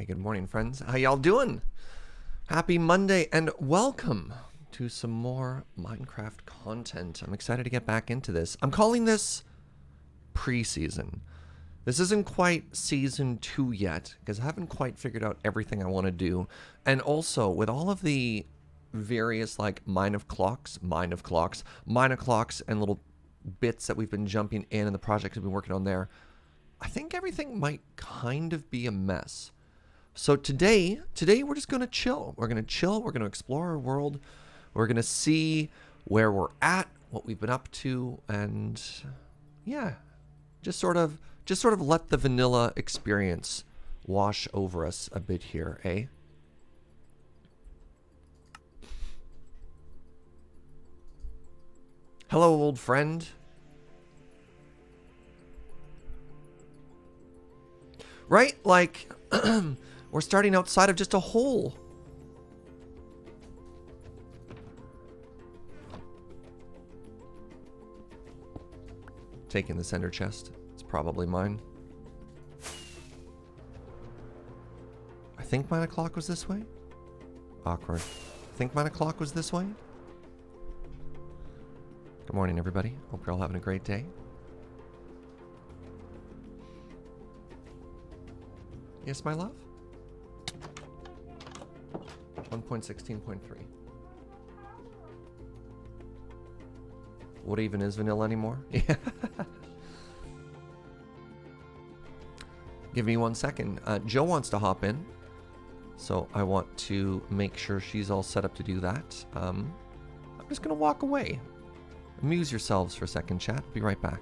good morning, friends. How y'all doing? Happy Monday and welcome to some more Minecraft content. I'm excited to get back into this. I'm calling this pre-season. This isn't quite season 2 yet because I haven't quite figured out everything I want to do. And also with all of the various like mine of clocks, and little bits that we've been jumping in and the projects we've been working on there, I think everything might kind of be a mess. So today we're just going to chill. We're going to explore our world. We're going to see where we're at, what we've been up to, and yeah, just sort of let the vanilla experience wash over us a bit here, eh? Hello, old friend. Right? Like, we're starting outside of just a hole. Taking the center chest. It's probably mine. I think mine o'clock was this way. Awkward. I think mine o'clock was this way. Good morning, everybody. Hope you're all having a great day. Yes, my love? 1.16.3. What even is vanilla anymore? Yeah. Give me 1 second. Joe wants to hop in, so I want to make sure she's all set up to do that. I'm just going to walk away. Amuse yourselves for a second, chat. Be right back.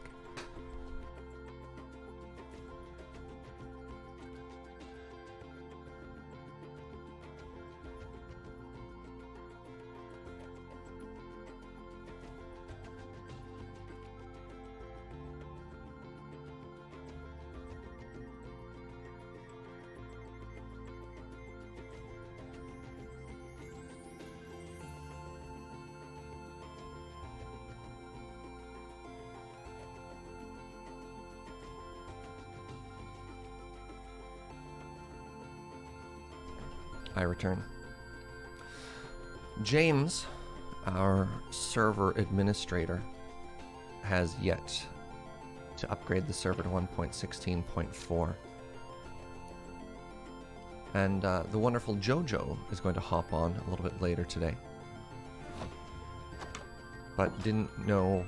I return. James, our server administrator, has yet to upgrade the server to 1.16.4. And the wonderful Jojo is going to hop on a little bit later today. But didn't know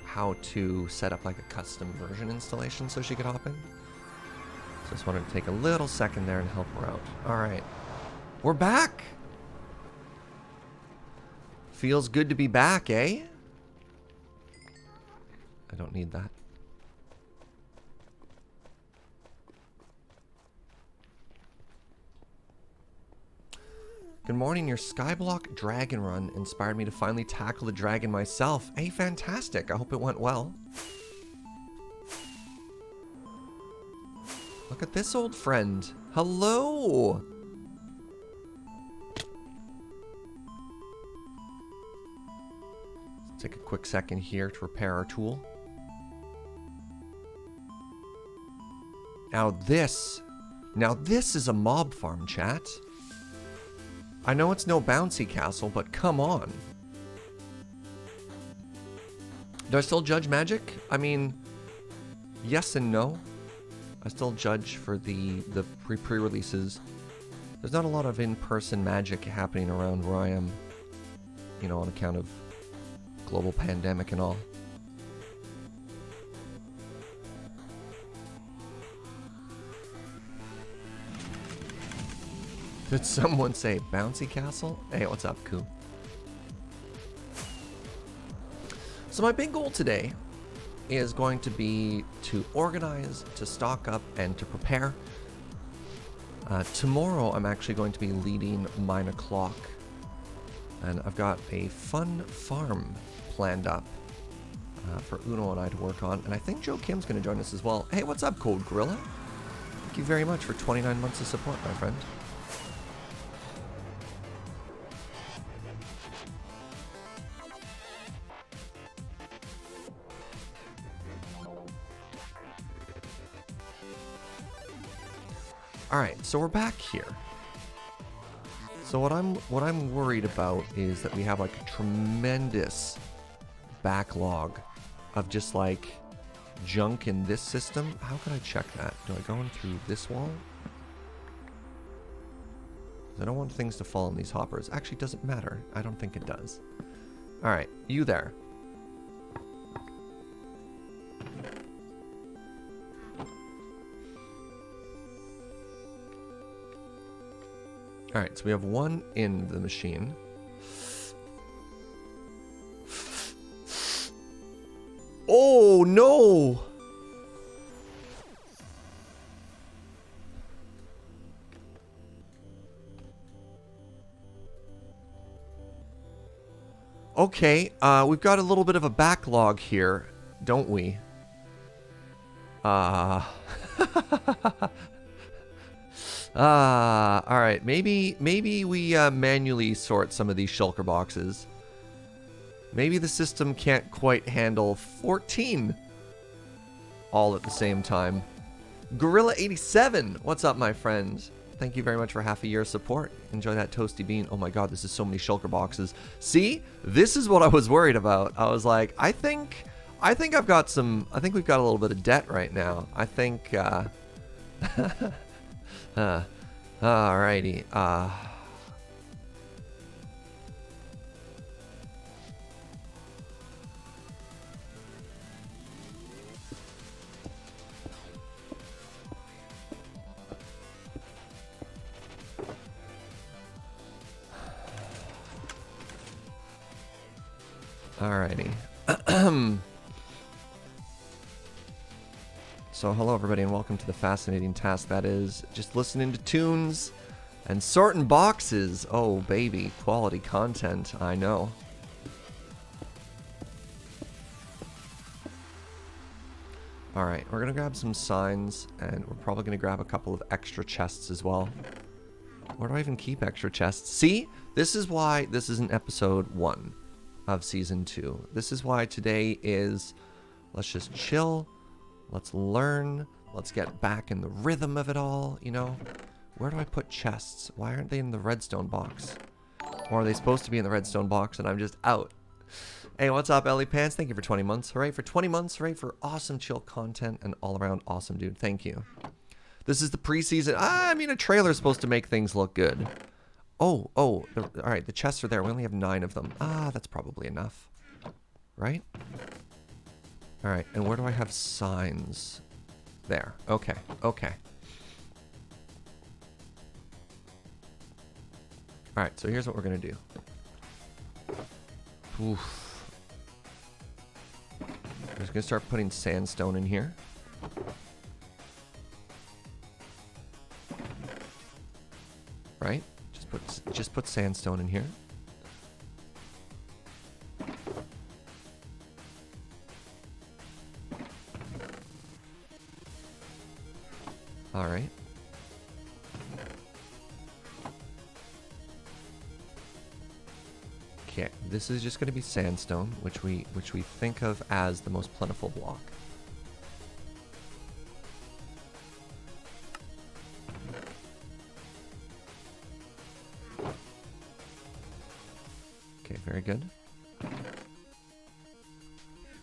how to set up like a custom version installation so she could hop in. So just wanted to take a little second there and help her out. Alright. We're back! Feels good to be back, eh? I don't need that. Good morning, your Skyblock Dragon Run inspired me to finally tackle the dragon myself. Hey, fantastic. I hope it went well. Look at this old friend. Hello! Take a quick second here to repair our tool. Now this is a mob farm, chat. I know it's no bouncy castle, but come on. Do I still judge magic? I mean, yes and no. I still judge for the pre-releases. There's not a lot of in-person magic happening around where I am, you know, on account of global pandemic and all. Did someone say bouncy castle? Hey, what's up, Koo? So my big goal today is going to be to organize, to stock up, and to prepare. Tomorrow I'm actually going to be leading mine o'clock, and I've got a fun farm planned up for Uno and I to work on, and I think Joe Kim's going to join us as well. Hey, what's up, Cold Gorilla? Thank you very much for 29 months of support, my friend. All right, so we're back here. So what I'm worried about is that we have like a tremendous backlog of just like junk in this system. How can I check that? Do I go in through this wall? I don't want things to fall in these hoppers. Actually, doesn't matter. I don't think it does. All right, you there. All right, so we have one in the machine. Oh, no! Okay, we've got a little bit of a backlog here, don't we? All right, maybe we manually sort some of these shulker boxes. Maybe the system can't quite handle 14 all at the same time. Gorilla87, what's up, my friend? Thank you very much for half a year's support. Enjoy that toasty bean. Oh my god, this is so many shulker boxes. See, this is what I was worried about. I was like, I think I've got some. I think we've got a little bit of debt right now. I think. Alrighty. Alrighty. So hello everybody and welcome to the fascinating task that is just listening to tunes and sorting boxes. Oh baby, quality content, I know. Alright, we're gonna grab some signs and we're probably gonna grab a couple of extra chests as well. Where do I even keep extra chests? See? This is why this isn't episode 1 of season 2. This is why today is let's just chill. Let's learn. Let's get back in the rhythm of it all, you know? Where do I put chests? Why aren't they in the redstone box? Or are they supposed to be in the redstone box and I'm just out? Hey, what's up, Ellie Pants? Thank you for 20 months. Hooray for 20 months. Hooray for awesome chill content and all around awesome, dude. Thank you. This is the preseason. I mean, a trailer is supposed to make things look good. Oh, all right, the chests are there. We only have 9 of them. That's probably enough. Right? All right, and where do I have signs? There. Okay, okay. All right, so here's what we're gonna do. Oof. I'm just gonna start putting sandstone in here. Right? Just put sandstone in here. All right. Okay, this is just going to be sandstone, which we think of as the most plentiful block. Okay, very good.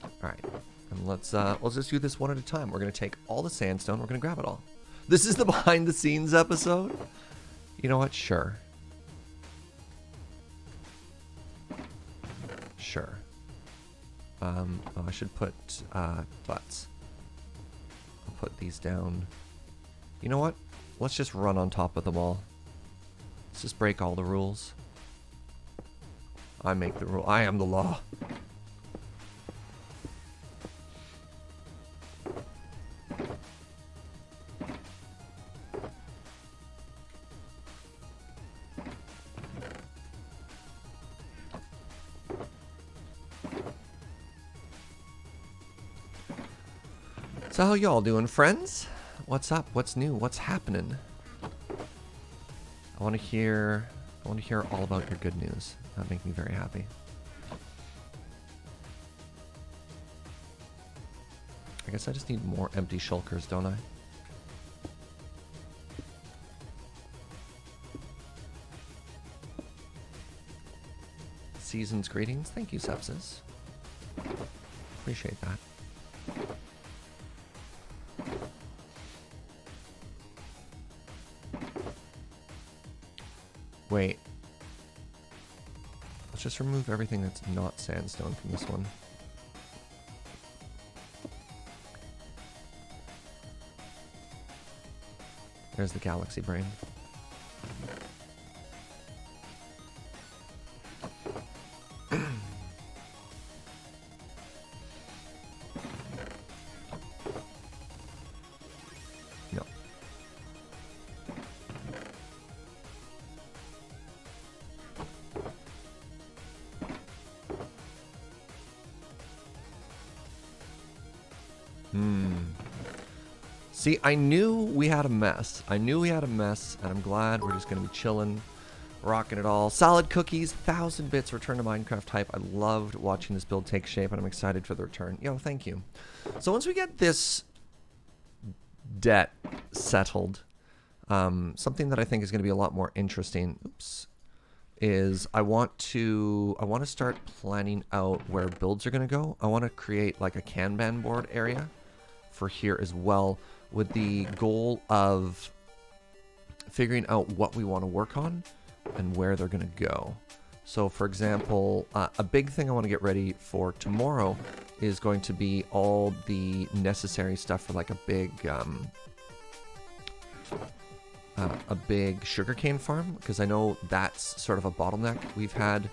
All right, and let's just do this one at a time. We're going to take all the sandstone. We're going to grab it all. This is the behind the scenes episode. You know what? Sure. Sure. Oh, I should put butts. I'll put these down. You know what? Let's just run on top of them all. Let's just break all the rules. I make the rule. I am the law. So how y'all doing, friends? What's up? What's new? What's happening? I want to hear all about your good news. That makes me very happy. I guess I just need more empty shulkers, don't I? season's greetings. Thank you, Sepsis. Appreciate that. Wait. Let's just remove everything that's not sandstone from this one. There's the galaxy brain. No. See, I knew we had a mess. And I'm glad we're just going to be chilling, rocking it all. Solid Cookies, 1,000 bits, return to Minecraft hype. I loved watching this build take shape, and I'm excited for the return. Yo, thank you. So once we get this debt settled, something that I think is going to be a lot more interesting, is I want to start planning out where builds are going to go. I want to create like a Kanban board area for here as well, with the goal of figuring out what we want to work on and where they're going to go. So for example, a big thing I want to get ready for tomorrow is going to be all the necessary stuff for like a big sugarcane farm, because I know that's sort of a bottleneck we've had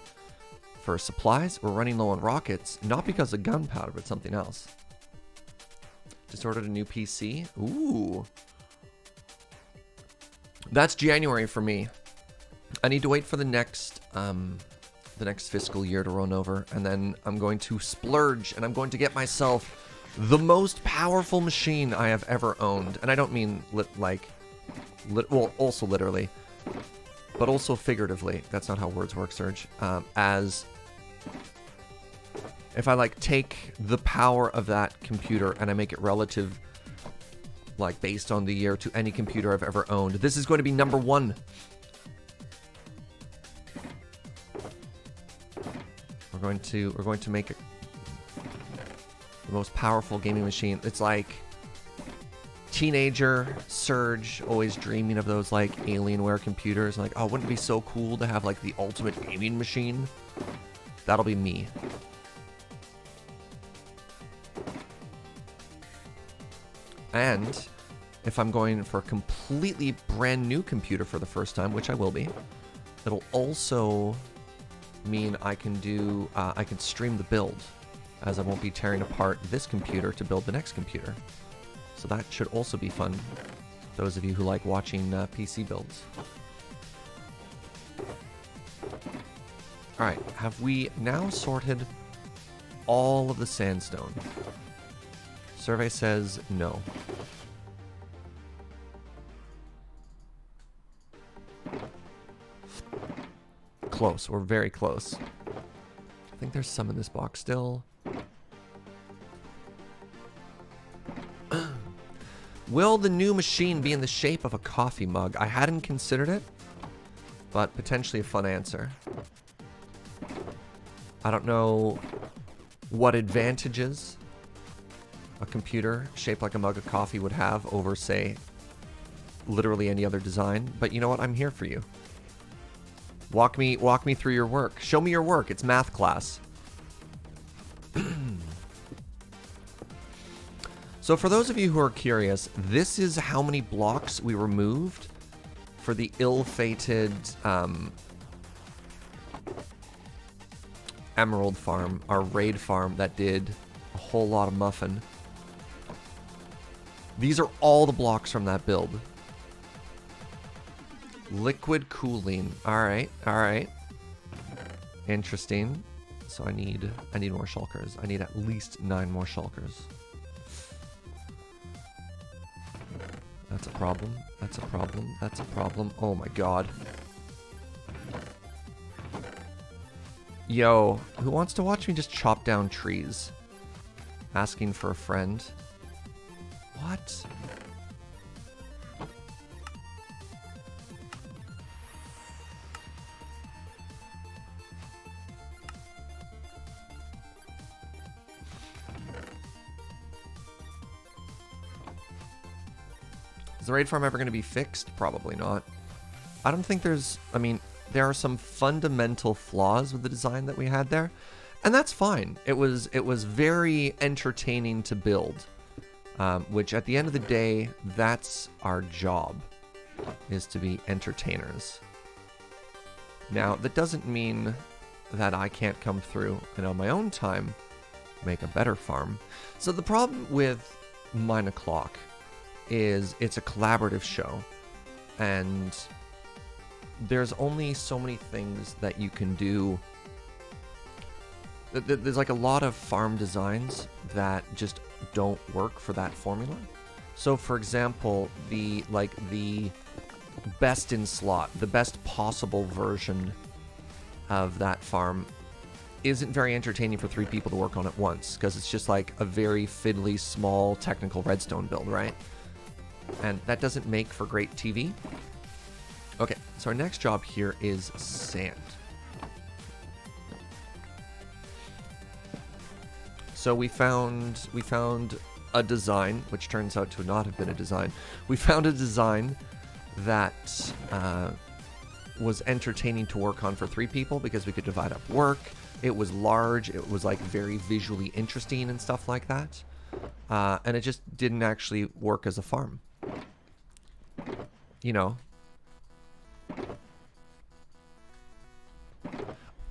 for supplies. We're running low on rockets, not because of gunpowder, but something else. Just ordered a new PC. Ooh. That's January for me. I need to wait for the next fiscal year to run over, and then I'm going to splurge, and I'm going to get myself the most powerful machine I have ever owned. And I don't mean well, also literally, but also figuratively. That's not how words work, Serge. As if I like take the power of that computer and I make it relative, like based on the year, to any computer I've ever owned. This is going to be number one. We're going to make it the most powerful gaming machine. It's like teenager Surge always dreaming of those like Alienware computers. Like, oh, wouldn't it be so cool to have like the ultimate gaming machine? That'll be me. And if I'm going for a completely brand new computer for the first time, which I will be, it'll also mean I can do, I can stream the build, as I won't be tearing apart this computer to build the next computer. So that should also be fun, those of you who like watching PC builds. Alright, have we now sorted all of the sandstone? Survey says no. Close. We're very close. I think there's some in this box still. Will the new machine be in the shape of a coffee mug? I hadn't considered it, but potentially a fun answer. I don't know what advantages a computer shaped like a mug of coffee would have over, say, literally any other design. But you know what? I'm here for you. Walk me through your work. Show me your work. It's math class. So for those of you who are curious, this is how many blocks we removed for the ill-fated emerald farm, our raid farm that did a whole lot of muffin. These are all the blocks from that build. Liquid cooling. Alright, alright. Interesting. So I need more shulkers. I need at least 9 more shulkers. That's a problem. That's a problem. That's a problem. Oh my god. Yo, who wants to watch me just chop down trees? Asking for a friend. What? Is the raid farm ever going to be fixed? Probably not. I don't think there's... I mean, there are some fundamental flaws with the design that we had there. And that's fine. It was very entertaining to build. Which, at the end of the day, that's our job. Is to be entertainers. Now, that doesn't mean that I can't come through and on my own time make a better farm. So the problem with Mine O'Clock is it's a collaborative show, and there's only so many things that you can do. There's like a lot of farm designs that just don't work for that formula. So for example, the best in slot, the best possible version of that farm isn't very entertaining for 3 people to work on at once, because it's just like a very fiddly, small, technical redstone build, right? And that doesn't make for great TV. Okay, so our next job here is sand. So we found a design, which turns out to not have been a design. We found a design that was entertaining to work on for 3 people because we could divide up work. It was large. It was like very visually interesting and stuff like that. And it just didn't actually work as a farm. You know.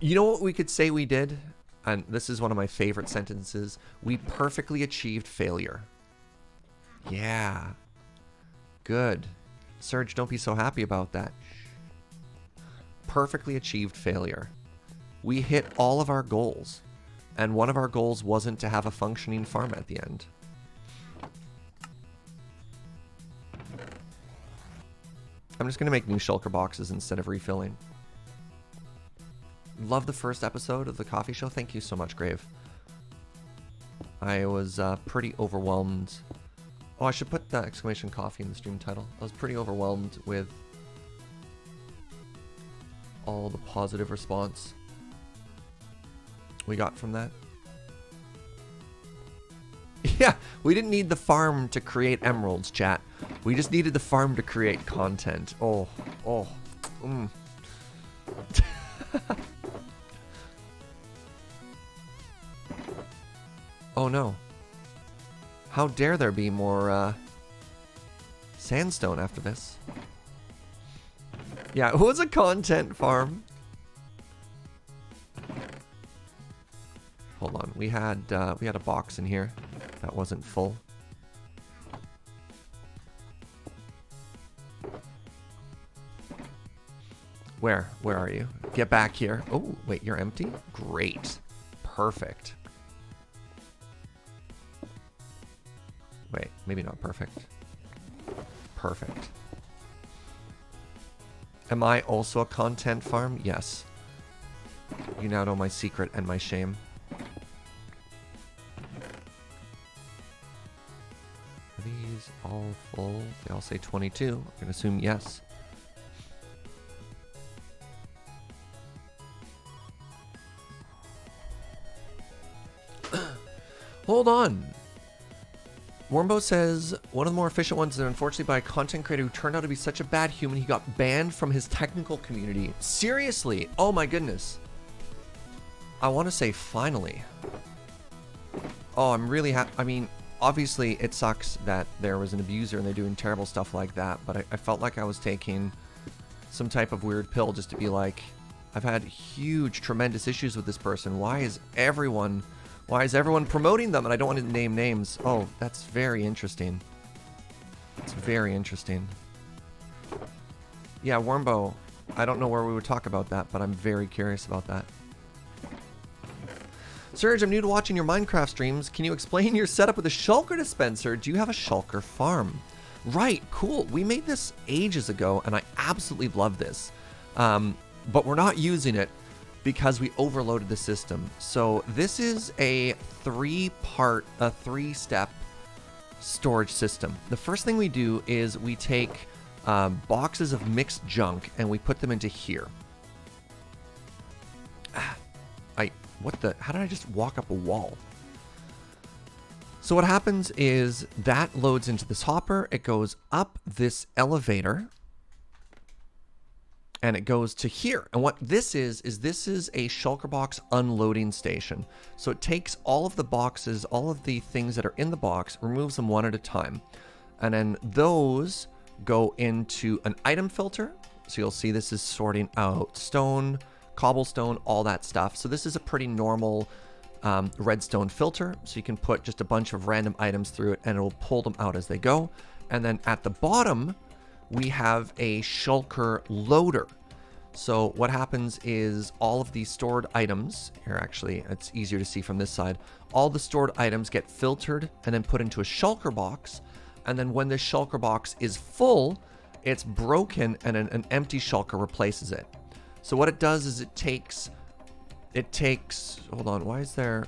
You know what we could say we did? And this is one of my favorite sentences. We perfectly achieved failure. Yeah. Good. Serge, don't be so happy about that. Perfectly achieved failure. We hit all of our goals. And one of our goals wasn't to have a functioning farm at the end. I'm just going to make new shulker boxes instead of refilling. Love the first episode of the coffee show. Thank you so much, Grave. I was pretty overwhelmed. Oh, I should put the exclamation coffee in the stream title. I was pretty overwhelmed with all the positive response we got from that. Yeah, we didn't need the farm to create emeralds, chat. We just needed the farm to create content. Oh. Oh no. How dare there be more sandstone after this? Yeah, it was a content farm. Hold on, we had a box in here that wasn't full. Where are you? Get back here. Oh, wait, you're empty? Great. Perfect. Wait, maybe not perfect. Perfect. Am I also a content farm? Yes. You now know my secret and my shame. Are these all full? They all say 22. I can assume yes. Hold on. Wormbo says, one of the more efficient ones is unfortunately by a content creator who turned out to be such a bad human, he got banned from his technical community. Seriously? Oh my goodness. I want to say finally. Oh, I'm really happy. I mean, obviously it sucks that there was an abuser and they're doing terrible stuff like that, but I felt like I was taking some type of weird pill just to be like, I've had huge, tremendous issues with this person. Why is everyone promoting them? And I don't want to name names. Oh, that's very interesting. It's very interesting. Yeah, Wormbo, I don't know where we would talk about that, but I'm very curious about that. Serge, I'm new to watching your Minecraft streams. Can you explain your setup with a shulker dispenser? Do you have a shulker farm? Right, cool. We made this ages ago, and I absolutely love this. But we're not using it because we overloaded the system. So this is a three-step storage system. The first thing we do is we take boxes of mixed junk and we put them into here. How did I just walk up a wall? So what happens is that loads into this hopper. It goes up this elevator. And it goes to here. And what this is this is a shulker box unloading station. So it takes all of the boxes, all of the things that are in the box, removes them one at a time. And then those go into an item filter. So you'll see this is sorting out stone, cobblestone, all that stuff. So this is a pretty normal redstone filter. So you can put just a bunch of random items through it and it'll pull them out as they go. And then at the bottom, we have a shulker loader. So what happens is all of these stored items, here actually, it's easier to see from this side, all the stored items get filtered and then put into a shulker box. And then when this shulker box is full, it's broken and an empty shulker replaces it. So what it does is it takes, hold on, why is there...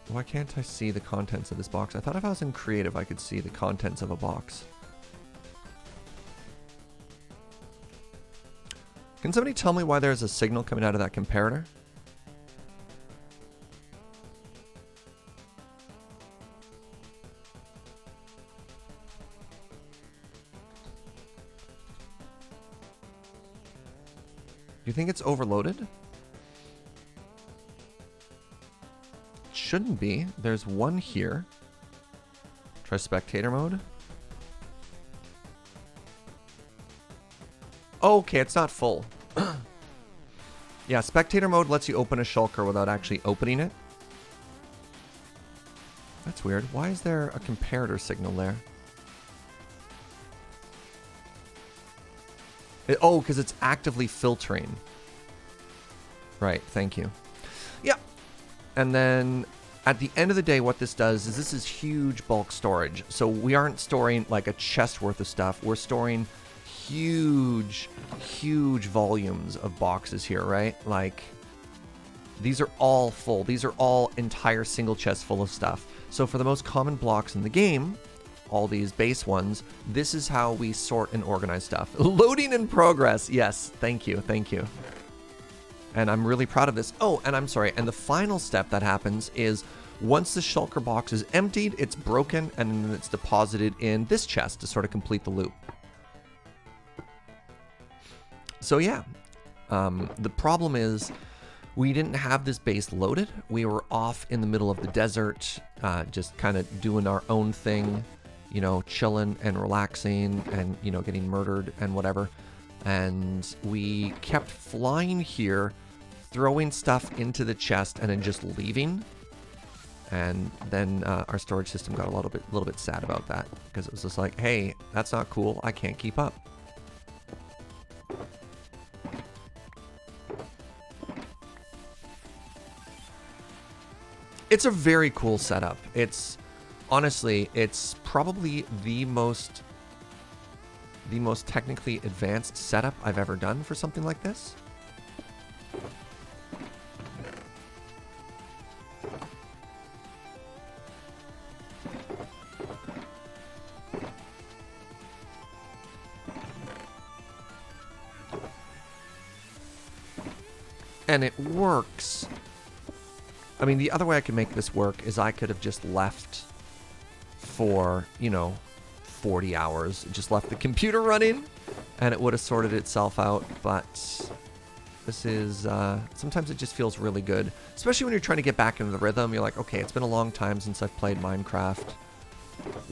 Why can't I see the contents of this box? I thought if I was in creative, I could see the contents of a box. Can somebody tell me why there's a signal coming out of that comparator? Do you think it's overloaded? Shouldn't be. There's one here. Try spectator mode. Oh, okay, it's not full. Yeah, spectator mode lets you open a shulker without actually opening it. That's weird. Why is there a comparator signal there? Oh, because it's actively filtering. Right, thank you. Yeah. And then at the end of the day, what this does is this is huge bulk storage. So we aren't storing like a chest worth of stuff. We're storing huge, huge volumes of boxes here, right? Like these are all full. These are all entire single chests full of stuff. So for the most common blocks in the game, all these base ones, this is how we sort and organize stuff. Loading in progress. Yes, thank you, thank you. And I'm really proud of this. Oh, and I'm sorry. And the final step that happens is once the shulker box is emptied, it's broken, and then it's deposited in this chest to sort of complete the loop. So yeah, the problem is we didn't have this base loaded. We were off in the middle of the desert, just kind of doing our own thing, you know, chilling and relaxing and, you know, getting murdered and whatever. And we kept flying here, throwing stuff into the chest and then just leaving. And then our storage system got a little bit sad about that because it was just like, hey, that's not cool. I can't keep up. It's a very cool setup. It's honestly, it's probably the most technically advanced setup I've ever done for something like this. And it works. I mean, the other way I could make this work is I could have just left for, you know, 40 hours, just left the computer running, and it would have sorted itself out. But this is, sometimes it just feels really good, especially when you're trying to get back into the rhythm. You're like, okay, it's been a long time since I've played Minecraft.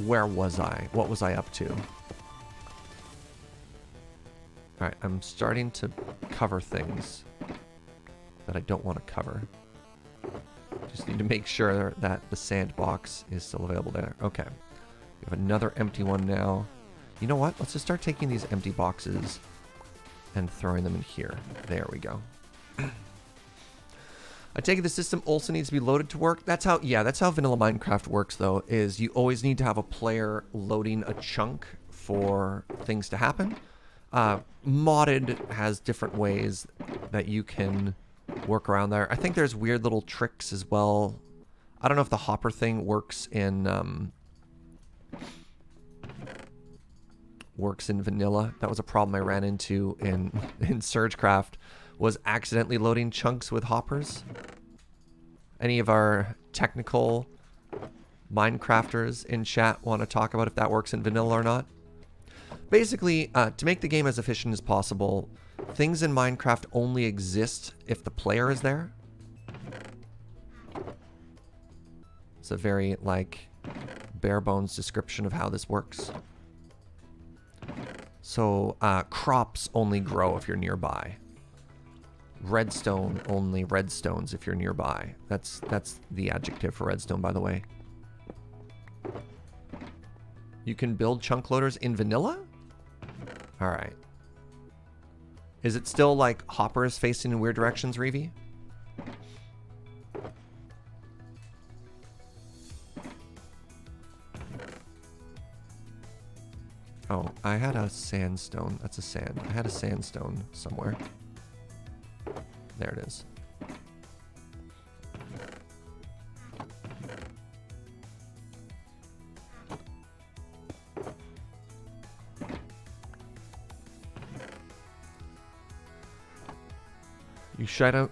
Where was I? What was I up to? All right, I'm starting to cover things that I don't want to cover. Just need to make sure that the sandbox is still available there. Okay. We have another empty one now. You know what? Let's just start taking these empty boxes and throwing them in here. There we go. I take it the system also needs to be loaded to work. That's how, yeah, that's how vanilla Minecraft works though, is you always need to have a player loading a chunk for things to happen. Modded has different ways that you can work around there. I think there's weird little tricks as well. I don't know if the hopper thing works in vanilla. That was a problem I ran into in Surgecraft, was accidentally loading chunks with hoppers. Any of our technical Minecrafters in chat want to talk about if that works in vanilla or not? Basically, to make the game as efficient as possible, things in Minecraft only exist if the player is there. It's a very, like, bare bones description of how this works. So, crops only grow if you're nearby. Redstone only redstones if you're nearby. That's the adjective for redstone, by the way. You can build chunk loaders in vanilla? Alright. Is it still, like, hoppers facing in weird directions, Reevy? Oh, I had a sandstone. That's a sand. I had a sandstone somewhere. There it is.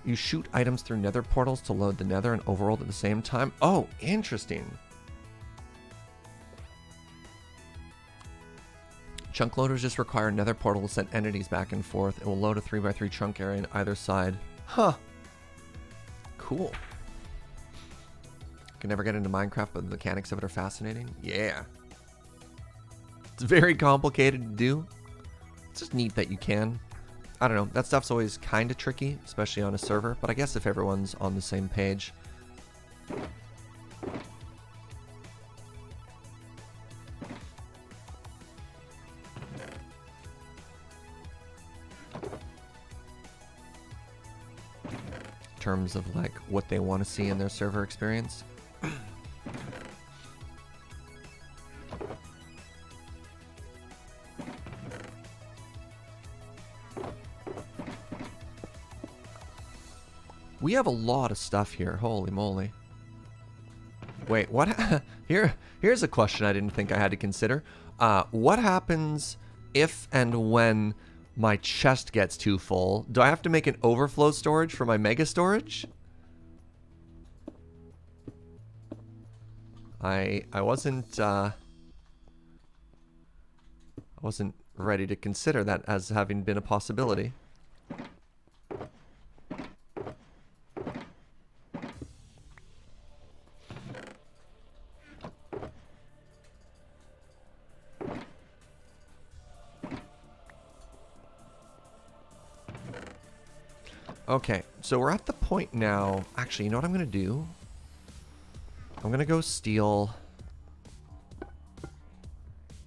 You shoot items through nether portals to load the nether and overworld at the same time. Oh, interesting. Chunk loaders just require nether portal to send entities back and forth. It will load a 3x3 chunk area on either side. Huh. Cool. Can never get into Minecraft, but the mechanics of it are fascinating. Yeah. It's very complicated to do. It's just neat that you can. I don't know. That stuff's always kind of tricky, especially on a server. But I guess if everyone's on the same page. In terms of like what they want to see in their server experience. We have a lot of stuff here. Holy moly. Wait, what? Here's a question I didn't think I had to consider. What happens if and when my chest gets too full? Do I have to make an overflow storage for my mega storage? I wasn't ready to consider that as having been a possibility. Okay, so we're at the point now. Actually, you know what I'm going to do? I'm going to go steal...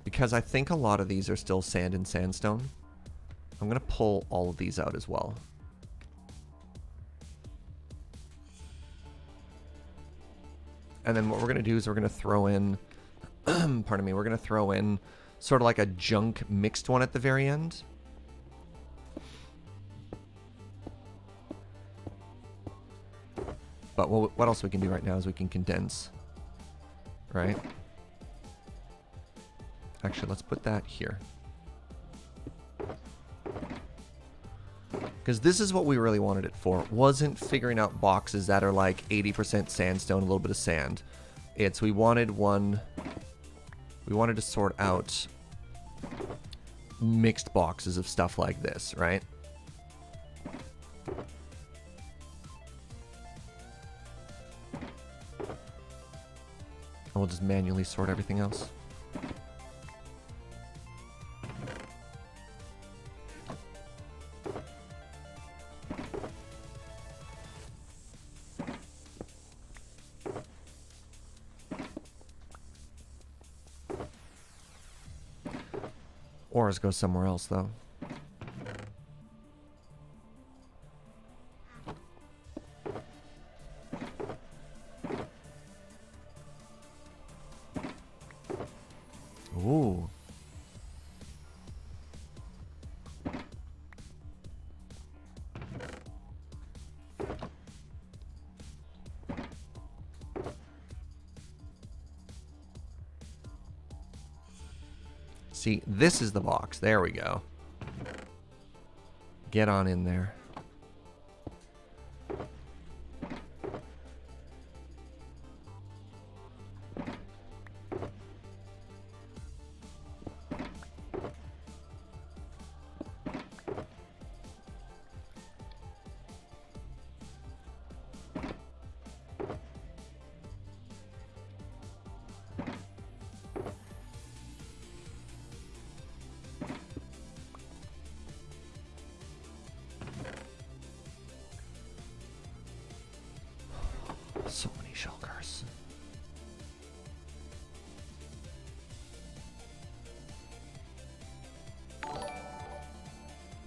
Because I think a lot of these are still sand and sandstone. I'm going to pull all of these out as well. And then what we're going to do is we're going to throw in... pardon me, we're going to throw in sort of like a junk mixed one at the very end. But what else we can do right now is we can condense, right? Actually, let's put that here. Because this is what we really wanted it for. Wasn't figuring out boxes that are like 80% sandstone, a little bit of sand. It's we wanted to sort out mixed boxes of stuff like this, right? And we'll just manually sort everything else. Ores go somewhere else, though. Ooh. See, this is the box. There we go. Get on in there. So many shulkers.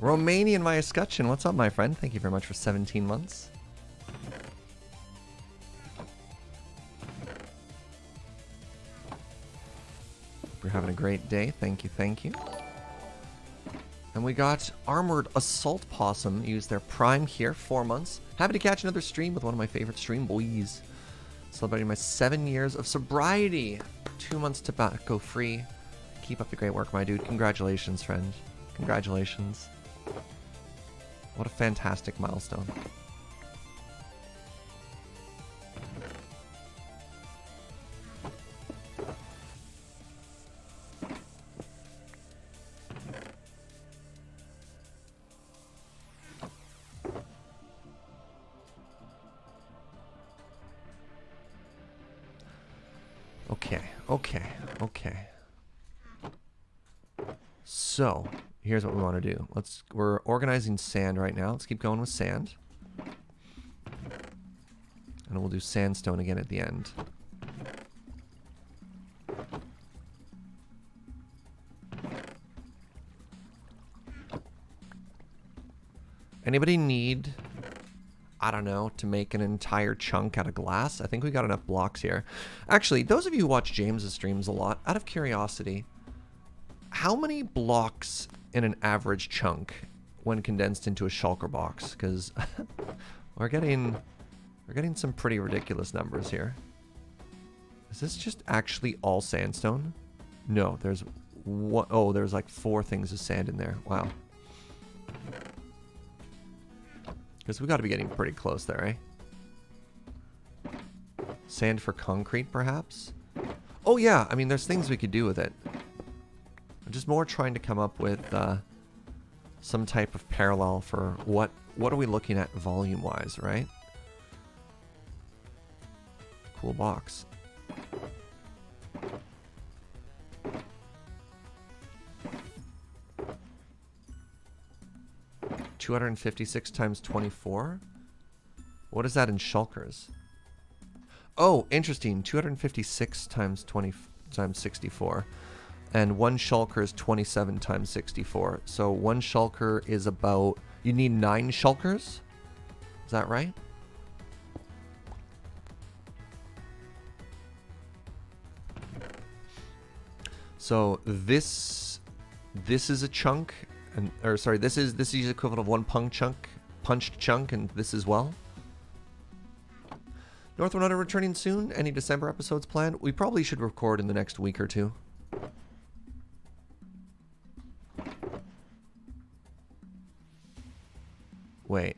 Romanian my escutcheon. What's up, my friend? Thank you very much for 17 months. Hope you're having a great day. Thank you, thank you. And we got Armored Assault Possum. Use their Prime here, 4 months. Happy to catch another stream with one of my favorite stream boys. Celebrating my 7 years of sobriety. 2 months tobacco free. Keep up the great work, my dude. Congratulations, friend. Congratulations. What a fantastic milestone. Okay. So, here's what we want to do. We're organizing sand right now. Let's keep going with sand. And we'll do sandstone again at the end. Anybody need, I don't know, to make an entire chunk out of glass? I think we got enough blocks here. Actually, those of you who watch James's streams a lot, out of curiosity, how many blocks in an average chunk when condensed into a shulker box? Because we're getting some pretty ridiculous numbers here. Is this just actually all sandstone? No, there's one, oh, there's like 4 things of sand in there. Wow. Because we got to be getting pretty close there, eh? Sand for concrete, perhaps? Oh yeah, I mean, there's things we could do with it. I'm just more trying to come up with some type of parallel for what are we looking at volume-wise, right? Cool box. $256 times 24? What is that in shulkers? Oh, interesting. 256 times 20 times 64. And 1 shulker is 27 times 64. So 1 shulker is about... You need 9 shulkers? Is that right? So this is a chunk, and or sorry, this is the equivalent of 1 punched chunk, and this as well. North 100 returning soon. Any December episodes planned? We probably should record in the next week or 2. Wait,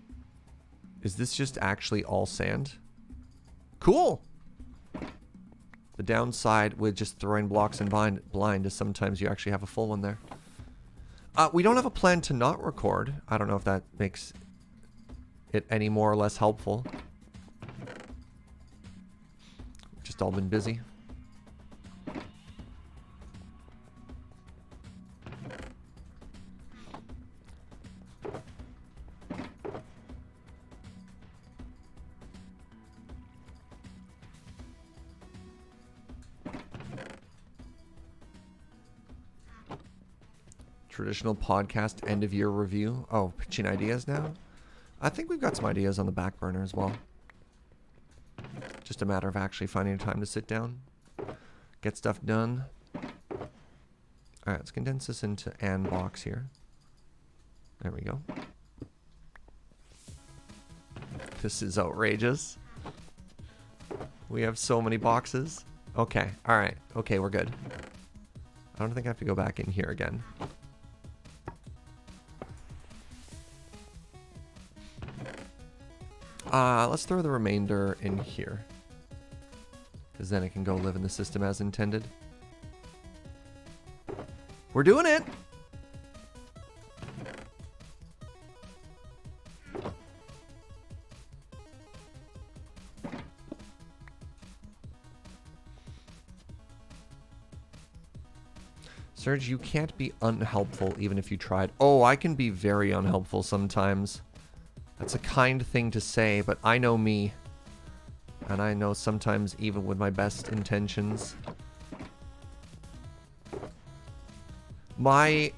is this just actually all sand? Cool. The downside with just throwing blocks in blind is sometimes you actually have a full one there. We don't have a plan to not record. I don't know if that makes it any more or less helpful. We've just all been busy. Traditional podcast end of year review. Oh, pitching ideas now? I think we've got some ideas on the back burner as well. Just a matter of actually finding time to sit down, get stuff done. Alright, let's condense this into an box here. There we go. This is outrageous. We have so many boxes. Okay, alright. Okay, we're good. don't think I have to go back in here again. Let's throw the remainder in here. Because then it can go live in the system as intended. We're doing it! Serge, you can't be unhelpful even if you tried. Oh, I can be very unhelpful sometimes. That's a kind thing to say, but I know me. And I know sometimes even with my best intentions. My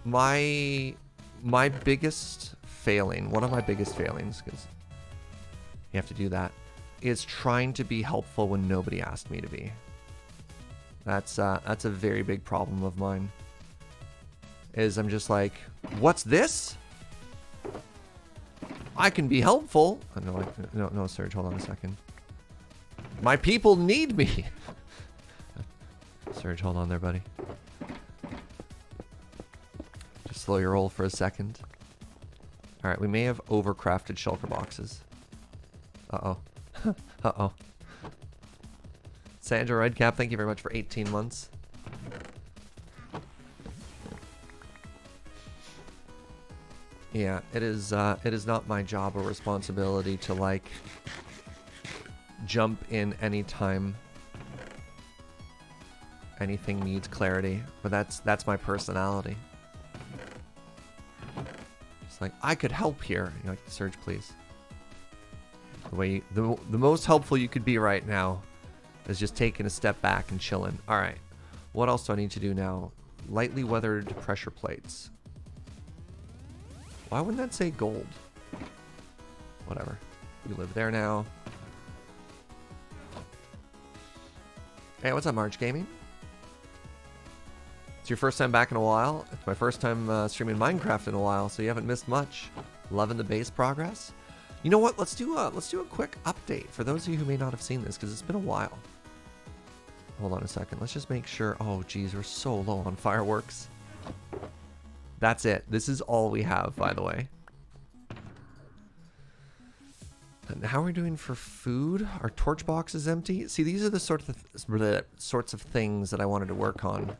biggest failing, one of my biggest failings, because you have to do that, is trying to be helpful when nobody asked me to be. That's a very big problem of mine. Is I'm just like, what's this? I can be helpful. Oh, no, Serge, hold on a second. My people need me. Serge, hold on there, buddy. Just slow your roll for a second. All right, we may have overcrafted shulker boxes. Uh-oh. Uh-oh. Sandra Redcap, thank you very much for 18 months. Yeah, it is not my job or responsibility to, like, jump in anytime anything needs clarity, but that's my personality. It's like, I could help here. You're like, Serge, please. The most helpful you could be right now is just taking a step back and chilling. All right, what else do I need to do now? Lightly weathered pressure plates. Why wouldn't that say gold? Whatever. You live there now. Hey, what's up, March Gaming? It's your first time back in a while. It's my first time streaming Minecraft in a while, so you haven't missed much. Loving the base progress. You know what? Let's do a quick update for those of you who may not have seen this, because it's been a while. Hold on a second. Let's just make sure. Oh, geez, we're so low on fireworks. That's it. This is all we have, by the way. And how are we doing for food? Our torch box is empty. See, these are the sorts of things that I wanted to work on.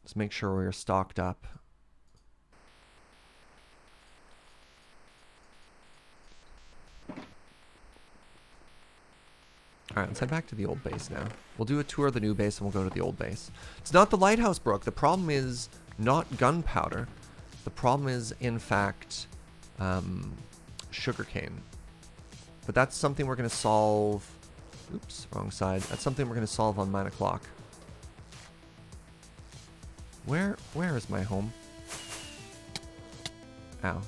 Let's make sure we're stocked up. Alright, let's head back to the old base now. We'll do a tour of the new base and we'll go to the old base. It's not the lighthouse, Brooke. The problem is not gunpowder. The problem is, in fact, sugarcane. But that's something we're going to solve... Oops, wrong side. That's something we're going to solve on 9 o'clock. Where is my home? Ow.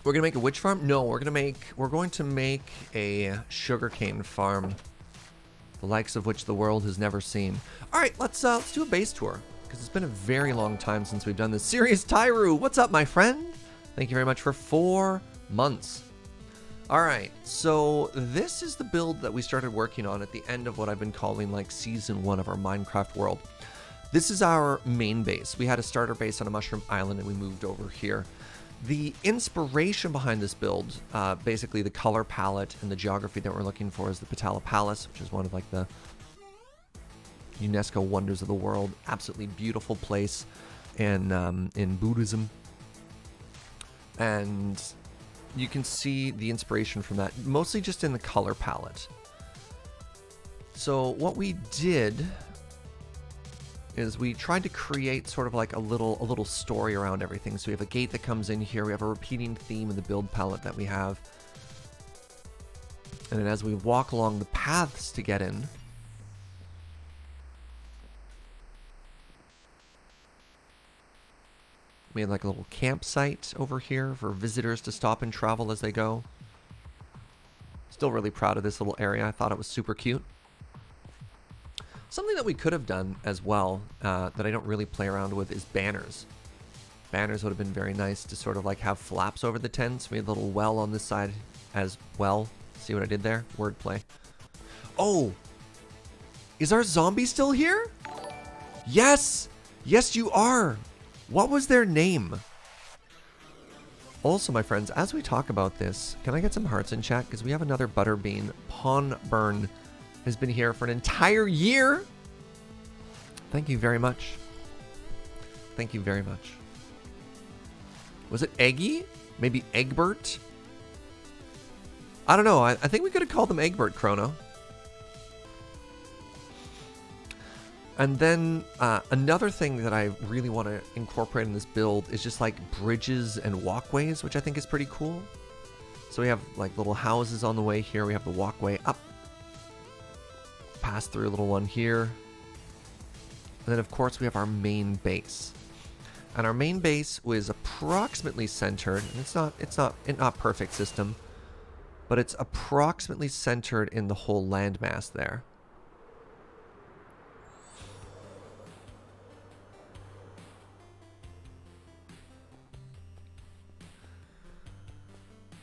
We're gonna make a witch farm? No, we're going to make a sugarcane farm, the likes of which the world has never seen. All right, let's do a base tour, because it's been a very long time since we've done this. Serious Tyru, what's up, my friend? Thank you very much for 4 months. All right, so this is the build that we started working on at the end of what I've been calling like season 1 of our Minecraft world. This is our main base. We had a starter base on a mushroom island and we moved over here. The inspiration behind this build, basically the color palette and the geography that we're looking for, is the Patala Palace, which is one of like the UNESCO wonders of the world. Absolutely beautiful place in Buddhism. And you can see the inspiration from that, mostly just in the color palette. So what we did is we tried to create sort of like a little story around everything. So we have a gate that comes in here. We have a repeating theme in the build palette that we have. And then as we walk along the paths to get in, we had like a little campsite over here for visitors to stop and travel as they go. Still really proud of this little area. I thought it was super cute. Something that we could have done as well that I don't really play around with is banners. Banners would have been very nice to sort of like have flaps over the tents. We had a little well on this side as well. See what I did there? Wordplay. Oh! Is our zombie still here? Yes! Yes, you are! What was their name? Also, my friends, as we talk about this, can I get some hearts in chat? Because we have another Butterbean. Pawnburn has been here for an entire year. Thank you very much. Thank you very much. Was it Eggy? Maybe Egbert? I don't know. I think we could have called them Egbert, Chrono. And then another thing that I really want to incorporate in this build is just like bridges and walkways, which I think is pretty cool. So we have like little houses on the way here. We have the walkway up. Pass through a little one here. And then of course we have our main base. And our main base was approximately centered, and it's not perfect system, but it's approximately centered in the whole landmass there.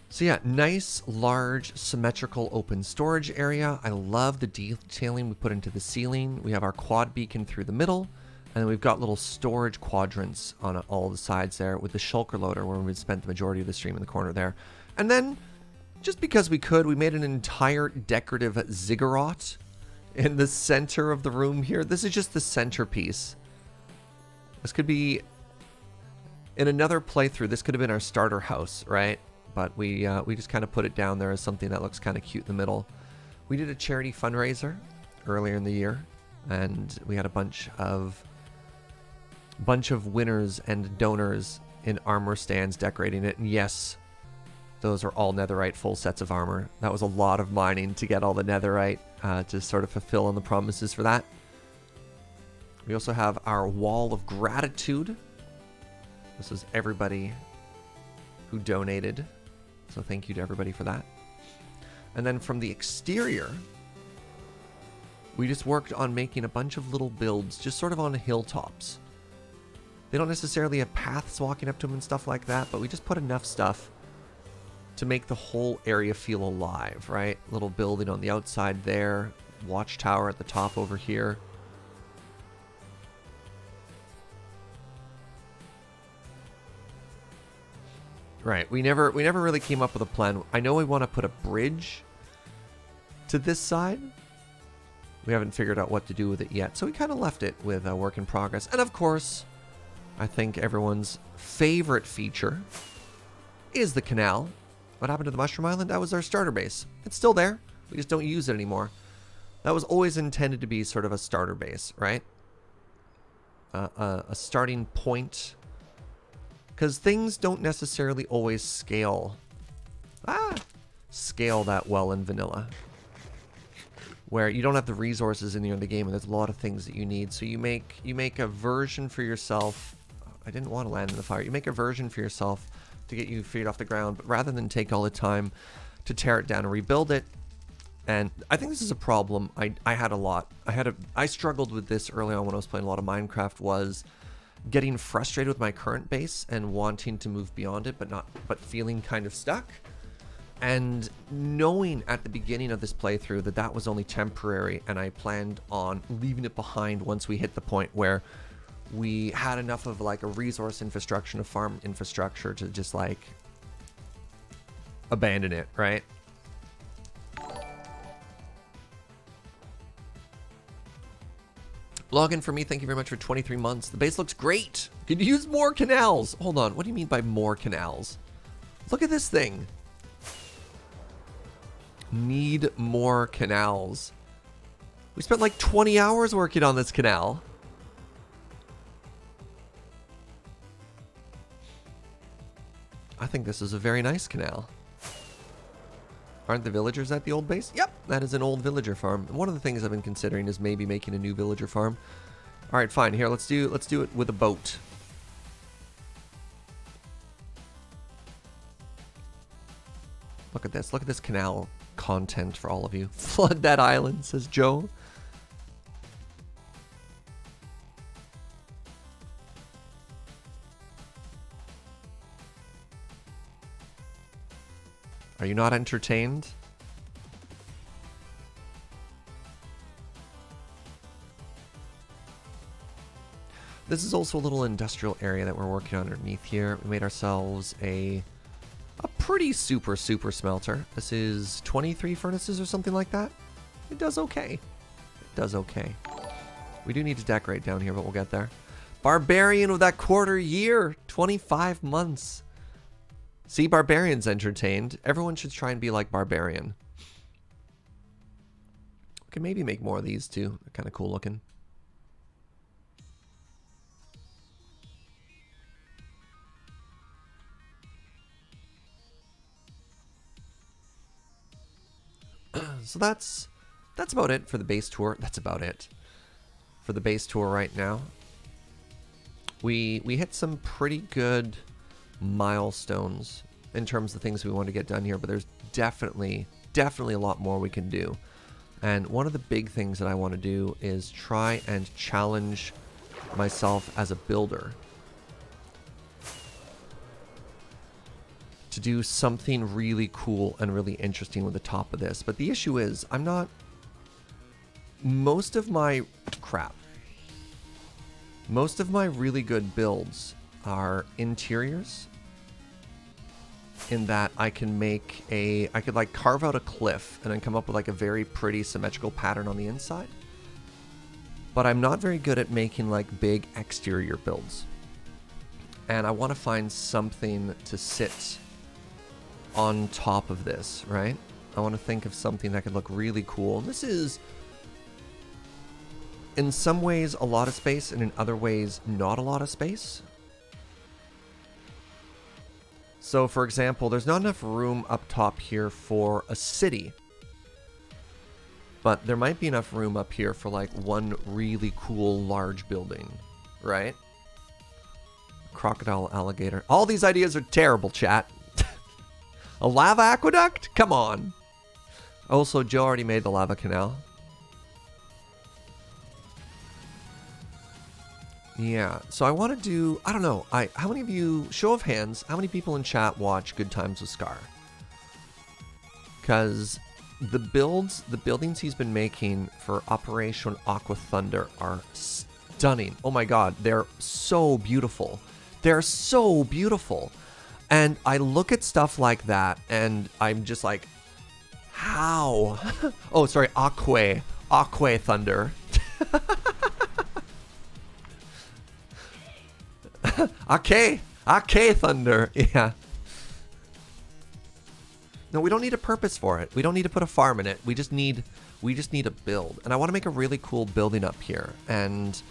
So yeah, nice, large, symmetrical open storage area. I love the detailing we put into the ceiling. We have our quad beacon through the middle, and then we've got little storage quadrants on all the sides there with the shulker loader where we spent the majority of the stream in the corner there. And then, just because we could, we made an entire decorative ziggurat in the center of the room here. This is just the centerpiece. This could be, in another playthrough, this could have been our starter house, right? But we just kind of put it down there as something that looks kind of cute in the middle. We did a charity fundraiser earlier in the year, and we had a bunch of winners and donors in armor stands decorating it. And yes, those are all netherite full sets of armor. That was a lot of mining to get all the netherite to sort of fulfill on the promises for that. We also have our wall of gratitude. This is everybody who donated. So thank you to everybody for that. And then from the exterior, we just worked on making a bunch of little builds just sort of on hilltops. They don't necessarily have paths walking up to them and stuff like that, but we just put enough stuff to make the whole area feel alive, right? Little building on the outside there, watchtower at the top over here. Right, we never really came up with a plan. I know we want to put a bridge to this side. We haven't figured out what to do with it yet, so we kind of left it with a work in progress. And of course, I think everyone's favorite feature is the canal. What happened to the Mushroom Island? That was our starter base. It's still there. We just don't use it anymore. That was always intended to be sort of a starter base, right? A starting point. Because things don't necessarily always scale that well in vanilla. Where you don't have the resources in the game, and there's a lot of things that you need. So you make a version for yourself. I didn't want to land in the fire. You make a version for yourself to get you feet off the ground, but rather than take all the time to tear it down and rebuild it. And I think this is a problem I had a lot. I struggled with this early on when I was playing a lot of Minecraft, was getting frustrated with my current base and wanting to move beyond it, but feeling kind of stuck. And knowing at the beginning of this playthrough that was only temporary, and I planned on leaving it behind once we hit the point where we had enough of like a resource infrastructure, a farm infrastructure to just like abandon it, right? Login for me, thank you very much for 23 months. The base looks great. Could use more canals. Hold on, what do you mean by more canals? Look at this thing. Need more canals. We spent like 20 hours working on this canal. I think this is a very nice canal. Aren't the villagers at the old base? Yep, that is an old villager farm. And one of the things I've been considering is maybe making a new villager farm. All right, fine. Here, let's do it with a boat. Look at this. Look at this canal content for all of you. Flood that island, says Joe. Are you not entertained? This is also a little industrial area that we're working on underneath here. We made ourselves a pretty super smelter. This is 23 furnaces or something like that. It does okay. It does okay. We do need to decorate down here, but we'll get there. Barbarian with that quarter year. 25 months. See, Barbarian's entertained. Everyone should try and be like Barbarian. We can maybe make more of these too. They're kind of cool looking. So that's about it for the base tour. That's about it for the base tour right now. We hit some pretty good milestones in terms of things we want to get done here, but there's definitely a lot more we can do. And one of the big things that I want to do is try and challenge myself as a builder to do something really cool and really interesting with the top of this. But the issue is, most of my really good builds are interiors, in that I could like carve out a cliff and then come up with like a very pretty symmetrical pattern on the inside. But I'm not very good at making like big exterior builds. And I want to find something to sit on top of this, right? I want to think of something that could look really cool. This is, in some ways, a lot of space, and in other ways, not a lot of space. So, for example, there's not enough room up top here for a city. But there might be enough room up here for, like, one really cool large building, right? Crocodile, alligator. All these ideas are terrible, chat. A lava aqueduct? Come on. Also, Joe already made the lava canal. Yeah, so I want to do, I don't know, how many of you, show of hands, how many people in chat watch Good Times with Scar? Because the buildings he's been making for Operation Aqua Thunder are stunning. Oh my god, they're so beautiful. They're so beautiful. And I look at stuff like that, and I'm just like, how? Oh, sorry, Aqua Thunder. Ake Thunder, yeah. No, we don't need a purpose for it. We don't need to put a farm in it. We just need a build. And I want to make a really cool building up here. And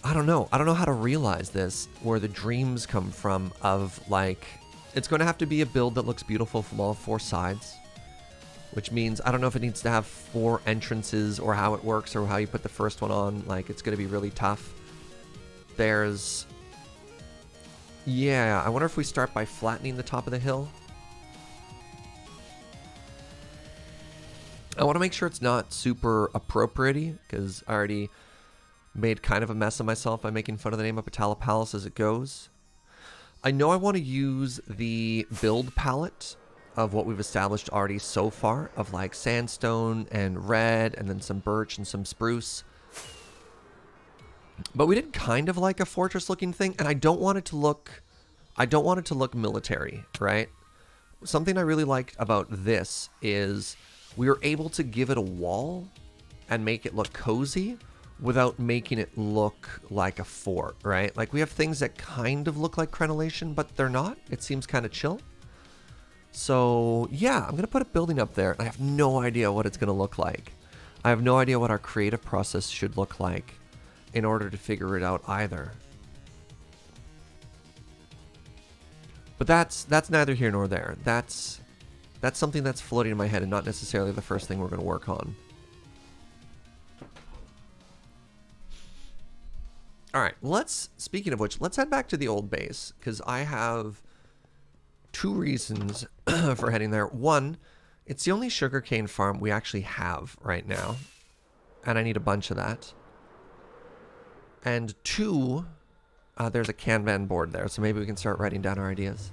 I don't know how to realize this, where the dreams come from of, like, it's going to have to be a build that looks beautiful from all four sides, which means I don't know if it needs to have 4 entrances or how it works or how you put the first one on. Like, it's going to be really tough. Yeah, I wonder if we start by flattening the top of the hill. I want to make sure it's not super appropriate-y, because I already made kind of a mess of myself by making fun of the name of Patala Palace as it goes. I know I want to use the build palette of what we've established already so far, of like sandstone and red and then some birch and some spruce. But we did kind of like a fortress looking thing, and I don't want it to look military, right? Something I really liked about this is we were able to give it a wall and make it look cozy without making it look like a fort, right? Like, we have things that kind of look like crenellation, but they're not. It seems kind of chill. So, yeah, I'm going to put a building up there. I have no idea what it's going to look like. I have no idea what our creative process should look like in order to figure it out either. But that's neither here nor there. That's something that's floating in my head and not necessarily the first thing we're going to work on. All right, speaking of which, let's head back to the old base, because I have 2 reasons for heading there. One, it's the only sugarcane farm we actually have right now, and I need a bunch of that. And 2, there's a Kanban board there, so maybe we can start writing down our ideas.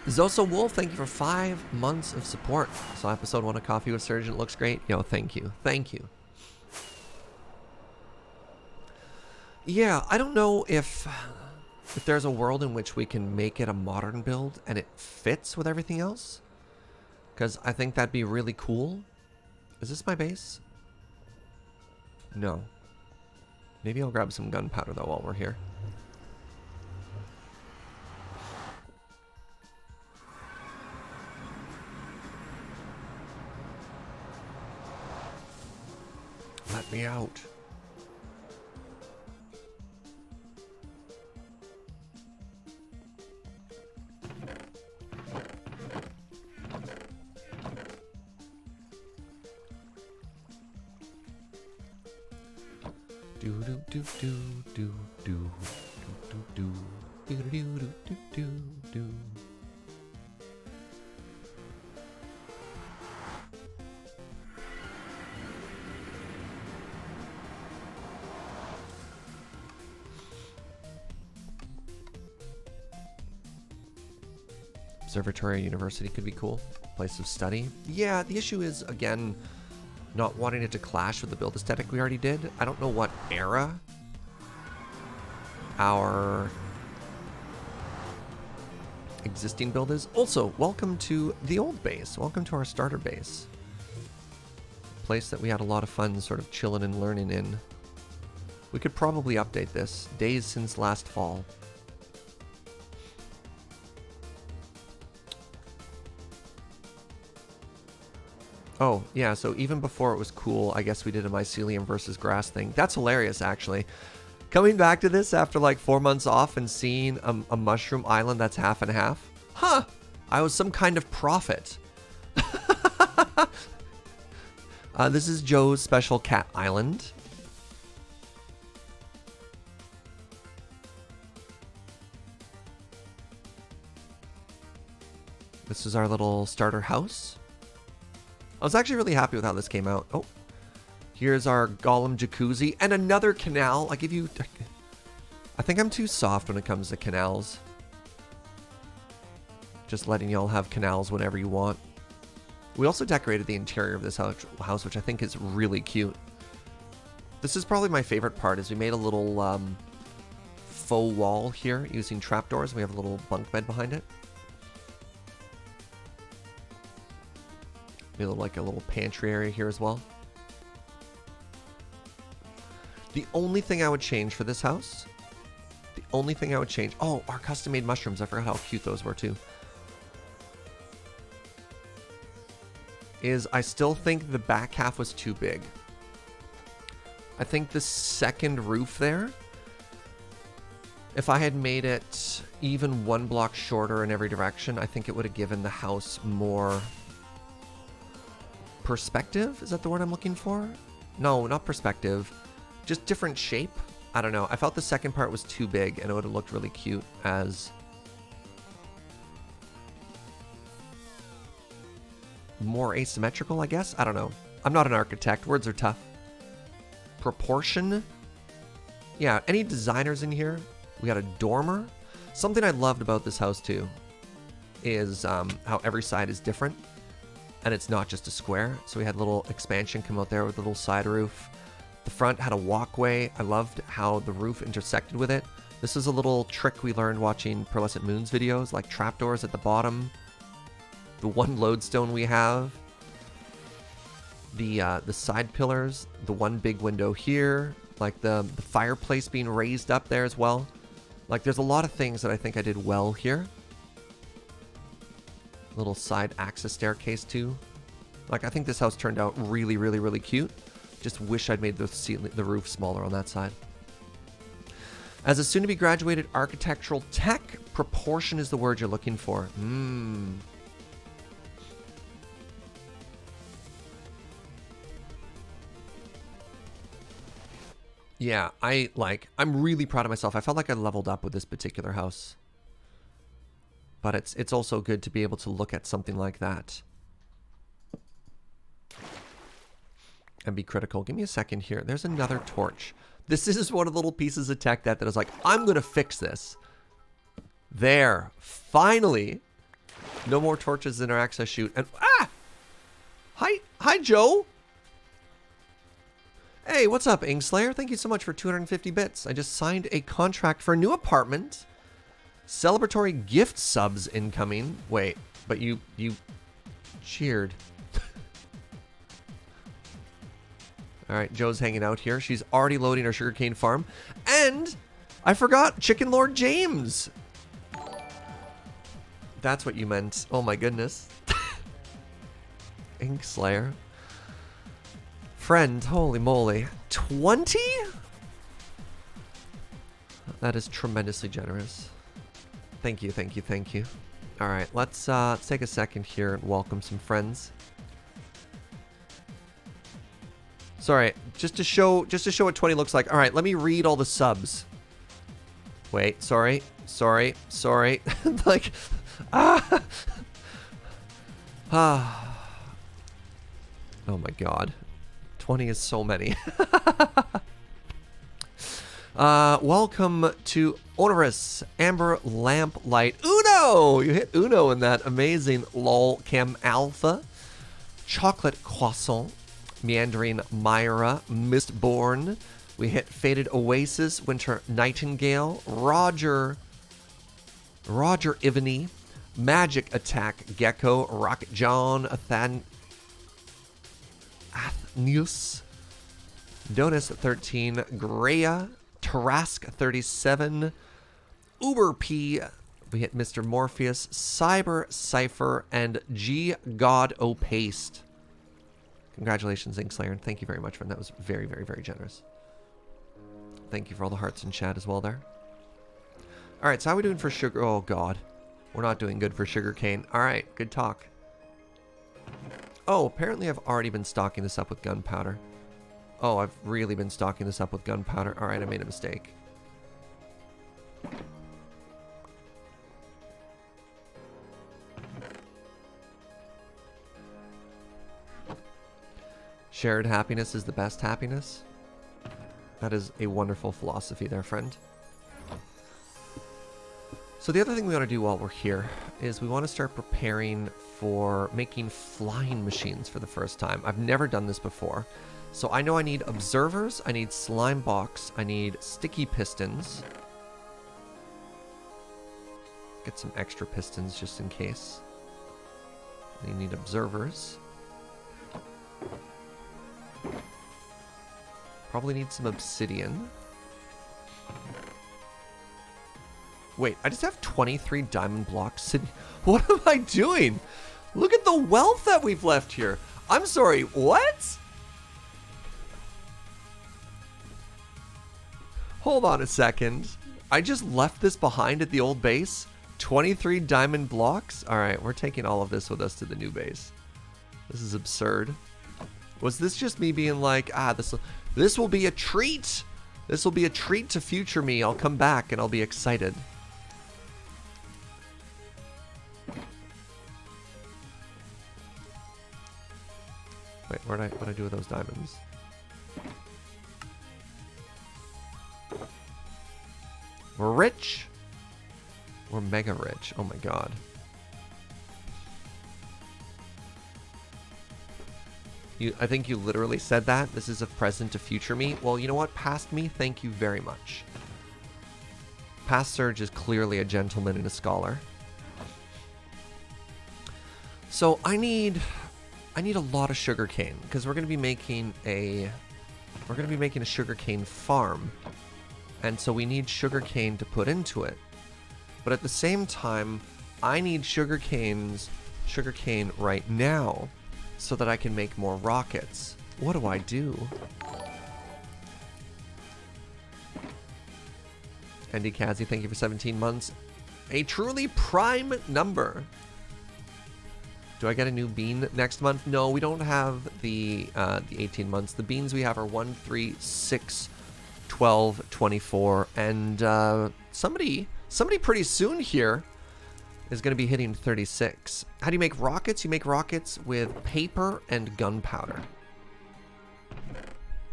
Zosa Wolf, thank you for 5 months of support. So episode 1 of Coffee with Surgeon looks great. Yo, thank you. Thank you. Yeah, I don't know if there's a world in which we can make it a modern build and it fits with everything else. Because I think that'd be really cool. Is this my base? No. Maybe I'll grab some gunpowder though while we're here. Let me out. Do do do do do do do do do do do do do. Observatory University could be cool. Place of study. Yeah, the issue is, again, not wanting it to clash with the build aesthetic we already did. I don't know what era our existing build is. Also, welcome to the old base. Welcome to our starter base. Place that we had a lot of fun sort of chilling and learning in. We could probably update this. Days since last fall. Oh, yeah, so even before it was cool, I guess we did a mycelium versus grass thing. That's hilarious, actually. Coming back to this after like 4 months off and seeing a mushroom island that's half and half. Huh! I was some kind of prophet. This is Joe's special cat island. This is our little starter house. I was actually really happy with how this came out. Oh, here's our Golem jacuzzi and another canal. I think I'm too soft when it comes to canals. Just letting y'all have canals whenever you want. We also decorated the interior of this house, which I think is really cute. This is probably my favorite part, is we made a little faux wall here using trapdoors. We have a little bunk bed behind it. Like a little pantry area here as well. The only thing I would change for this house, oh, our custom made mushrooms. I forgot how cute those were too. Is I still think the back half was too big. I think the second roof there, if I had made it even 1 block shorter in every direction, I think it would have given the house more perspective. Is that the word I'm looking for? No, not perspective. Just different shape. I don't know. I felt the second part was too big and it would have looked really cute as more asymmetrical, I guess. I don't know. I'm not an architect. Words are tough. Proportion. Yeah, any designers in here? We got a dormer. Something I loved about this house too is how every side is different. And it's not just a square. So we had a little expansion come out there with a little side roof. The front had a walkway. I loved how the roof intersected with it. This is a little trick we learned watching Pearlescent Moon's videos, like trapdoors at the bottom. The one lodestone we have. The side pillars. The one big window here. Like the fireplace being raised up there as well. Like there's a lot of things that I think I did well here. Little side access staircase too. Like I think this house turned out really, really, really cute. Just wish I'd made the roof smaller on that side. As a soon-to-be graduated architectural tech, proportion is the word you're looking for. Yeah, I'm really proud of myself. I felt like I leveled up with this particular house. But it's also good to be able to look at something like that and be critical. Give me a second here. There's another torch. This is one of the little pieces of tech that I was like, I'm going to fix this. There. Finally. No more torches in our access chute. And Hi, Joe. Hey, what's up, Inkslayer? Thank you so much for 250 bits. I just signed a contract for a new apartment. Celebratory gift subs incoming. Wait, but you cheered. All right, Joe's hanging out here. She's already loading her sugarcane farm. And I forgot Chicken Lord James. That's what you meant. Oh my goodness. Inkslayer. Friend, holy moly. 20? That is tremendously generous. Thank you, thank you, thank you. All right, let's take a second here and welcome some friends. Sorry, just to show what 20 looks like. All right, let me read all the subs. Wait, sorry. Like, oh my god. 20 is so many. Welcome to Onerous Amber Lamplight Uno. You hit Uno in that amazing lol chem alpha. Chocolate Croissant. Meandering Myra, Mistborn. We hit Faded Oasis, Winter Nightingale, Roger Ivany, Magic Attack Gecko, Rocket John, Athneus, Donis 13, Greya, Tarask 37, Uber P. We hit Mr. Morpheus, Cyber Cypher, and G God Opaste. Congratulations, Inkslayer, and thank you very much, friend. That was very, very, very generous. Thank you for all the hearts in chat as well there. All right, so how are we doing for sugar? Oh, God. We're not doing good for sugarcane. All right, good talk. Oh, apparently I've already been stocking this up with gunpowder. Oh, I've really been stocking this up with gunpowder. All right, I made a mistake. Shared happiness is the best happiness. That is a wonderful philosophy there, friend. So the other thing we want to do while we're here is we want to start preparing for making flying machines for the first time. I've never done this before. So I know I need observers, I need slime box, I need sticky pistons. Get some extra pistons just in case. You need observers. Probably need some obsidian. Wait, I just have 23 diamond blocks sitting. What am I doing? Look at the wealth that we've left here. I'm sorry, what? Hold on a second. I just left this behind at the old base. 23 diamond blocks? All right, we're taking all of this with us to the new base. This is absurd. Was this just me being like, this will be a treat. This will be a treat to future me. I'll come back and I'll be excited. Wait, what'd I do with those diamonds? We're rich. We're mega rich. Oh my god. I think you literally said that. This is a present to future me. Well, you know what? Past me, thank you very much. Past Surge is clearly a gentleman and a scholar. So I need a lot of sugarcane because we're going to be making a sugarcane farm. And so we need sugarcane to put into it. But at the same time, I need sugarcane right now so that I can make more rockets. What do I do? Andy Kazi, thank you for 17 months. A truly prime number. Do I get a new bean next month? No, we don't have the 18 months. The beans we have are 1, 3, 6, 12, 24, and somebody pretty soon here is going to be hitting 36. How do you make rockets? You make rockets with paper and gunpowder.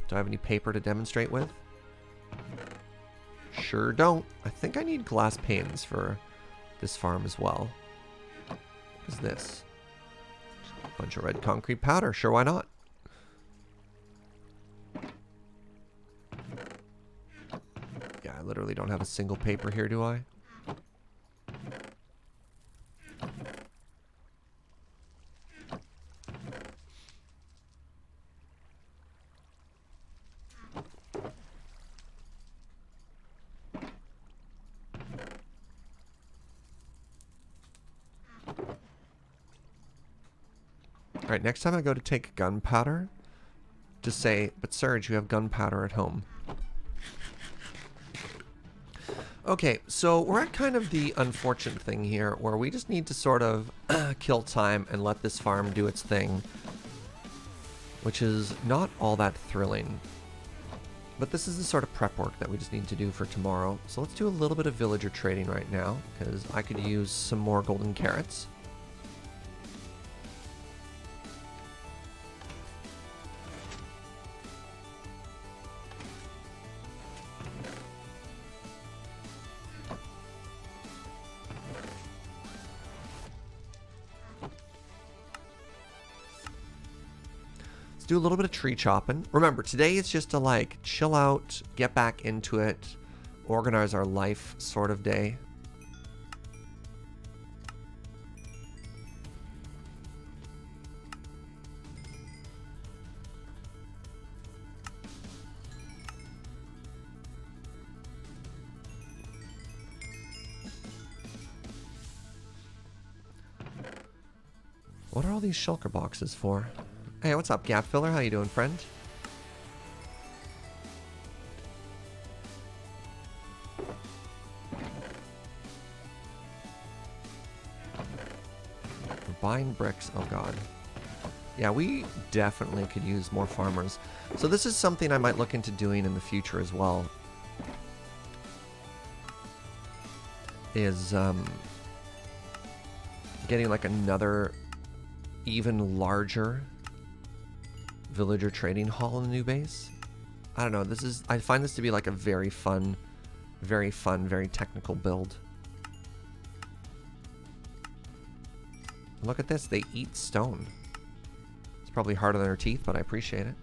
Do I have any paper to demonstrate with? Sure don't. I think I need glass panes for this farm as well. What is this? Bunch of red concrete powder. Sure, why not? Yeah, I literally don't have a single paper here, do I? Alright, next time I go to take gunpowder, just say, but Serge, you have gunpowder at home. Okay, so we're at kind of the unfortunate thing here where we just need to sort of kill time and let this farm do its thing, which is not all that thrilling. But this is the sort of prep work that we just need to do for tomorrow. So let's do a little bit of villager trading right now, because I could use some more golden carrots. Let's do a little bit of tree chopping. Remember, today it's just to like chill out, get back into it, organize our life sort of day. What are all these shulker boxes for? Hey, what's up, Gap Filler? How you doing, friend? We're buying bricks. Oh, God. Yeah, we definitely could use more farmers. So this is something I might look into doing in the future as well. Is getting like another even larger villager trading hall in the new base. I don't know, I find this to be like a very fun, very technical build. Look at this, they eat stone. It's probably harder than their teeth, but I appreciate it.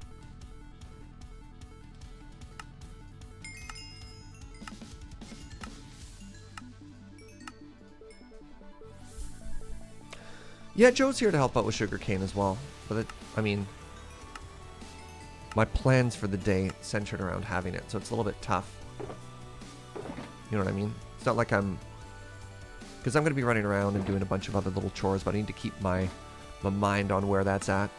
Yeah, Joe's here to help out with sugarcane as well. But I mean, my plans for the day centered around having it, so it's a little bit tough. You know what I mean? It's not like because I'm going to be running around and doing a bunch of other little chores, but I need to keep my mind on where that's at.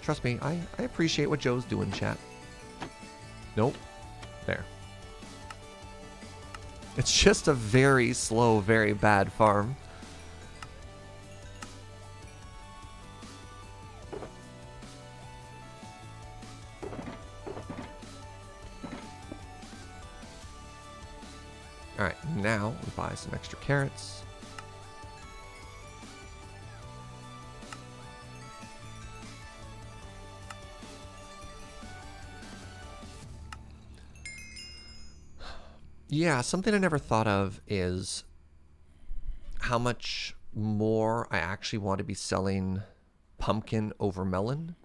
Trust me, I appreciate what Joe's doing, chat. Nope. There. It's just a very slow, very bad farm. Alright, now we buy some extra carrots. Yeah, something I never thought of is how much more I actually want to be selling pumpkin over melon.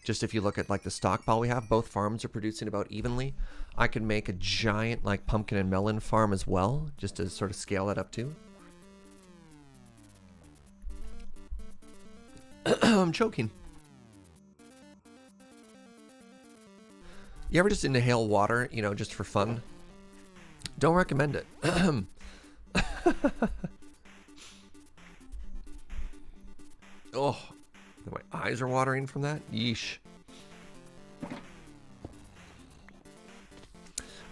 Just if you look at like the stockpile we have, both farms are producing about evenly. I could make a giant like pumpkin and melon farm as well, just to sort of scale that up too. I'm choking. You ever just inhale water, you know, just for fun? Don't recommend it. Oh, my eyes are watering from that. Yeesh.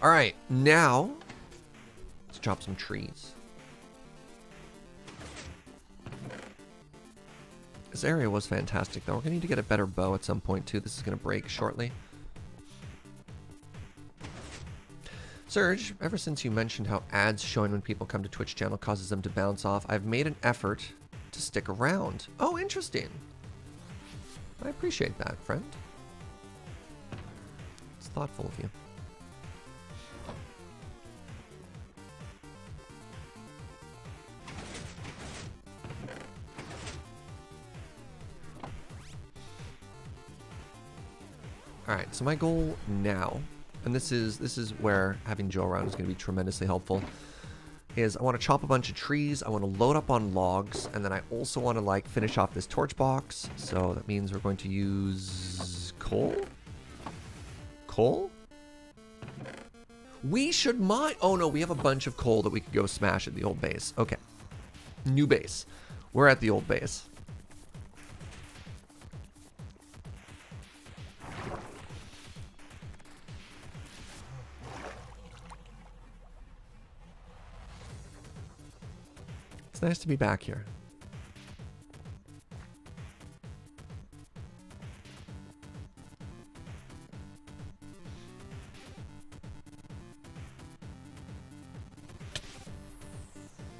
All right, now let's chop some trees. This area was fantastic, though. We're gonna need to get a better bow at some point too. This is gonna break shortly. Serge, ever since you mentioned how ads showing when people come to Twitch channel causes them to bounce off, I've made an effort to stick around. Oh, interesting. I appreciate that, friend. It's thoughtful of you. All right, so my goal now, and this is where having Joe around is going to be tremendously helpful, is I want to chop a bunch of trees, I want to load up on logs, and then I also want to like finish off this torch box. So that means we're going to use coal? Coal? We should mine. Oh no, we have a bunch of coal that we could go smash at the old base. Okay. New base. We're at the old base. It's nice to be back here.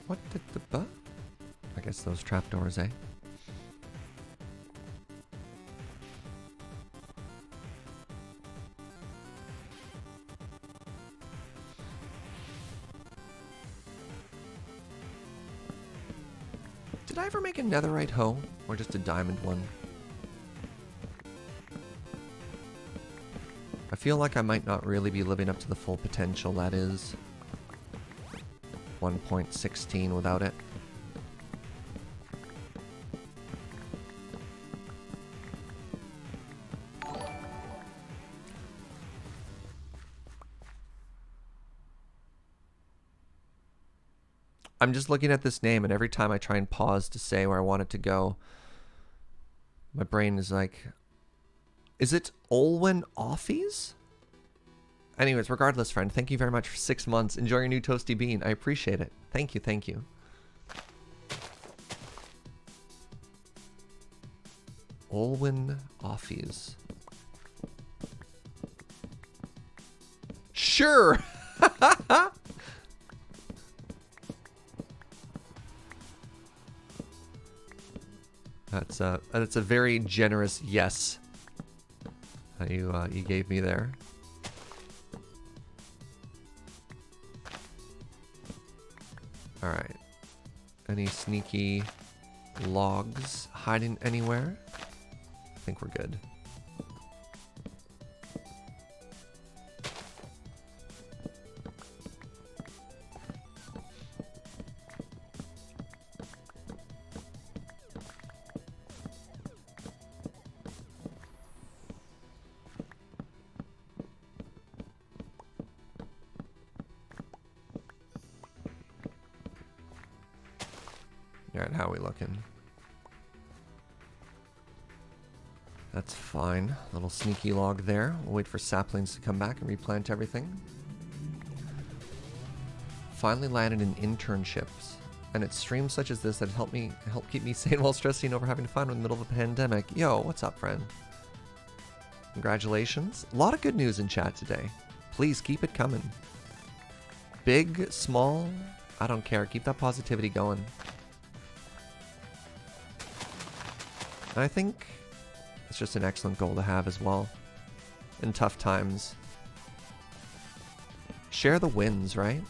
What did the I guess those trapdoors, eh? Did I ever make a netherite hoe? Or just a diamond one? I feel like I might not really be living up to the full potential that is 1.16 without it. I'm just looking at this name, and every time I try and pause to say where I want it to go, my brain is like, is it Olwen Offies? Anyways, regardless, friend, thank you very much for 6 months. Enjoy your new toasty bean. I appreciate it. Thank you, thank you. Olwen Offies. Sure! That's a very generous yes you gave me there. All right. Any sneaky logs hiding anywhere? I think we're good. Alright, how are we looking? That's fine. Little sneaky log there. We'll wait for saplings to come back and replant everything. Finally landed in internships. And it's streams such as this that help keep me sane while stressing over having fun in the middle of a pandemic. Yo, what's up, friend? Congratulations. A lot of good news in chat today. Please keep it coming. Big, small, I don't care. Keep that positivity going. And I think it's just an excellent goal to have as well. In tough times. Share the wins, right?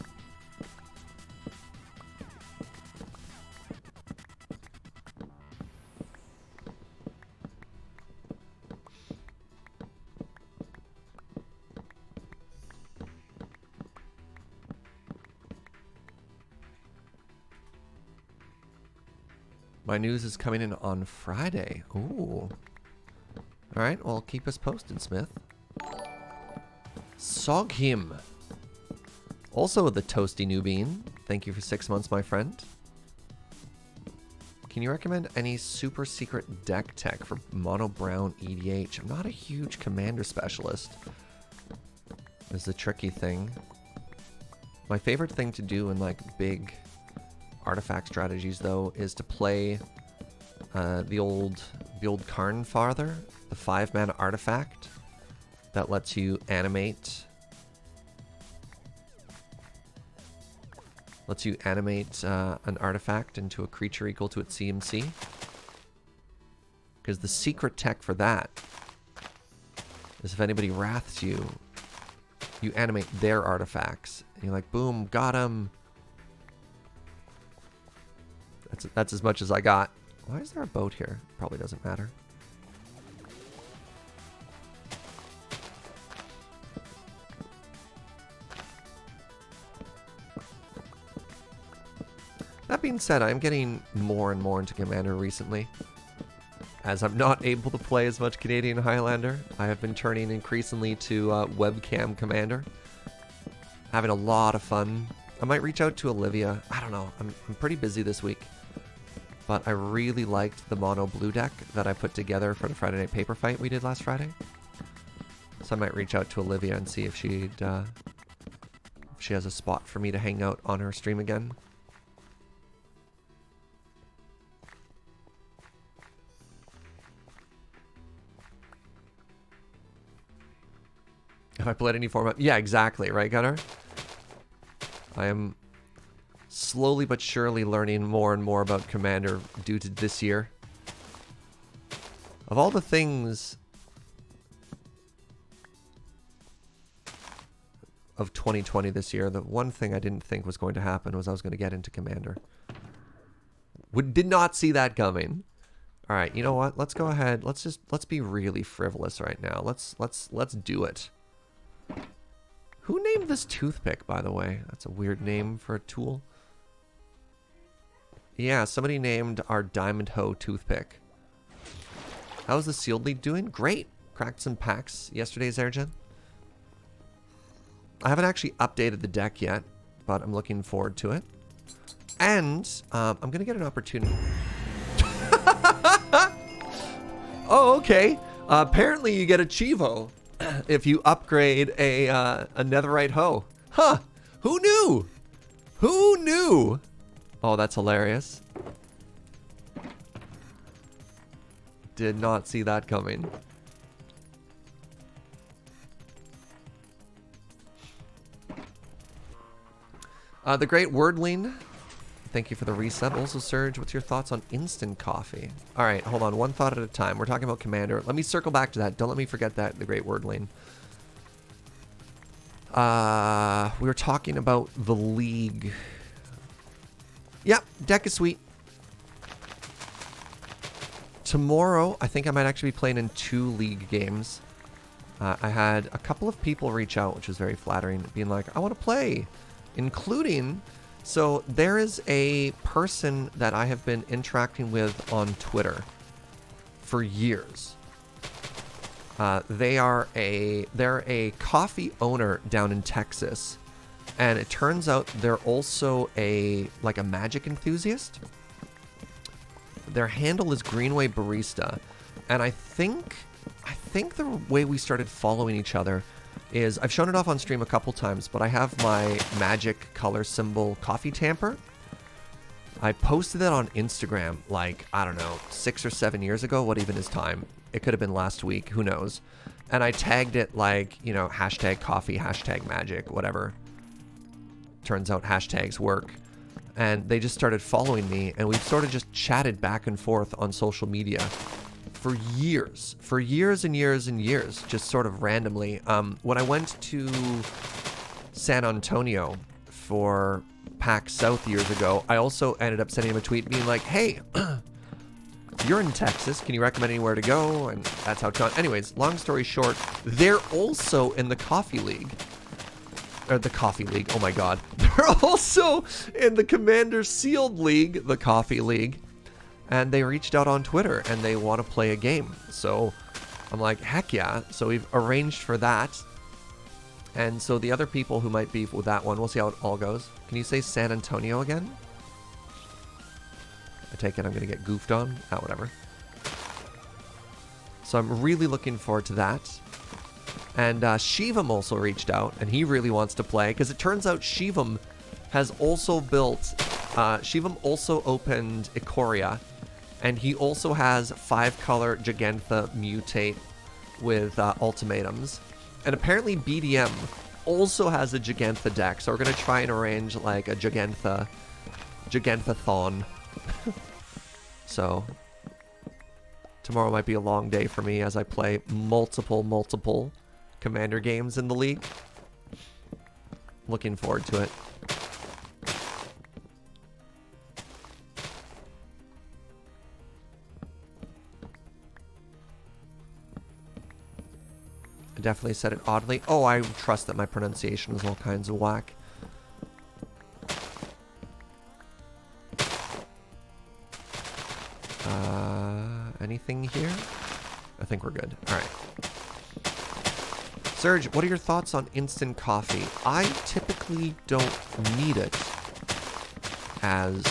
My news is coming in on Friday. Ooh. Alright, well, keep us posted, Smith. Soghim. Also the toasty new bean. Thank you for 6 months, my friend. Can you recommend any super secret deck tech for mono brown EDH? I'm not a huge commander specialist. Is the tricky thing. My favorite thing to do in like big artifact strategies though is to play the old Karn Father, the 5-mana artifact that lets you animate an artifact into a creature equal to its CMC. Because the secret tech for that is if anybody wraths you, you animate their artifacts. And you're like, boom, got him. That's as much as I got. Why is there a boat here? Probably doesn't matter. That being said, I'm getting more and more into Commander recently. As I'm not able to play as much Canadian Highlander, I have been turning increasingly to webcam Commander. Having a lot of fun. I might reach out to Olivia. I don't know. I'm pretty busy this week. But I really liked the mono blue deck that I put together for the Friday Night Paper Fight we did last Friday. So I might reach out to Olivia and see if she has a spot for me to hang out on her stream again. Have I played any format? Yeah, exactly. Right, Gunnar? I am slowly but surely learning more and more about Commander due to this year. Of all the things of 2020 this year, the one thing I didn't think was going to happen was I was going to get into Commander. Did not see that coming. All right, you know what? Let's go ahead. Let's be really frivolous right now. Let's do it. Who named this toothpick, by the way? That's a weird name for a tool. Yeah, somebody named our Diamond Hoe toothpick. How's the Sealed League doing? Great. Cracked some packs yesterday, Zerjan. I haven't actually updated the deck yet, but I'm looking forward to it. And I'm going to get an opportunity. Oh, okay. Apparently you get a Chivo if you upgrade a netherite hoe. Huh. Who knew? Who knew? Oh, that's hilarious. Did not see that coming. The Great Wordling, thank you for the resub. Also, Surge, what's your thoughts on instant coffee? All right, hold on. One thought at a time. We're talking about Commander. Let me circle back to that. Don't let me forget that, the Great Wordling. We were talking about the League. Yep, deck is sweet. Tomorrow, I think I might actually be playing in 2 League games. I had a couple of people reach out, which was very flattering, being like, I want to play. Including, so there is a person that I have been interacting with on Twitter for years. They're a coffee owner down in Texas, and it turns out they're also a magic enthusiast. Their handle is Greenway Barista, and I think the way we started following each other is I've shown it off on stream a couple times, but I have my magic color symbol coffee tamper. I posted it on Instagram like, I don't know, 6 or 7 years ago. What even is time? It could have been last week. Who knows? And I tagged it like, you know, hashtag coffee, hashtag magic, whatever. Turns out hashtags work. And they just started following me, and we've sort of just chatted back and forth on social media for years and years and years, just sort of randomly. When I went to San Antonio for PAX South years ago, I also ended up sending him a tweet being like, hey, you're in Texas, can you recommend anywhere to go? And that's how anyways, long story short, they're also in the Coffee League. Or the Coffee League, oh my god. They're also in the Commander Sealed League, the Coffee League. And they reached out on Twitter, and they want to play a game. So I'm like, heck yeah. So we've arranged for that. And so the other people who might be with that one, we'll see how it all goes. Can you say San Antonio again? I take it I'm going to get goofed on. Ah, whatever. So I'm really looking forward to that. And Shivam also reached out, and he really wants to play, because it turns out Shivam has also built... Shivam also opened Ikoria, and he also has 5-color Gigantha Mutate with ultimatums. And apparently BDM also has a Gigantha deck, so we're going to try and arrange like a Giganthathon. So tomorrow might be a long day for me as I play multiple Commander games in the league. Looking forward to it. I definitely said it oddly. Oh, I trust that my pronunciation was all kinds of whack. anything here? I think we're good. All right. Serge, what are your thoughts on instant coffee? I typically don't need it, as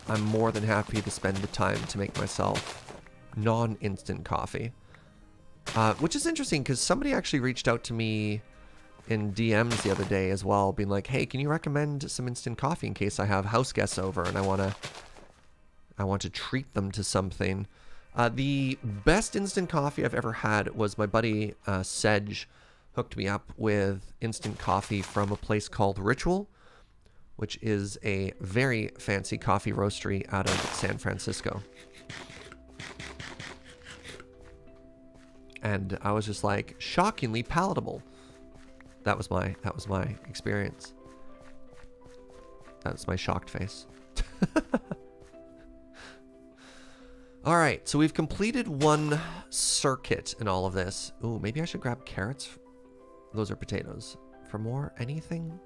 I'm more than happy to spend the time to make myself non-instant coffee. Which is interesting, because somebody actually reached out to me in DMs the other day as well, being like, hey, can you recommend some instant coffee in case I have house guests over and I want to treat them to something. The best instant coffee I've ever had was my buddy Sedge hooked me up with instant coffee from a place called Ritual, which is a very fancy coffee roastery out of San Francisco. And I was just like, shockingly palatable. That was my experience. That was my shocked face. All right, so we've completed one circuit in all of this. Ooh, maybe I should grab carrots. Those are potatoes. For more, anything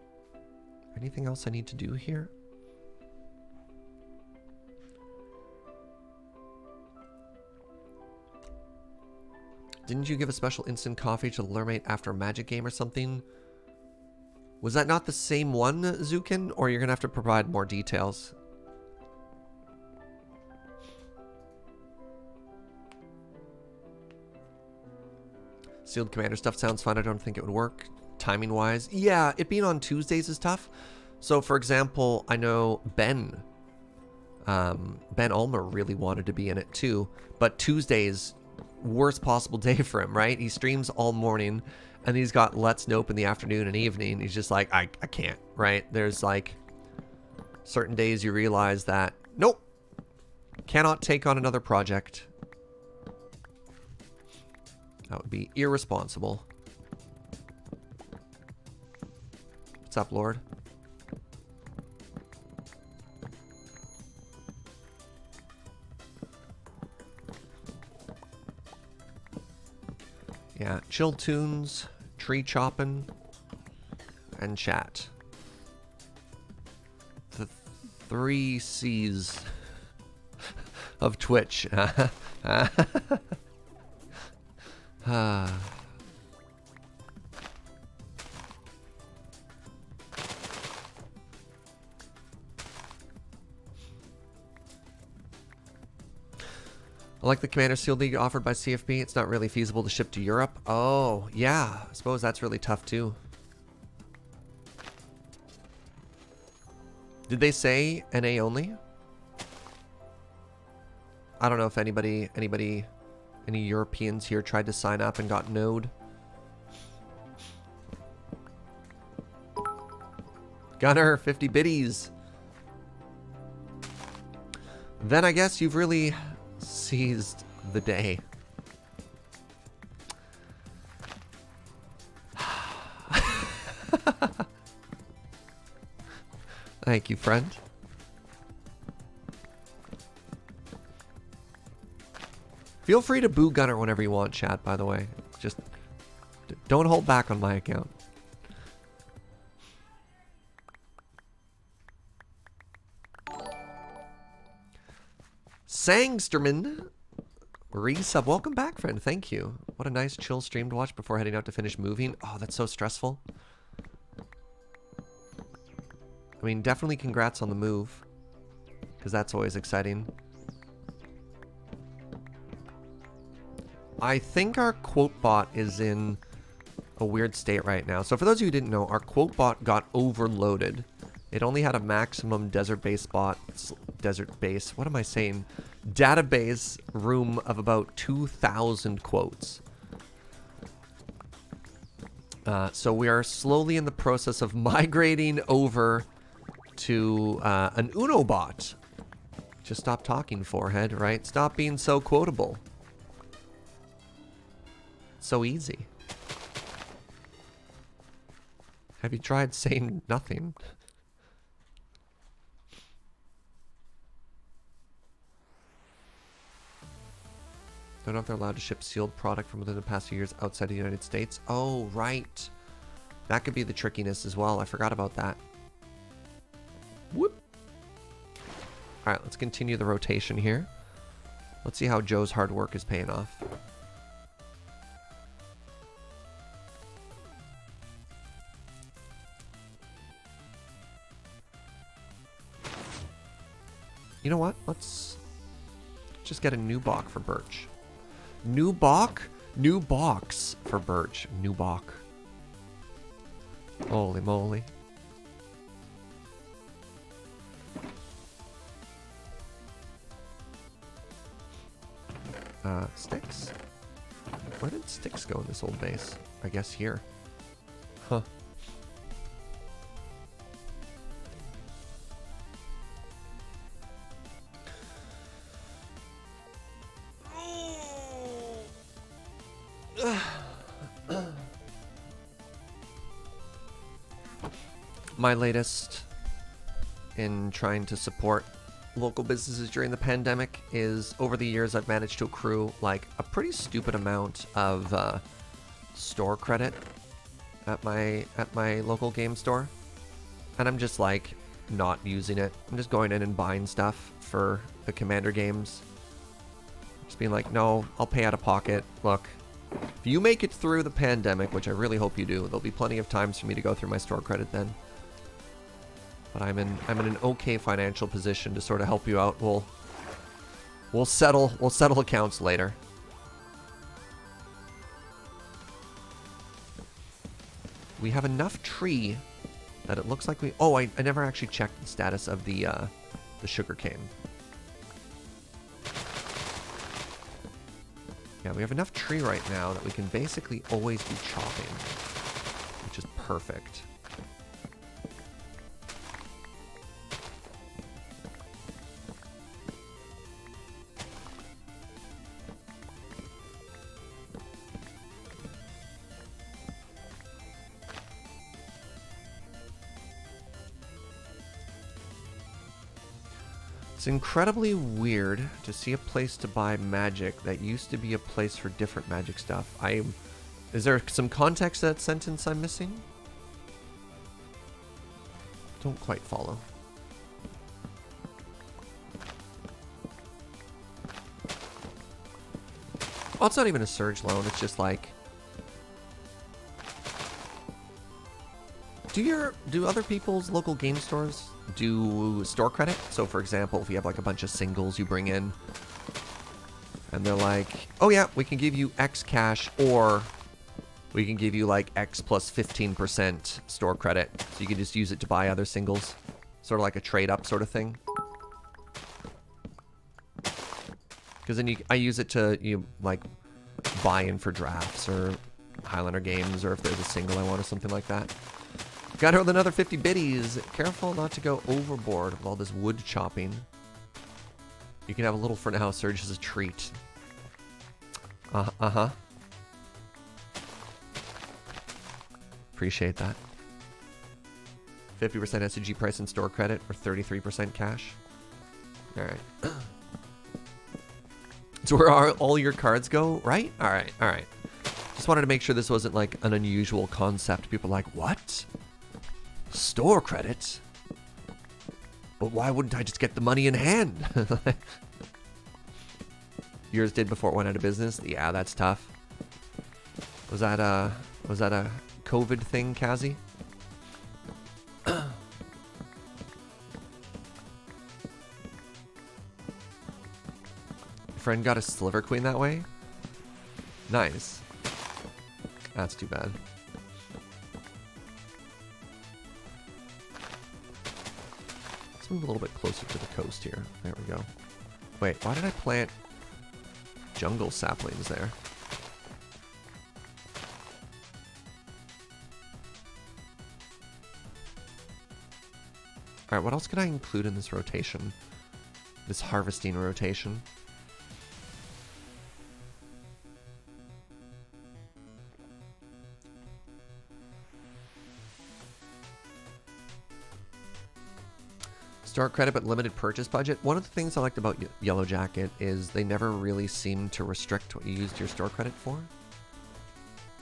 else I need to do here? Didn't you give a special instant coffee to Lurmate after a Magic game or something? Was that not the same one, Zukin? Or you're gonna have to provide more details? Sealed Commander stuff sounds fun. I don't think it would work timing-wise. Yeah, it being on Tuesdays is tough. So, for example, I know Ben Ulmer really wanted to be in it too, but Tuesdays, worst possible day for him, right? He streams all morning, and he's got Let's Nope in the afternoon and evening. He's just like, I can't, right? There's like certain days you realize that, nope, cannot take on another project. That would be irresponsible. What's up, Lord? Yeah, chill tunes, tree chopping, and chat. The 3 C's of Twitch. I like the Commander Sealed League offered by CFP. It's not really feasible to ship to Europe. Oh, yeah. I suppose that's really tough too. Did they say NA only? I don't know if any Europeans here tried to sign up and got no'd. Gunner, 50 biddies. Then I guess you've really seized the day. Thank you, friend. Feel free to boo Gunner whenever you want, chat, by the way. Just don't hold back on my account. Sangsterman, resub. Welcome back, friend. Thank you. What a nice chill stream to watch before heading out to finish moving. Oh, that's so stressful. I mean, definitely congrats on the move, because that's always exciting. I think our quote bot is in a weird state right now. So for those of you who didn't know, our quote bot got overloaded. It only had a maximum database room of about 2,000 quotes. So we are slowly in the process of migrating over to an Uno bot. Just stop talking, forehead, right? Stop being so quotable. So easy. Have you tried saying nothing? Don't know if they're allowed to ship sealed product from within the past few years outside the United States. Oh, right. That could be the trickiness as well. I forgot about that. Whoop. All right, let's continue the rotation here. Let's see how Joe's hard work is paying off. You know what? Let's just get a new bok for Birch. New bok? New box for Birch. New bok. Holy moly. Sticks? Where did sticks go in this old base? I guess here. Huh. My latest in trying to support local businesses during the pandemic is, over the years, I've managed to accrue like a pretty stupid amount of store credit at my local game store, and I'm just like not using it. I'm just going in and buying stuff for the Commander games. Just being like, no, I'll pay out of pocket. Look, if you make it through the pandemic, which I really hope you do, there'll be plenty of times for me to go through my store credit then. But I'm in an okay financial position to sort of help you out. We'll settle accounts later. We have enough tree that it looks like we... Oh, I never actually checked the status of the sugar cane. Yeah, we have enough tree right now that we can basically always be chopping, which is perfect. It's incredibly weird to see a place to buy magic that used to be a place for different magic stuff. Is there some context to that sentence I'm missing? Don't quite follow. Well, it's not even a surge loan. It's just like... Do other people's local game stores do store credit? So for example, if you have like a bunch of singles you bring in and they're like, oh yeah, we can give you X cash, or we can give you like X plus 15% store credit. So you can just use it to buy other singles. Sort of like a trade up sort of thing. Because then I use it to like buy in for drafts or Highlander games, or if there's a single I want or something like that. Got her with another 50 biddies. Careful not to go overboard with all this wood chopping. You can have a little for now, Surge, as a treat. Uh-huh. Appreciate that. 50% SCG price and store credit, or 33% cash. Alright. So where all your cards go, right? Alright. Just wanted to make sure this wasn't like an unusual concept. People are like, what? Store credit? But why wouldn't I just get the money in hand? Yours did before it went out of business? Yeah, that's tough. Was that a COVID thing, Kazi? Your friend got a Sliver Queen that way? Nice. That's too bad. Let's move a little bit closer to the coast here. There we go. Wait, why did I plant jungle saplings there? Alright, what else can I include in this rotation? This harvesting rotation? Store credit but limited purchase budget. One of the things I liked about Yellow Jacket is they never really seem to restrict what you used your store credit for.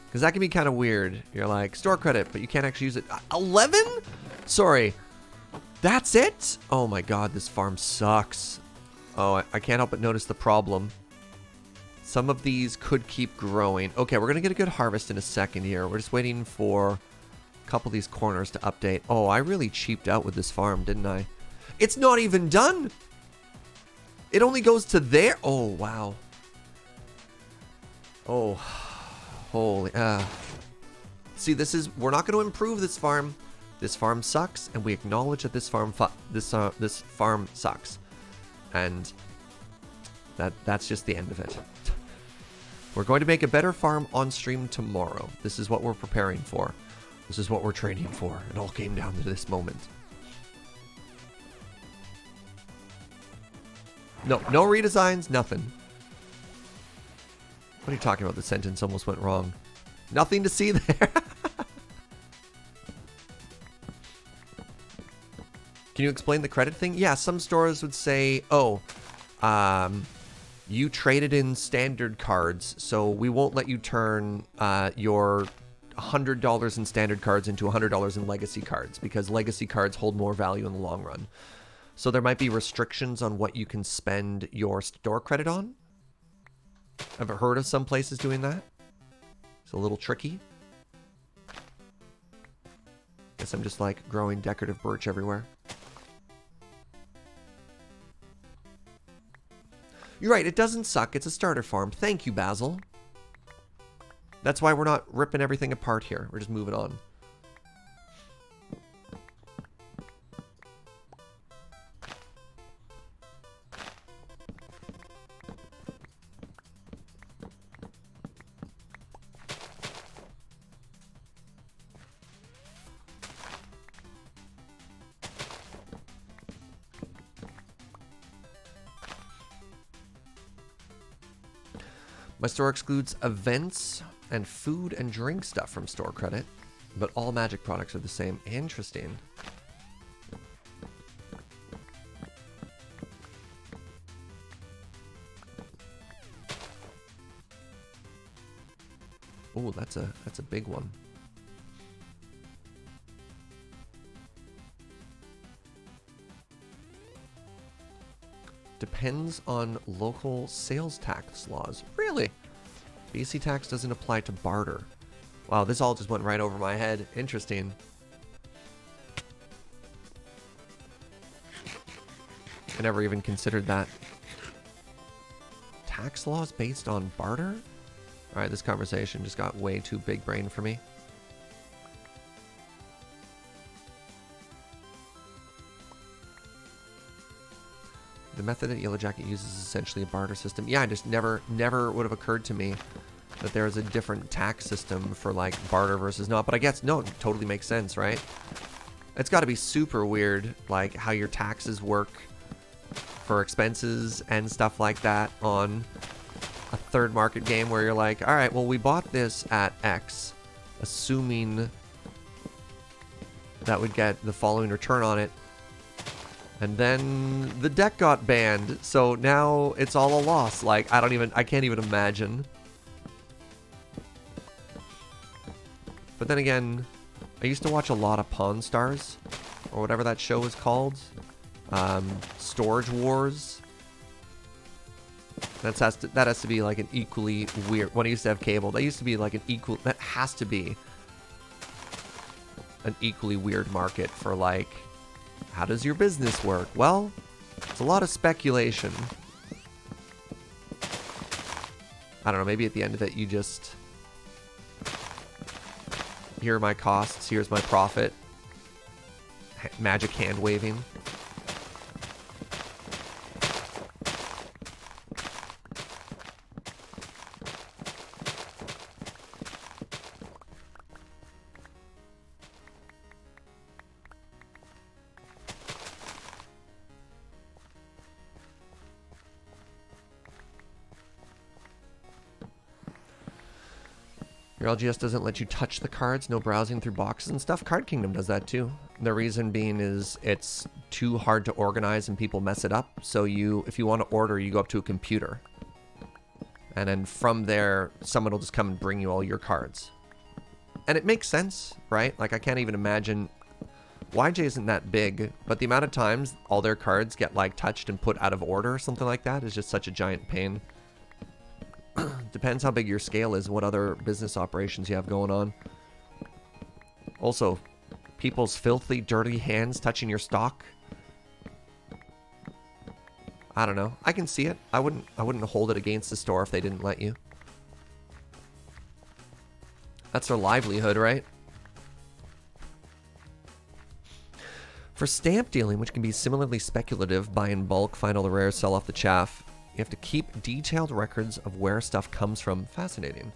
Because that can be kind of weird. You're like, store credit, but you can't actually use it. 11? Sorry. That's it? Oh my god, this farm sucks. Oh, I can't help but notice the problem. Some of these could keep growing. Okay, we're going to get a good harvest in a second here. We're just waiting for a couple of these corners to update. Oh, I really cheaped out with this farm, didn't I? It's not even done! It only goes to there. Oh, wow. Oh, holy. See, this is... We're not going to improve this farm. This farm sucks, and we acknowledge that this farm this farm sucks. And that's just the end of it. We're going to make a better farm on stream tomorrow. This is what we're preparing for. This is what we're training for. It all came down to this moment. No redesigns, nothing. What are you talking about? The sentence almost went wrong. Nothing to see there. Can you explain the credit thing? Yeah, some stores would say, oh, you traded in standard cards, so we won't let you turn your $100 in standard cards into $100 in legacy cards, because legacy cards hold more value in the long run. So there might be restrictions on what you can spend your store credit on. I've heard of some places doing that. It's a little tricky. Guess I'm just like growing decorative birch everywhere. You're right, it doesn't suck. It's a starter farm. Thank you, Basil. That's why we're not ripping everything apart here. We're just moving on. My store excludes events and food and drink stuff from store credit, but all magic products are the same. Interesting. Oh, that's a big one. Depends on local sales tax laws. Really? BC tax doesn't apply to barter. Wow, this all just went right over my head. Interesting. I never even considered that. Tax laws based on barter? Alright, this conversation just got way too big brain for me. The method that Yellow Jacket uses is essentially a barter system. Yeah, I just never would have occurred to me that there is a different tax system for like barter versus not. But I guess, no, it totally makes sense, right? It's got to be super weird, like how your taxes work for expenses and stuff like that on a third market game where you're like, all right, well, we bought this at X, assuming that would get the following return on it. And then the deck got banned, so now it's all a loss. Like, I can't even imagine. But then again, I used to watch a lot of Pawn Stars, or whatever that show was called. Storage Wars. That has to be like an equally weird, when I used to have cable, that used to be like that has to be an equally weird market for like, how does your business work? Well, it's a lot of speculation. I don't know, maybe at the end of it you just... Here are my costs, here's my profit. Magic hand waving. Your LGS doesn't let you touch the cards, no browsing through boxes and stuff. Card Kingdom does that too. The reason being is it's too hard to organize and people mess it up. So if you want to order, you go up to a computer. And then from there, someone will just come and bring you all your cards. And it makes sense, right? Like, I can't even imagine YJ isn't that big, but the amount of times all their cards get like touched and put out of order or something like that is just such a giant pain. Depends how big your scale is, what other business operations you have going on. Also, people's filthy, dirty hands touching your stock. I don't know. I can see it. I wouldn't hold it against the store if they didn't let you. That's their livelihood, right? For stamp dealing, which can be similarly speculative, buy in bulk, find all the rares, sell off the chaff, you have to keep detailed records of where stuff comes from. Fascinating.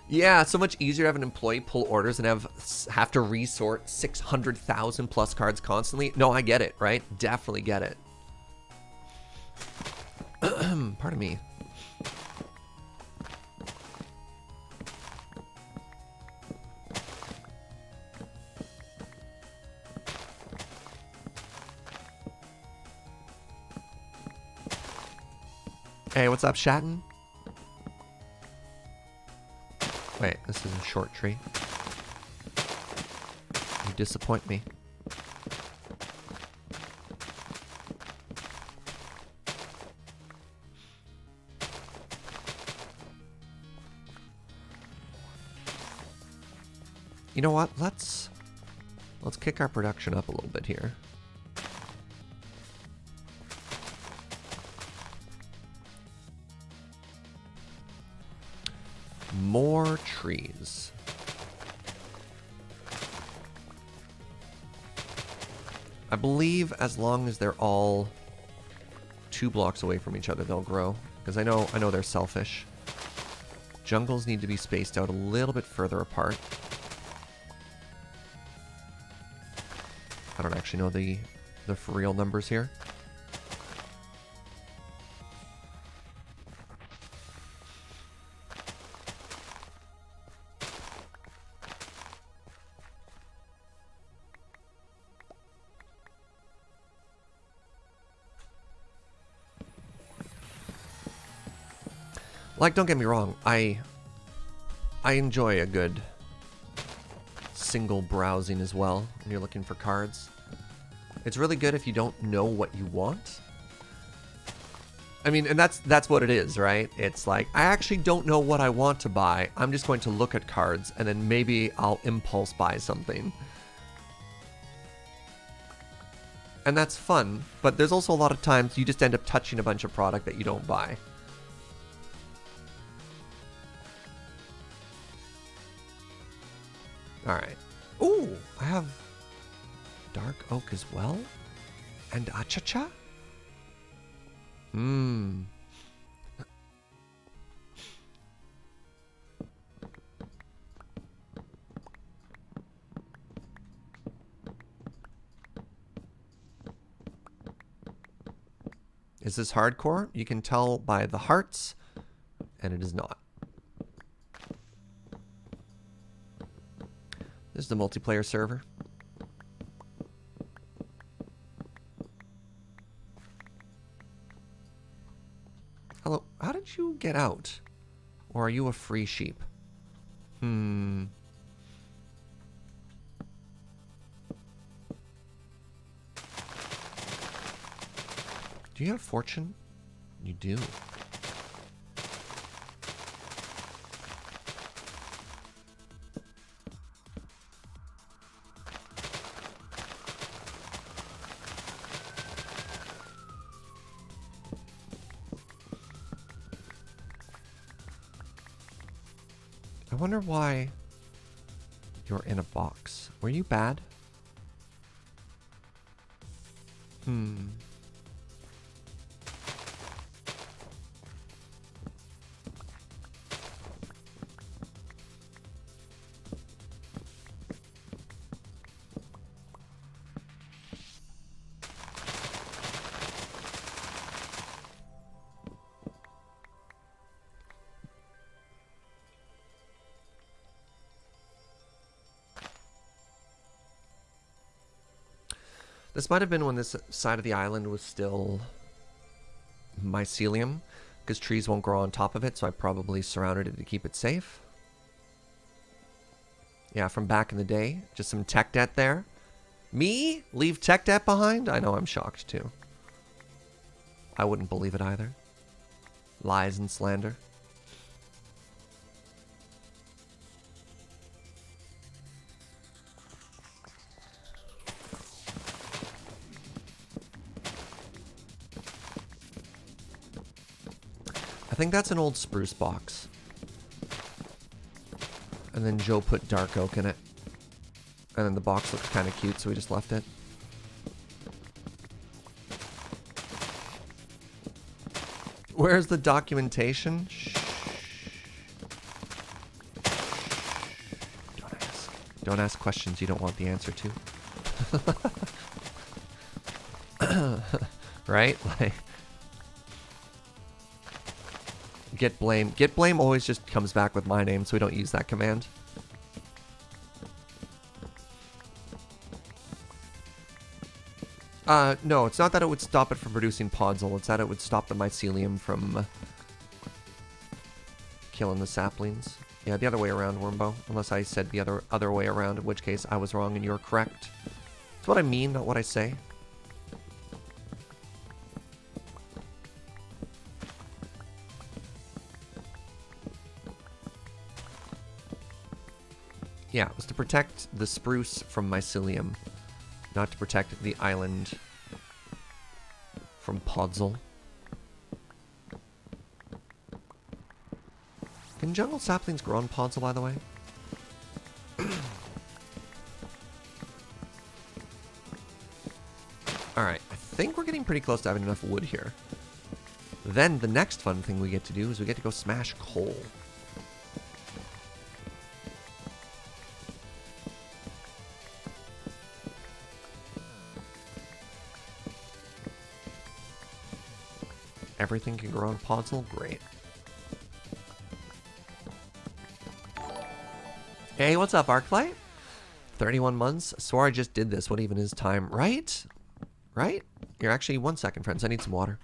Yeah, it's so much easier to have an employee pull orders and have to resort 600,000 plus cards constantly. No, I get it, right? Definitely get it. Pardon me. Hey, what's up, Shatton? Wait, this is a short tree. You disappoint me. You know what? Let's kick our production up a little bit here. More trees. I believe as long as they're all 2 blocks away from each other, they'll grow. Because I know they're selfish. Jungles need to be spaced out a little bit further apart. I don't actually know the for real numbers here. Like, don't get me wrong, I enjoy a good single browsing as well when you're looking for cards. It's really good if you don't know what you want. I mean, and that's what it is, right? It's like, I actually don't know what I want to buy. I'm just going to look at cards and then maybe I'll impulse buy something. And that's fun, but there's also a lot of times you just end up touching a bunch of product that you don't buy. Alright. Ooh, I have dark oak as well? And achacha? Mmm. Is this hardcore? You can tell by the hearts, and it is not. This is the multiplayer server. Hello, how did you get out? Or are you a free sheep? Do you have fortune? You do. I wonder why you're in a box. Were you bad? This might have been when this side of the island was still mycelium, because trees won't grow on top of it, so I probably surrounded it to keep it safe. Yeah, from back in the day. Just some tech debt there. Me? Leave tech debt behind? I know, I'm shocked too. I wouldn't believe it either. Lies and slander. I think that's an old spruce box. And then Joe put dark oak in it. And then the box looked kind of cute, so we just left it. Where's the documentation? Shh. Don't ask. Don't ask questions you don't want the answer to. Right? Like, get blame. Get blame always just comes back with my name, so we don't use that command. No, it's not that it would stop it from producing podzol. It's that it would stop the mycelium from killing the saplings. Yeah, the other way around, Wormbo. Unless I said the other way around, in which case I was wrong and you're correct. It's what I mean, not what I say. Yeah, it was to protect the spruce from mycelium, not to protect the island from podzol. Can jungle saplings grow on podzol, by the way? Alright, I think we're getting pretty close to having enough wood here. Then the next fun thing we get to do is we get to go smash coal. Everything can grow on podzol? Great. Hey, what's up, Arclight? 31 months? Swore I just did this. What even is time? Right? Right? You're actually... 1 second, friends. I need some water.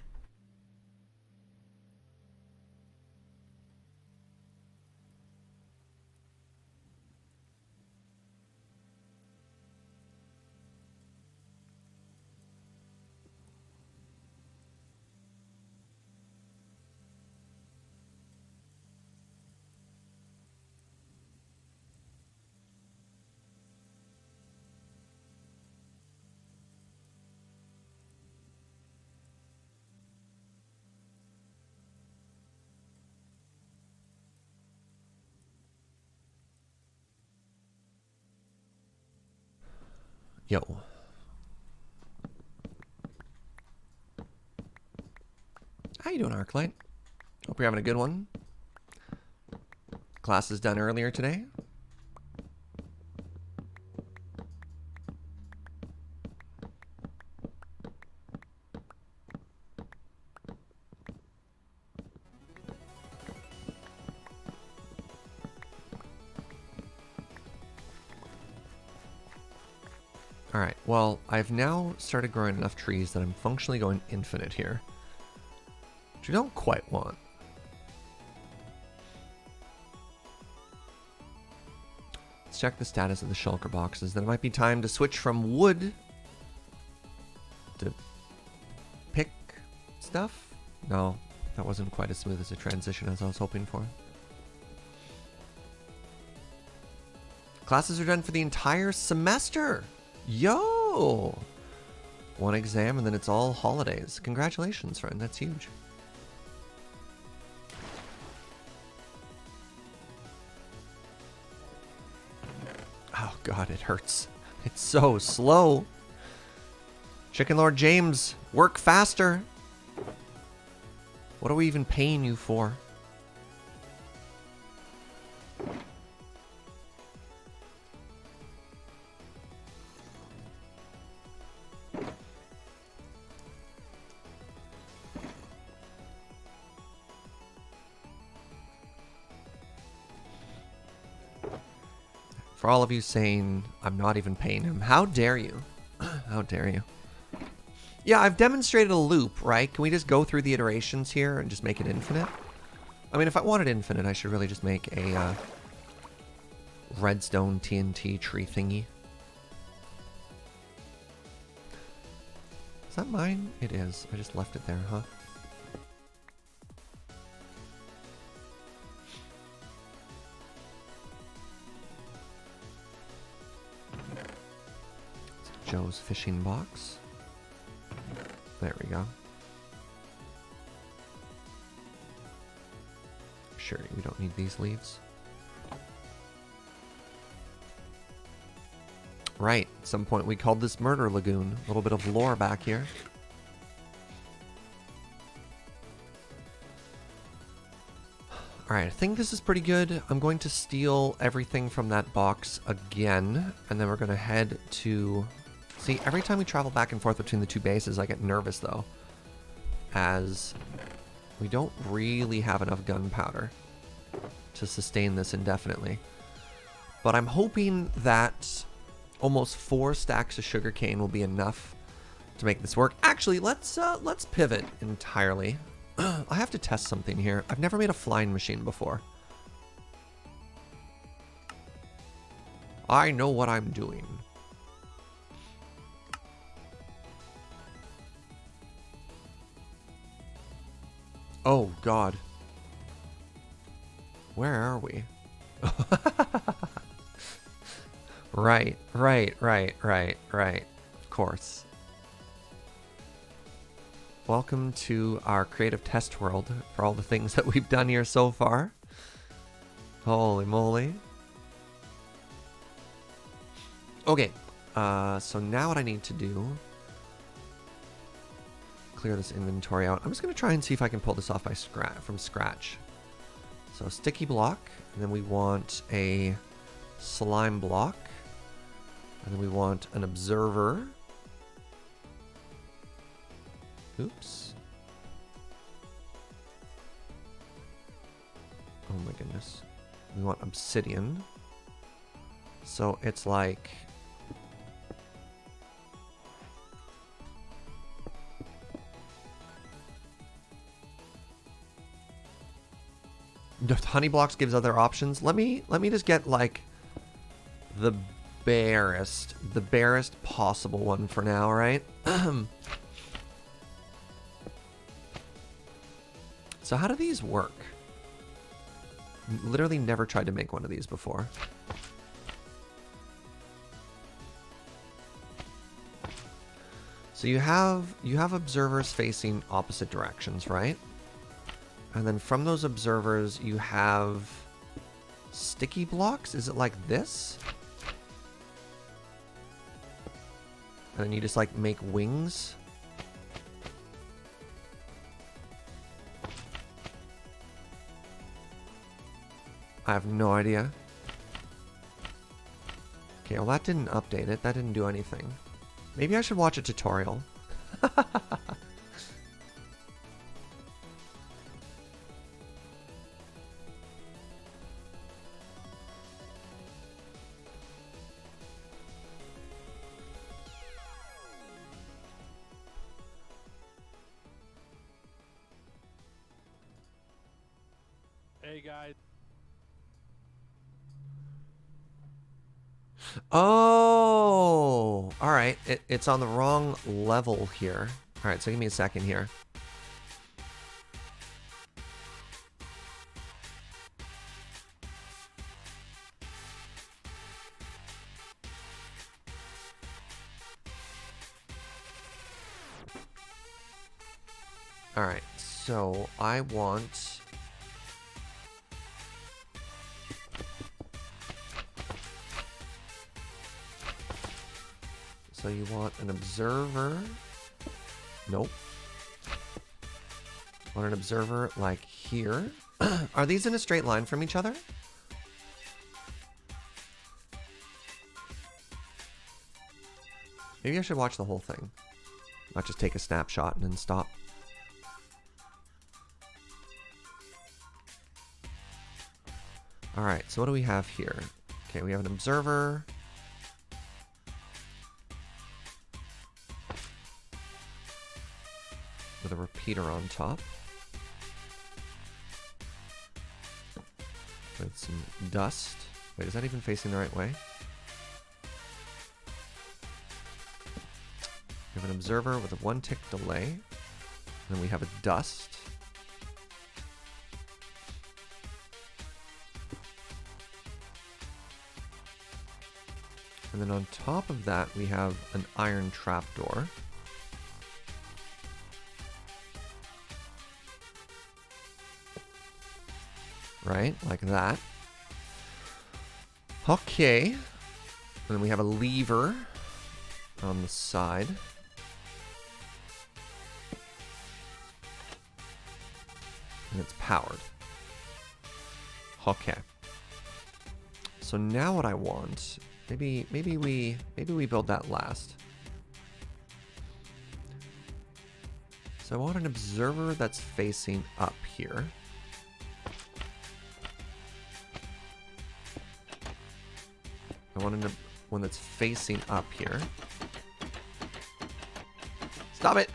Yo. How you doing, Arclight? Hope you're having a good one. Class is done earlier today. Alright, well, I've now started growing enough trees that I'm functionally going infinite here. Which I don't quite want. Let's check the status of the shulker boxes. Then it might be time to switch from wood to pick stuff. No, that wasn't quite as smooth as a transition as I was hoping for. Classes are done for the entire semester. Yo! One exam and then it's all holidays. Congratulations, friend. That's huge. Oh god, it hurts. It's so slow. Chicken Lord James, work faster. What are we even paying you for? For all of you saying, I'm not even paying him, how dare you? How dare you? Yeah, I've demonstrated a loop, right? Can we just go through the iterations here and just make it infinite? I mean, if I wanted infinite, I should really just make a redstone TNT tree thingy. Is that mine? It is. I just left it there, huh? It's Joe's fishing box. There we go. Sure, we don't need these leaves. Right, at some point we called this Murder Lagoon. A little bit of lore back here. Alright, I think this is pretty good. I'm going to steal everything from that box again, and then we're going to head to... See, every time we travel back and forth between the two bases, I get nervous, though, as we don't really have enough gunpowder to sustain this indefinitely. But I'm hoping that almost 4 stacks of sugarcane will be enough to make this work. Actually, let's pivot entirely. I have to test something here. I've never made a flying machine before. I know what I'm doing. Oh, God. Where are we? Right. Of course. Welcome to our creative test world for all the things that we've done here so far. Holy moly. Okay, so now what I need to do... Clear this inventory out. I'm just going to try and see if I can pull this off from scratch. So sticky block, and then we want a slime block, and then we want an observer. Oops. Oh my goodness. We want obsidian. So it's like... Honey blocks gives other options. Let me just get like the barest possible one for now, right? So how do these work? Literally never tried to make one of these before. So you have observers facing opposite directions, right? And then from those observers, you have sticky blocks. Is it like this? And then you just like make wings. I have no idea. Okay, well that didn't update it. That didn't do anything. Maybe I should watch a tutorial. Hey guys. Oh, all right. It's on the wrong level here. All right, so give me a second here. All right, so I want... So you want an observer? Nope. Want an observer like here? Are these in a straight line from each other? Maybe I should watch the whole thing. Not just take a snapshot and then stop. Alright, so what do we have here? Okay, we have an observer. With a repeater on top. With some dust. Wait, is that even facing the right way? We have an observer with a 1 tick delay. And then we have a dust. And then on top of that, we have an iron trapdoor. Right, like that. Okay. And then we have a lever on the side. And it's powered. Okay. So now what I want, maybe we build that last. So I want an observer that's facing up here. I want one that's facing up here. Stop it!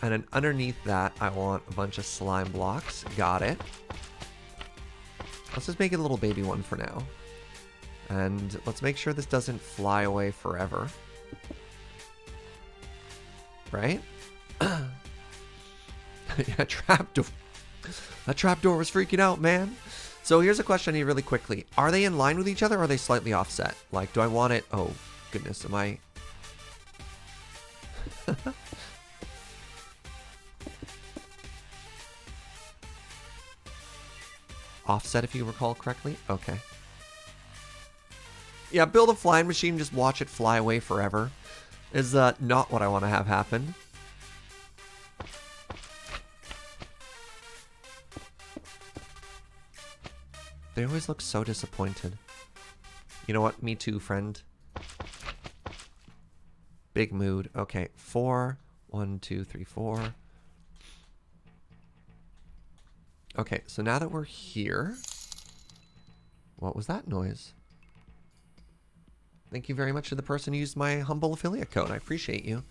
And then underneath that, I want a bunch of slime blocks. Got it. Let's just make it a little baby one for now. And let's make sure this doesn't fly away forever. Right? Yeah, trapdoor. That trapdoor was freaking out, man. So here's a question I need really quickly. Are they in line with each other or are they slightly offset? Like, do I want it? Oh, goodness, am I... Offset, if you recall correctly? Okay. Yeah, build a flying machine, just watch it fly away forever. Is not what I want to have happen. They always look so disappointed. You know what? Me too, friend. Big mood. Okay, 4. 1, 2, 3, 4. Okay, so now that we're here... What was that noise? Thank you very much to the person who used my humble affiliate code. I appreciate you.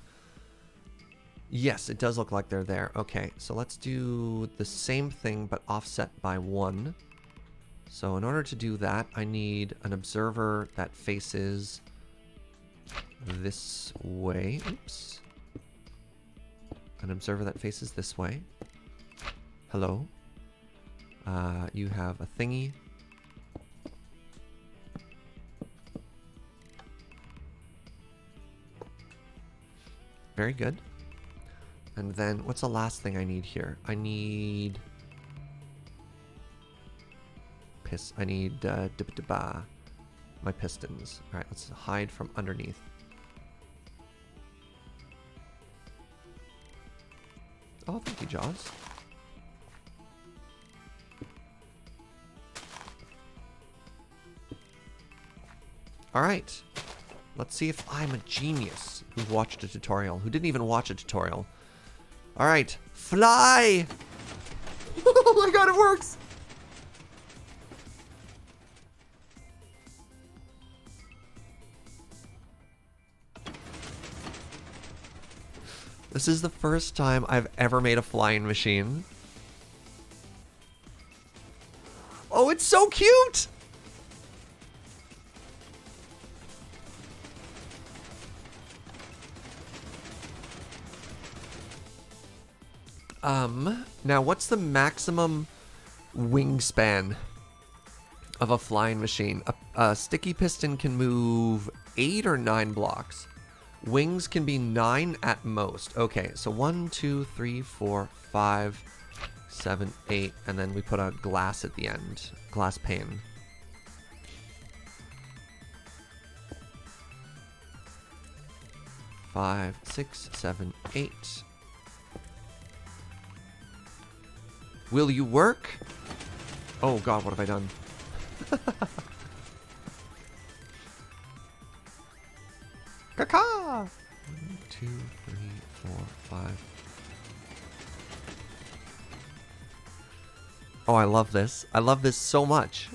Yes, it does look like they're there. Okay, so let's do the same thing, but offset by 1. So in order to do that, I need an observer that faces this way. Oops. An observer that faces this way. Hello. You have a thingy. Very good. And then what's the last thing I need here? I need... I need my pistons. Alright, let's hide from underneath. Oh, thank you, Jaws. Alright. Let's see if I'm a genius who watched a tutorial, who didn't even watch a tutorial. Alright, fly! Oh my god, it works! This is the first time I've ever made a flying machine. Oh, it's so cute! Now what's the maximum wingspan of a flying machine? A sticky piston can move 8 or 9 blocks. Wings can be 9 at most. Okay, so 1, 2, 3, 4, 5, 7, 8, and then we put a glass at the end. Glass pane. Five, 6, 7, 8. Will you work? Oh god, what have I done? Caca! 1, 2, 3, 4, 5. Oh, I love this. I love this so much.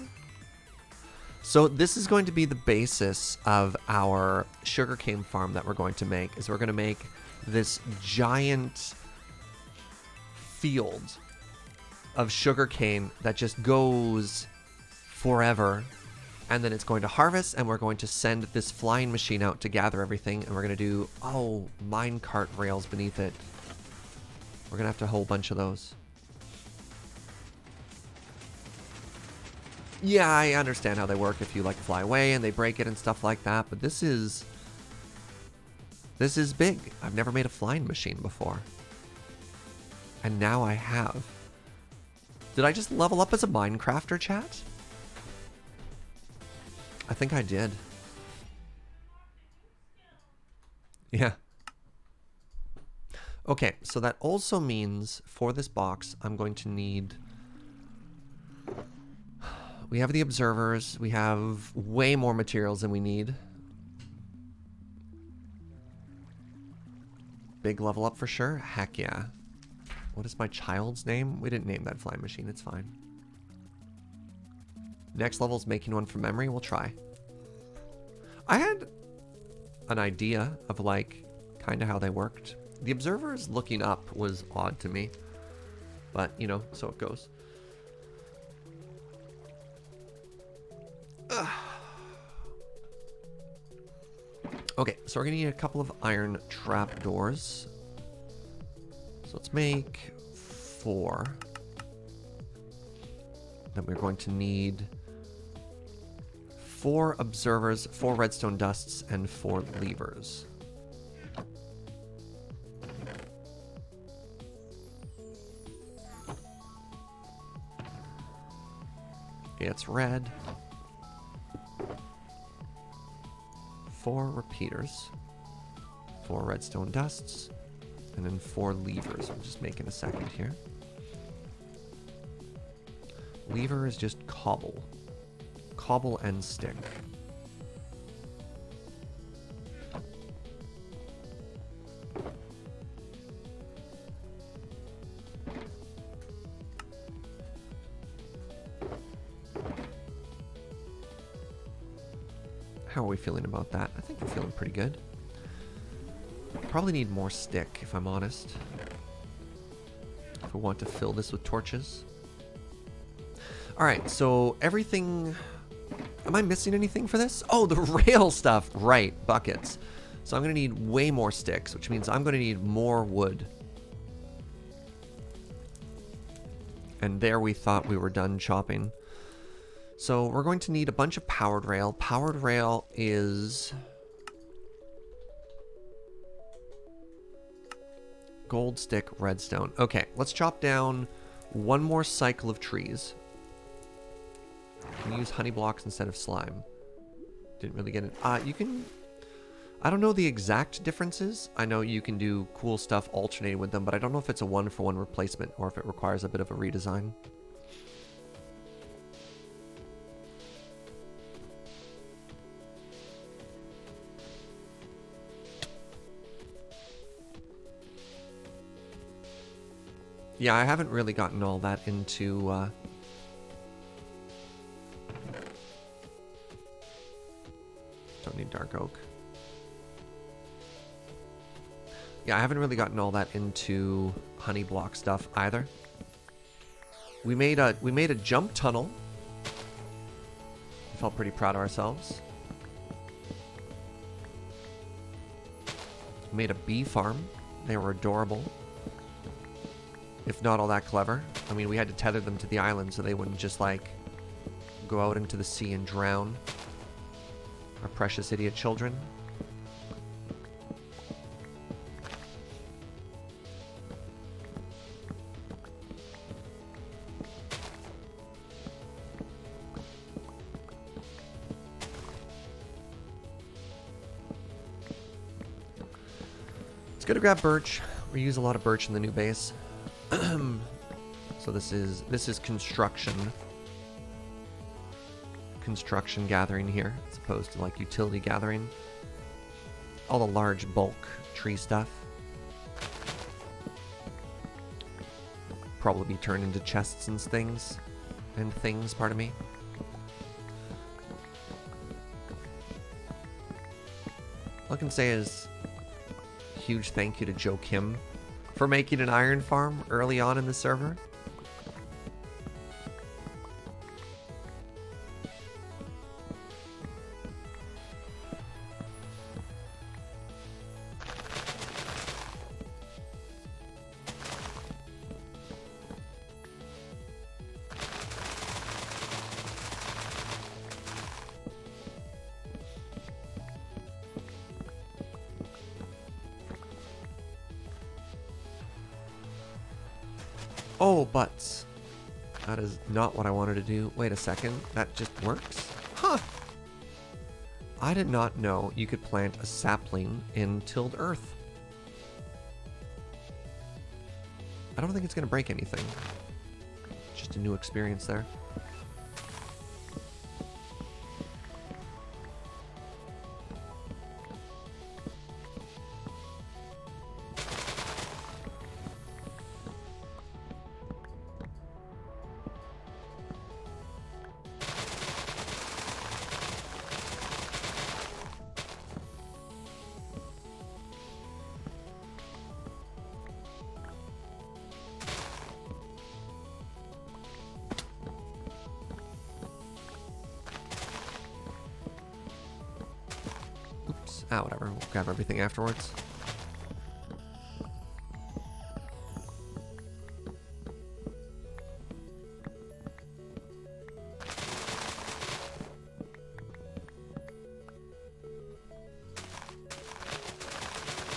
So this is going to be the basis of our sugarcane farm that we're going to make. Is we're going to make this giant field of sugarcane that just goes forever. And then it's going to harvest, and we're going to send this flying machine out to gather everything, and we're going to do, oh, minecart rails beneath it. We're going to have to a whole bunch of those. Yeah, I understand how they work if you like fly away and they break it and stuff like that, but this is big. I've never made a flying machine before. And now I have. Did I just level up as a Minecrafter, chat? I think I did. Yeah. Okay, so that also means for this box, I'm going to need... We have the observers. We have way more materials than we need. Big level up for sure? Heck yeah. What is my child's name? We didn't name that flying machine. It's fine. Next level is making one from memory. We'll try. I had an idea of like kind of how they worked. The observers looking up was odd to me. But, you know, so it goes. Ugh. Okay, so we're going to need a couple of iron trapdoors. So let's make 4. Then we're going to need 4 observers, 4 redstone dusts, and 4 levers. Okay, it's red. 4 repeaters, 4 redstone dusts, and then 4 levers. I'm just making a second here. Lever is just cobble. Cobble and stick. How are we feeling about that? I think we're feeling pretty good. Probably need more stick, if I'm honest. If we want to fill this with torches. Alright, so everything... Am I missing anything for this? Oh, the rail stuff! Right, buckets. So I'm going to need way more sticks, which means I'm going to need more wood. And there we thought we were done chopping. So we're going to need a bunch of powered rail. Powered rail is... gold stick, redstone. Okay, let's chop down one more cycle of trees. And use honey blocks instead of slime. Didn't really get it. You can... I don't know the exact differences. I know you can do cool stuff alternating with them, but I don't know if it's a one-for-one replacement or if it requires a bit of a redesign. Yeah, I haven't really gotten all that into... Don't need dark oak. Yeah, I haven't really gotten all that into honey block stuff either. We made a jump tunnel. I felt pretty proud of ourselves. We made a bee farm. They were adorable. If not all that clever. I mean, we had to tether them to the island so they wouldn't just, like, go out into the sea and drown. Our precious idiot children. It's good to grab birch. We use a lot of birch in the new base. So this is construction gathering here, as opposed to like utility gathering. All the large bulk tree stuff probably be turned into chests and things, pardon me. All I can say is huge thank you to Joe Kim for making an iron farm early on in the server. But that is not what I wanted to do. Wait a second. That just works? Huh. I did not know you could plant a sapling in tilled earth. I don't think it's going to break anything. Just a new experience there. Ah, whatever. We'll grab everything afterwards.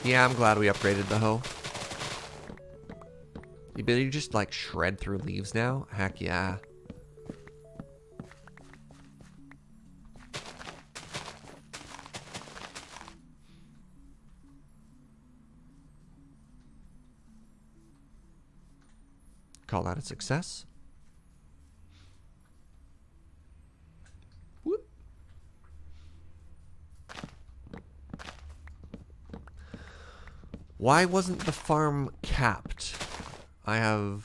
Yeah, I'm glad we upgraded the hoe. The ability to just, like, shred through leaves now? Heck yeah. Call that a success. Whoop. Why wasn't the farm capped? I have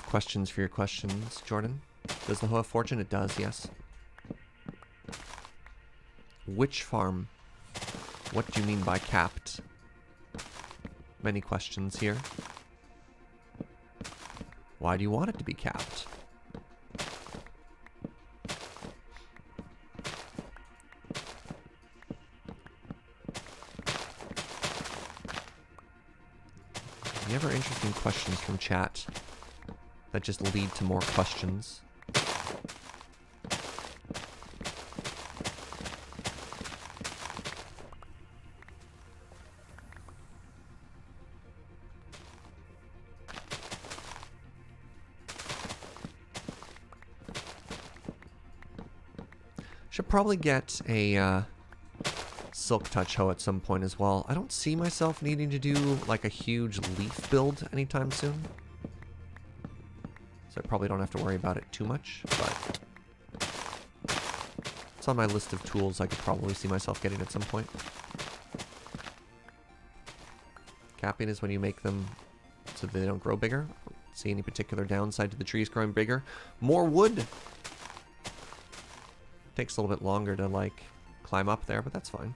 questions for your questions, Jordan. Does the hoe have fortune? It does, yes. Which farm? What do you mean by capped? Many questions here. Why do you want it to be capped? Never interesting questions from chat that just lead to more questions. Should probably get a silk touch hoe at some point as well. I don't see myself needing to do like a huge leaf build anytime soon. So I probably don't have to worry about it too much, but it's on my list of tools I could probably see myself getting at some point. Capping is when you make them so they don't grow bigger. I don't see any particular downside to the trees growing bigger. More wood! Takes a little bit longer to, like, climb up there, but that's fine.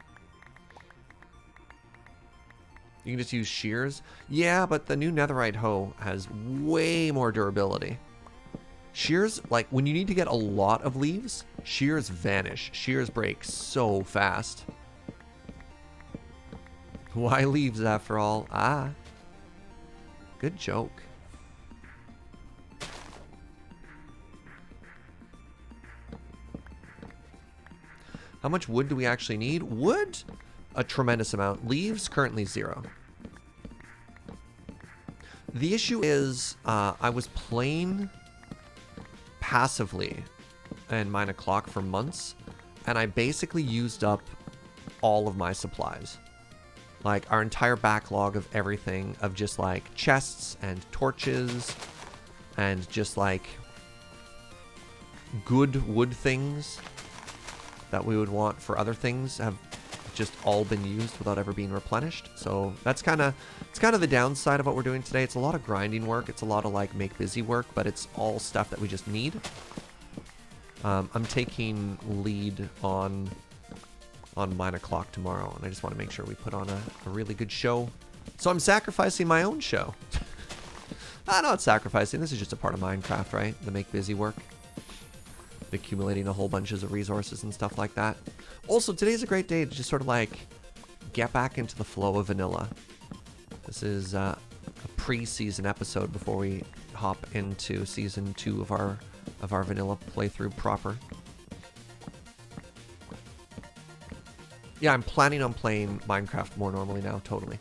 You can just use shears. Yeah, but the new netherite hoe has way more durability. Shears, like, when you need to get a lot of leaves, shears vanish. Shears break so fast. Why leaves, after all? Ah. Good joke. How much wood do we actually need? Wood? A tremendous amount. Leaves? Currently 0. The issue is, I was playing passively in Mine O'Clock for months, and I basically used up all of my supplies. Like, our entire backlog of everything, of just, like, chests and torches, and just, like, good wood things that we would want for other things have just all been used without ever being replenished. So that's kind of the downside of what we're doing today. It's a lot of grinding work. It's a lot of like make busy work, but it's all stuff that we just need. I'm taking lead on Mine O'Clock tomorrow, and I just want to make sure we put on a really good show. So I'm sacrificing my own show. I'm not sacrificing. This is just a part of Minecraft, right? The make busy work. Accumulating a whole bunches of resources and stuff like that. Also, today's a great day to just sort of like get back into the flow of vanilla. This is a pre-season episode before we hop into season 2 of our vanilla playthrough proper. Yeah, I'm planning on playing Minecraft more normally now, totally.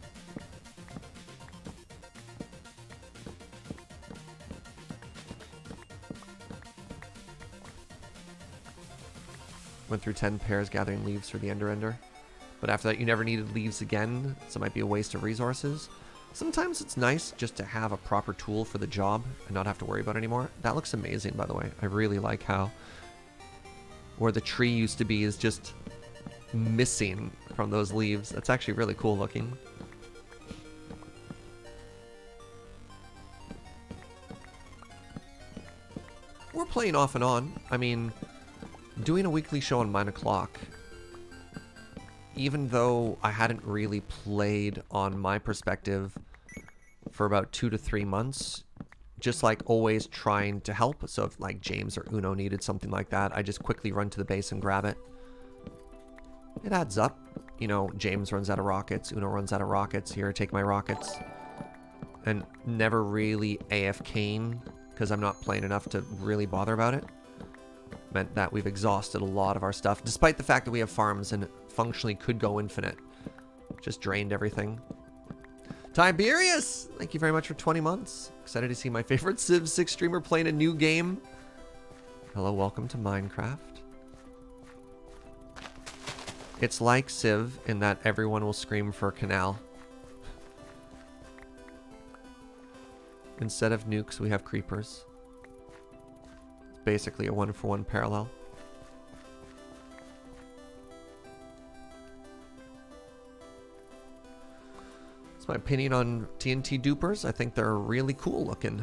Went through 10 pairs gathering leaves for the Ender. But after that, you never needed leaves again, so it might be a waste of resources. Sometimes it's nice just to have a proper tool for the job and not have to worry about it anymore. That looks amazing, by the way. I really like how where the tree used to be is just missing from those leaves. That's actually really cool looking. We're playing off and on. I mean, doing a weekly show on 9 o'clock, even though I hadn't really played on my perspective for about 2 to 3 months, just like always trying to help. So if like James or Uno needed something like that, I just quickly run to the base and grab it. It adds up. You know, James runs out of rockets, Uno runs out of rockets. Here, take my rockets. And never really AFKing because I'm not playing enough to really bother about it. Meant that we've exhausted a lot of our stuff, despite the fact that we have farms and functionally could go infinite. Just drained everything. Tiberius! Thank you very much for 20 months. Excited to see my favorite Civ 6 streamer playing a new game. Hello, welcome to Minecraft. It's like Civ in that everyone will scream for canal. Instead of nukes, we have creepers. It's basically a 1-for-1 parallel. That's my opinion on TNT dupers. I think they're really cool looking.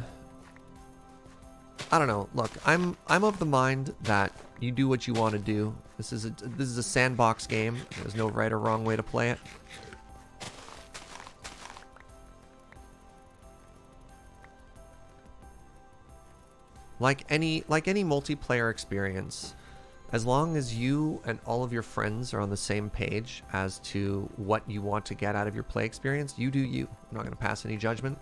I don't know. Look, I'm of the mind that you do what you want to do. This is a sandbox game. There's no right or wrong way to play it. Like any multiplayer experience, as long as you and all of your friends are on the same page as to what you want to get out of your play experience, you do you. I'm not going to pass any judgment.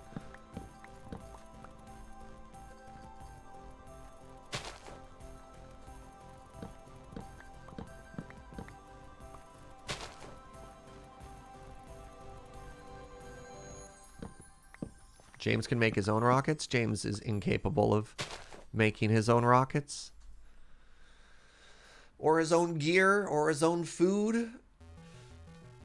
James can make his own rockets. James is incapable of making his own rockets. Or his own gear, or his own food.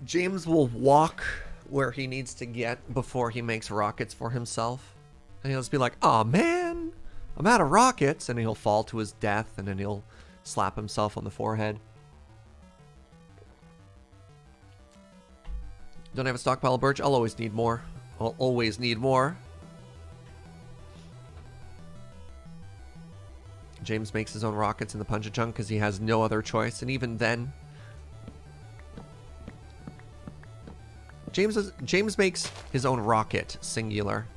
James will walk where he needs to get before he makes rockets for himself. And he'll just be like, "Aw, man, I'm out of rockets." And he'll fall to his death, and then he'll slap himself on the forehead. Don't have a stockpile of birch? I'll always need more. I'll always need more. James makes his own rockets in the Punch-a-Chunk because he has no other choice, and even then, James makes his own rocket, singular.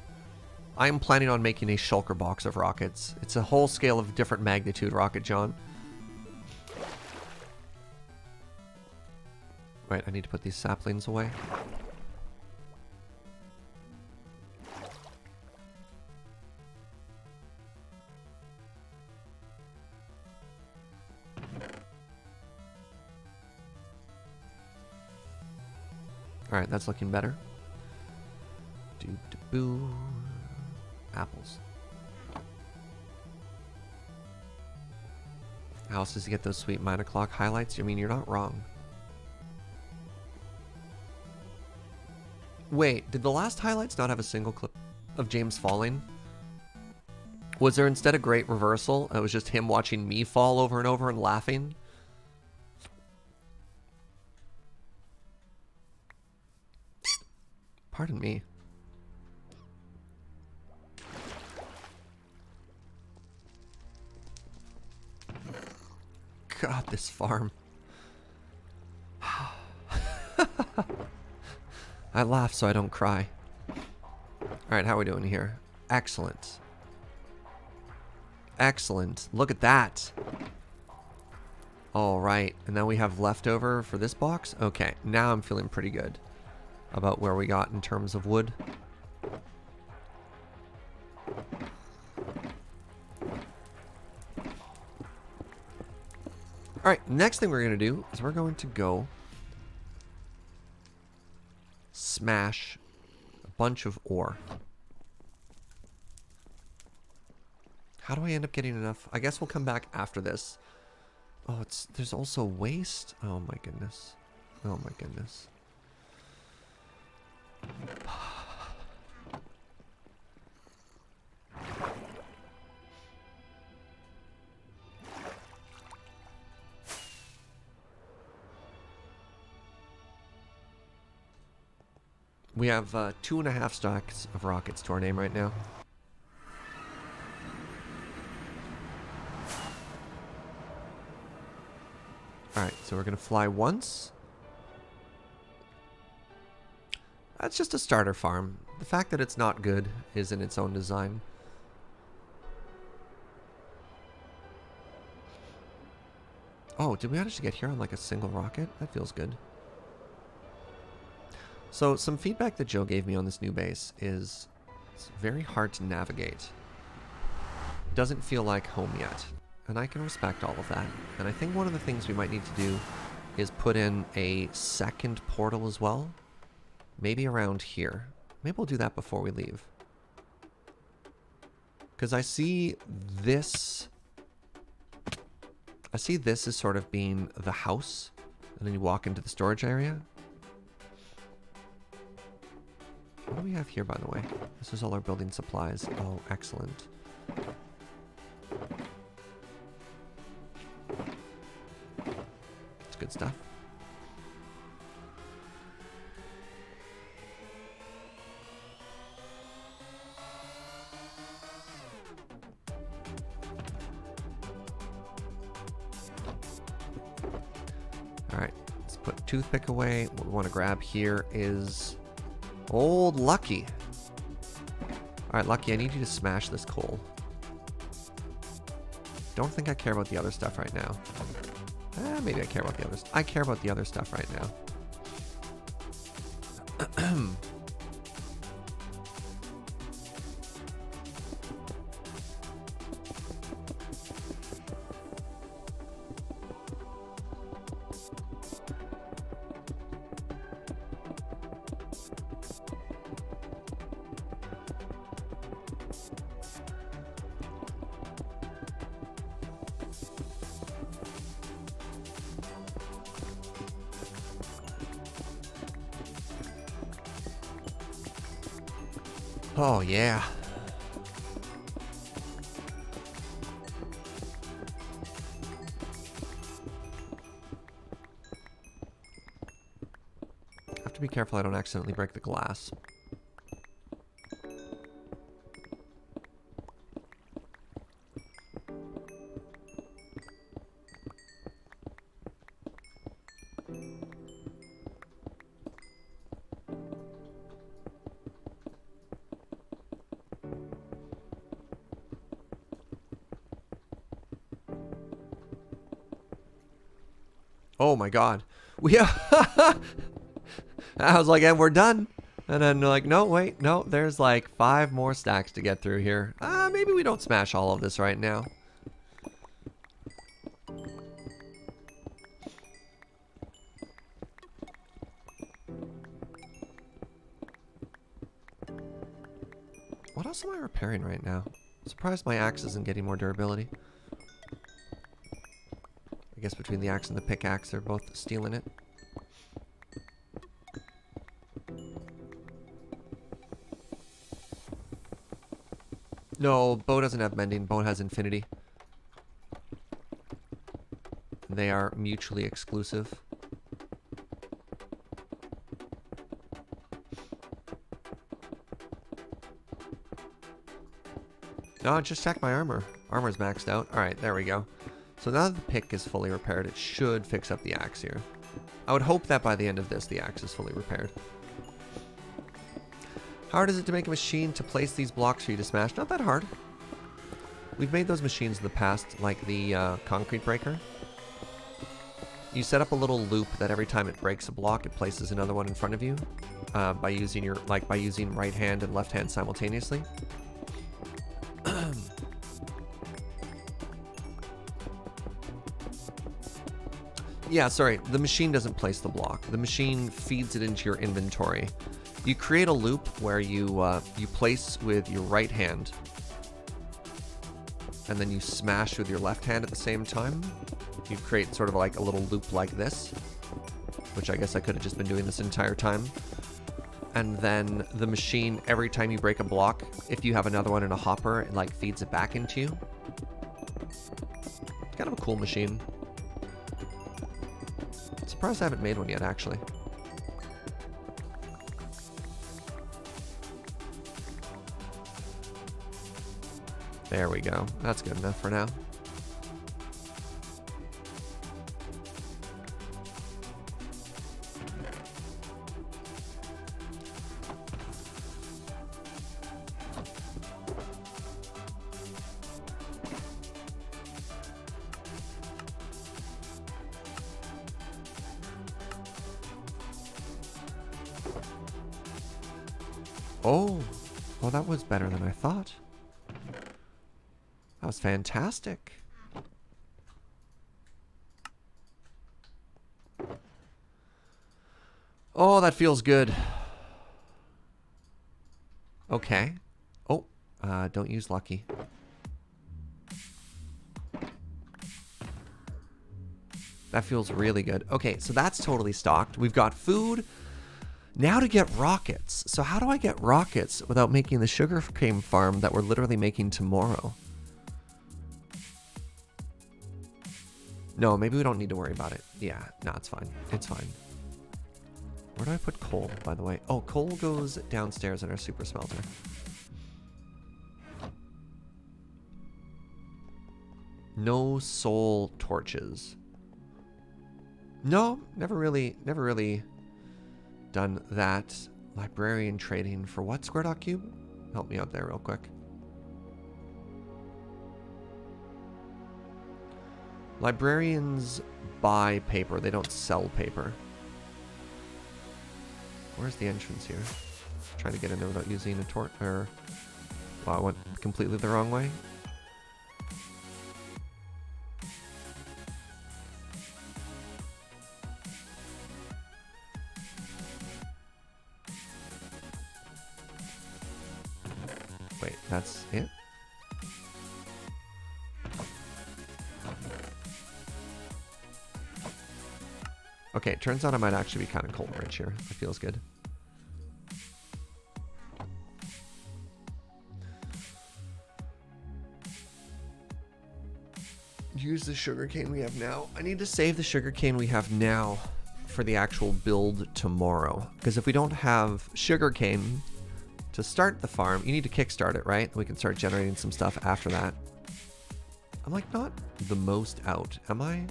I am planning on making a shulker box of rockets. It's a whole scale of different magnitude rocket, John. Right, I need to put these saplings away. Alright, that's looking better. Boo. Apples. How else does he get those sweet 9 o'clock highlights? I mean, you're not wrong. Wait, did the last highlights not have a single clip of James falling? Was there instead a great reversal? It was just him watching me fall over and over and laughing? Pardon me. God, this farm. I laugh so I don't cry. Alright, how are we doing here? Excellent. Excellent. Look at that. Alright, and then we have leftover for this box? Okay, now I'm feeling pretty good about where we got in terms of wood. Alright, next thing we're going to do is we're going to go smash a bunch of ore. How do I end up getting enough? I guess we'll come back after this. Oh, there's also waste. Oh my goodness. Oh my goodness. We have 2.5 stacks of rockets to our name right now. Alright, so we're going to fly once. That's just a starter farm. The fact that it's not good is in its own design. Oh, did we manage to get here on like a single rocket? That feels good. So some feedback that Joe gave me on this new base is it's very hard to navigate. It doesn't feel like home yet. And I can respect all of that. And I think one of the things we might need to do is put in a second portal as well. Maybe around here. Maybe we'll do that before we leave. Because I see this as sort of being the house. And then you walk into the storage area. What do we have here, by the way? This is all our building supplies. Oh, excellent. It's good stuff. Alright, let's put toothpick away. What we want to grab here is old Lucky. Alright, Lucky, I need you to smash this coal. Don't think I care about the other stuff right now. Maybe I care about the others. I care about the other stuff right now. Oh, yeah. Have to be careful I don't accidentally break the glass. Oh my god. We I was like, and we're done. And then like, no, wait, no, there's like 5 more stacks to get through here. Maybe we don't smash all of this right now. What else am I repairing right now? I'm surprised my axe isn't getting more durability. I guess between the axe and the pickaxe, they're both stealing it. No, bow doesn't have mending. Bow has infinity. They are mutually exclusive. No, just check my armor. Armor's maxed out. Alright, there we go. So now that the pick is fully repaired, it should fix up the axe here. I would hope that by the end of this, the axe is fully repaired. How hard is it to make a machine to place these blocks for you to smash? Not that hard. We've made those machines in the past, like the concrete breaker. You set up a little loop that every time it breaks a block, it places another one in front of you by using using right hand and left hand simultaneously. Yeah, sorry, the machine doesn't place the block. The machine feeds it into your inventory. You create a loop where you place with your right hand and then you smash with your left hand at the same time, you create sort of like a little loop like this, which I guess I could have just been doing this entire time. And then the machine, every time you break a block, if you have another one in a hopper, it like feeds it back into you. It's kind of a cool machine. Surprised I haven't made one yet, actually. There we go. That's good enough for now. Oh, well, that was better than I thought. That was fantastic. Oh, that feels good. Okay. Oh, don't use lucky. That feels really good. Okay, so that's totally stocked. We've got food. Now to get rockets. So how do I get rockets without making the sugarcane farm that we're literally making tomorrow? No, maybe we don't need to worry about it. Yeah, no, it's fine. It's fine. Where do I put coal, by the way? Oh, coal goes downstairs in our super smelter. No soul torches. No, never really done that. Librarian trading for what, Square.cube? Help me out there real quick. Librarians buy paper. They don't sell paper. Where's the entrance here? Trying to get in there without using a torch. Or, wow, I went completely the wrong way. Wait, that's it? Okay, it turns out I might actually be kind of coal rich here. That feels good. Use the sugarcane we have now. I need to save the sugarcane we have now for the actual build tomorrow. Because if we don't have sugarcane to start the farm, you need to kickstart it, right? We can start generating some stuff after that. I'm like not the most out, am I?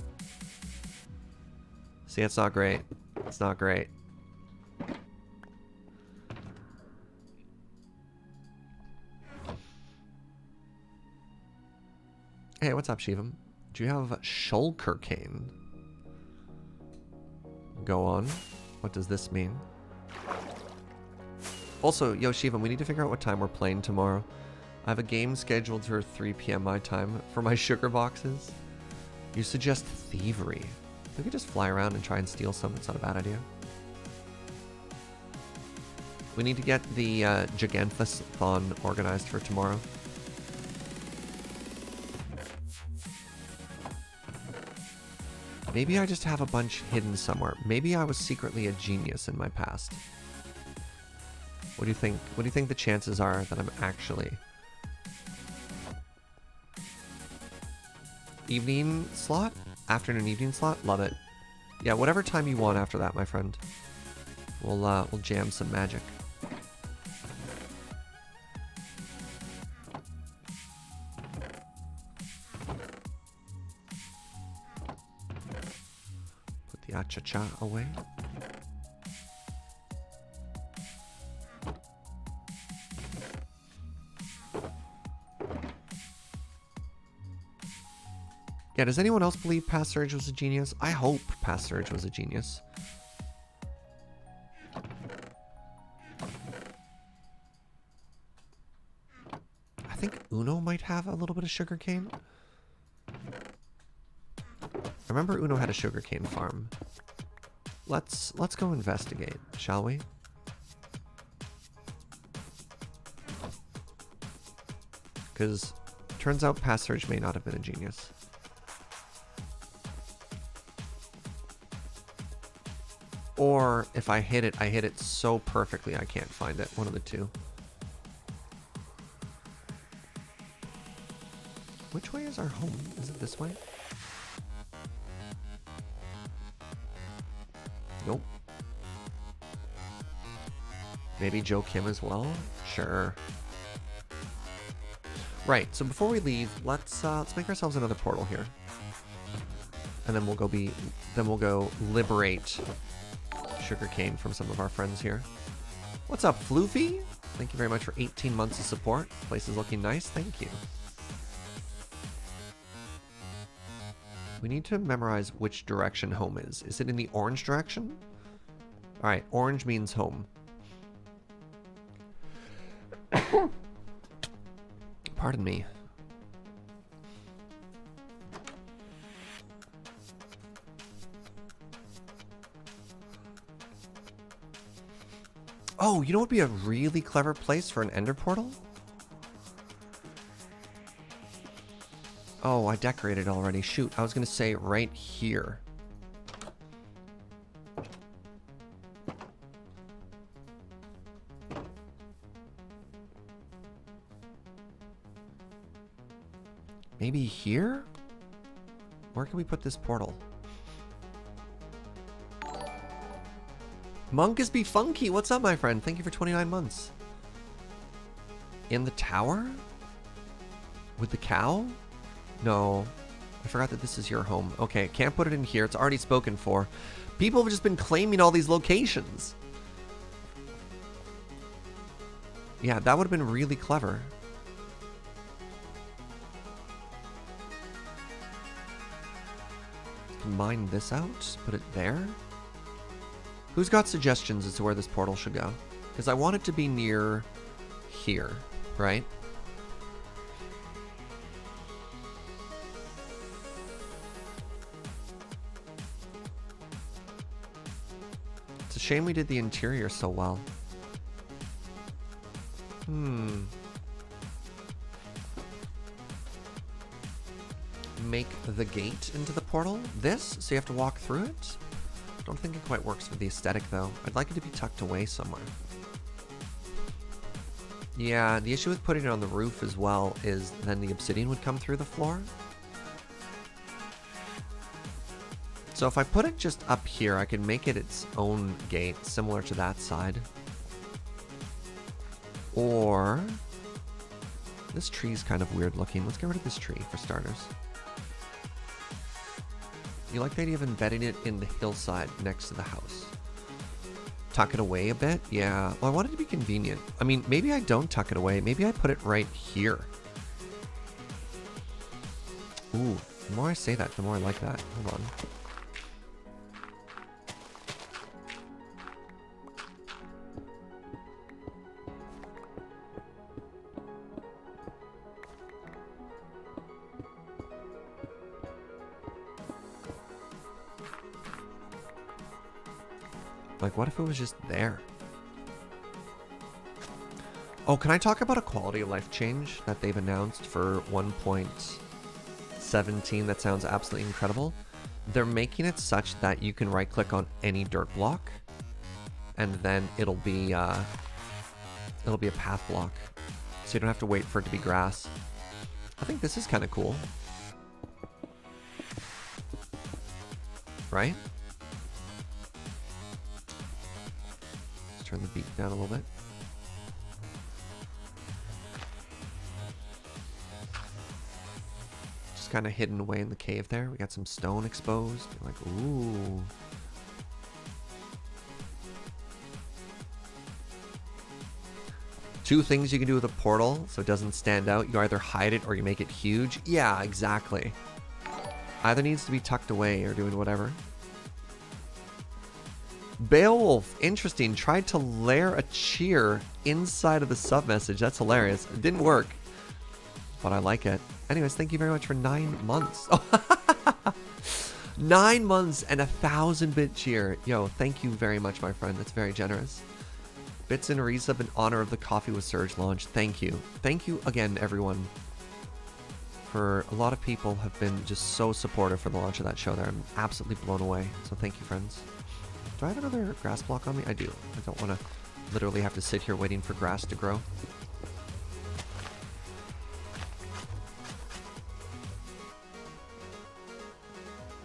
See, it's not great. It's not great. Hey, what's up, Shivam? Do you have shulker cane? Go on. What does this mean? Also, yo, Shivam, we need to figure out what time we're playing tomorrow. I have a game scheduled for 3 p.m. my time for my sugar boxes. You suggest thievery. We could just fly around and try and steal some. It's not a bad idea. We need to get the Giganthus-thon organized for tomorrow. Maybe I just have a bunch hidden somewhere. Maybe I was secretly a genius in my past. What do you think? What do you think the chances are that I'm actually... Evening slot? Afternoon evening slot? Love it. Yeah, whatever time you want after that, my friend. We'll jam some magic. Put the acha-cha away. Yeah, does anyone else believe Past Surge was a genius? I hope Past Surge was a genius. I think Uno might have a little bit of sugarcane. I remember Uno had a sugarcane farm. Let's go investigate, shall we? Because Turns out Past Surge may not have been a genius. Or if I hit it so perfectly I can't find it. One of the two. Which way is our home? Is it this way? Nope. Maybe Joe Kim as well? Sure. Right, so before we leave, let's make ourselves another portal here. And then we'll go liberate Sugarcane from some of our friends here. What's up, Floofy? Thank you very much for 18 months of support. Place is looking nice, thank you. We need to memorize which direction home is. Is it in the orange direction? Alright, orange means home. Pardon me. Oh, you know what would be a really clever place for an ender portal? Oh, I decorated already. Shoot, I was going to say right here. Maybe here? Where can we put this portal? Monkus be funky. What's up, my friend? Thank you for 29 months. In the tower? With the cow? No. I forgot that this is your home. Okay, can't put it in here. It's already spoken for. People have just been claiming all these locations. Yeah, that would have been really clever. Mine this out. Put it there. Who's got suggestions as to where this portal should go? Because I want it to be near here, right? It's a shame we did the interior so well. Make the gate into the portal. This, so you have to walk through it? I don't think it quite works for the aesthetic though. I'd like it to be tucked away somewhere. Yeah, the issue with putting it on the roof as well is then the obsidian would come through the floor. So if I put it just up here, I could make it its own gate, similar to that side. Or... this tree's kind of weird looking. Let's get rid of this tree, for starters. You like the idea of embedding it in the hillside next to the house? Tuck it away a bit? Yeah. Well, I want it to be convenient. I mean, maybe I don't tuck it away. Maybe I put it right here. Ooh, the more I say that, the more I like that. Hold on. Like, what if it was just there? Oh, can I talk about a quality of life change that they've announced for 1.17 that sounds absolutely incredible? They're making it such that you can right-click on any dirt block, and then it'll be a path block, so you don't have to wait for it to be grass. I think this is kind of cool, right? Turn the beat down a little bit. Just kind of hidden away in the cave there. We got some stone exposed. You're like, ooh. Two things you can do with a portal so it doesn't stand out. You either hide it or you make it huge. Yeah, exactly. Either needs to be tucked away or doing whatever. Beowulf, interesting. Tried to layer a cheer inside of the sub message. That's hilarious. It didn't work, but I like it. Anyways, thank you very much for 9 months. 9 months and 1,000-bit cheer. Yo, thank you very much, my friend. That's very generous. Bits and resub in honor of the Coffee with Surge launch. Thank you. Thank you again, everyone. for a lot of people have been just so supportive for the launch of that show there. I'm absolutely blown away. So thank you, friends. Do I have another grass block on me? I do. I don't want to literally have to sit here waiting for grass to grow.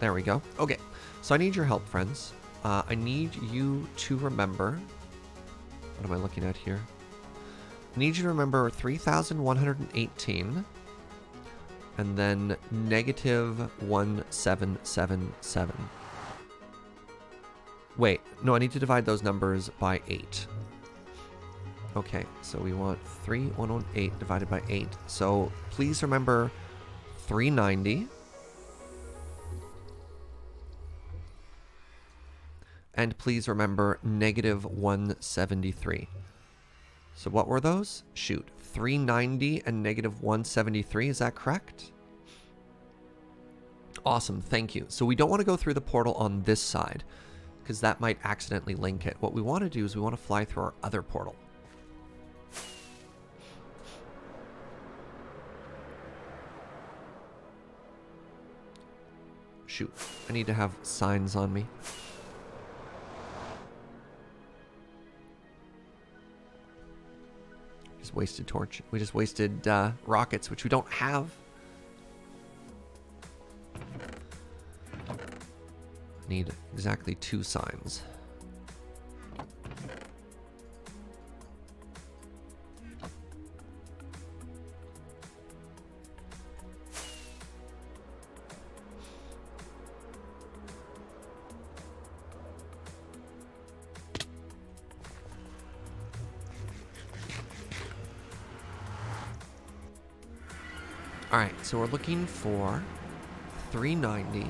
There we go. Okay, so I need your help, friends. I need you to remember... What am I looking at here? I need you to remember 3,118 and then negative 1777. Wait, no, I need to divide those numbers by 8. Okay, so we want 3,118 divided by 8. So please remember 390. And please remember negative 173. So what were those? Shoot, 390 and negative 173, is that correct? Awesome, thank you. So we don't want to go through the portal on this side, because that might accidentally link it. What we want to do is we want to fly through our other portal. Shoot, I need to have signs on me. Just wasted torch. We just wasted rockets, which we don't have. Need exactly 2 signs. All right, so we're looking for 390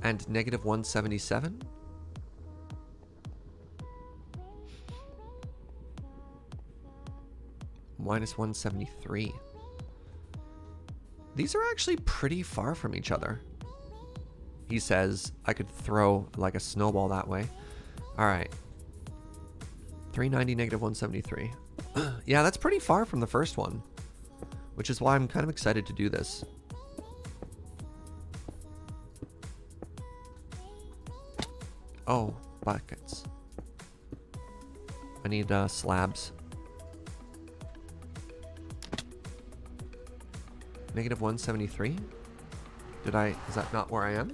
and negative 177. Minus 173. These are actually pretty far from each other. He says I could throw like a snowball that way. All right. 390 negative 173. Yeah, that's pretty far from the first one, which is why I'm kind of excited to do this. Oh, buckets. I need slabs. Negative 173? Is that not where I am?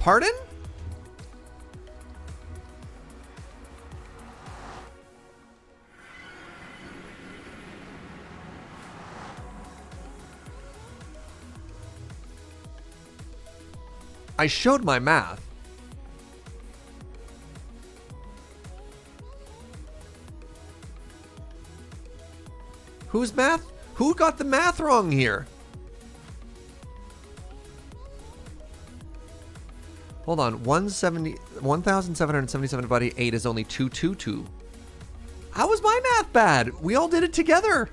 Pardon? I showed my math. Whose math? Who got the math wrong here? Hold on, 1,777 divided by 8 is only 222. How was my math bad? We all did it together.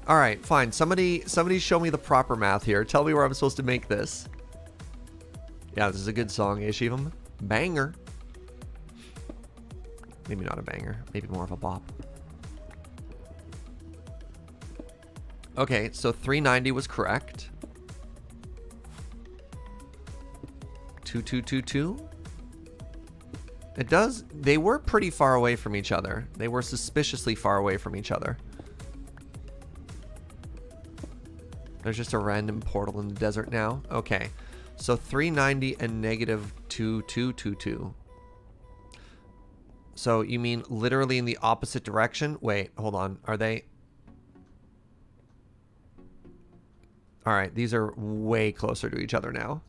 All right, fine. Somebody show me the proper math here. Tell me where I'm supposed to make this. Yeah, this is a good song, eh, Shivam? Banger. Maybe not a banger. Maybe more of a bop. Okay, so 390 was correct. 2222. It does. They were pretty far away from each other. They were suspiciously far away from each other. There's just a random portal in the desert now. Okay. So 390 and negative 2222. So you mean literally in the opposite direction? Wait, hold on. Are they? All right. These are way closer to each other now.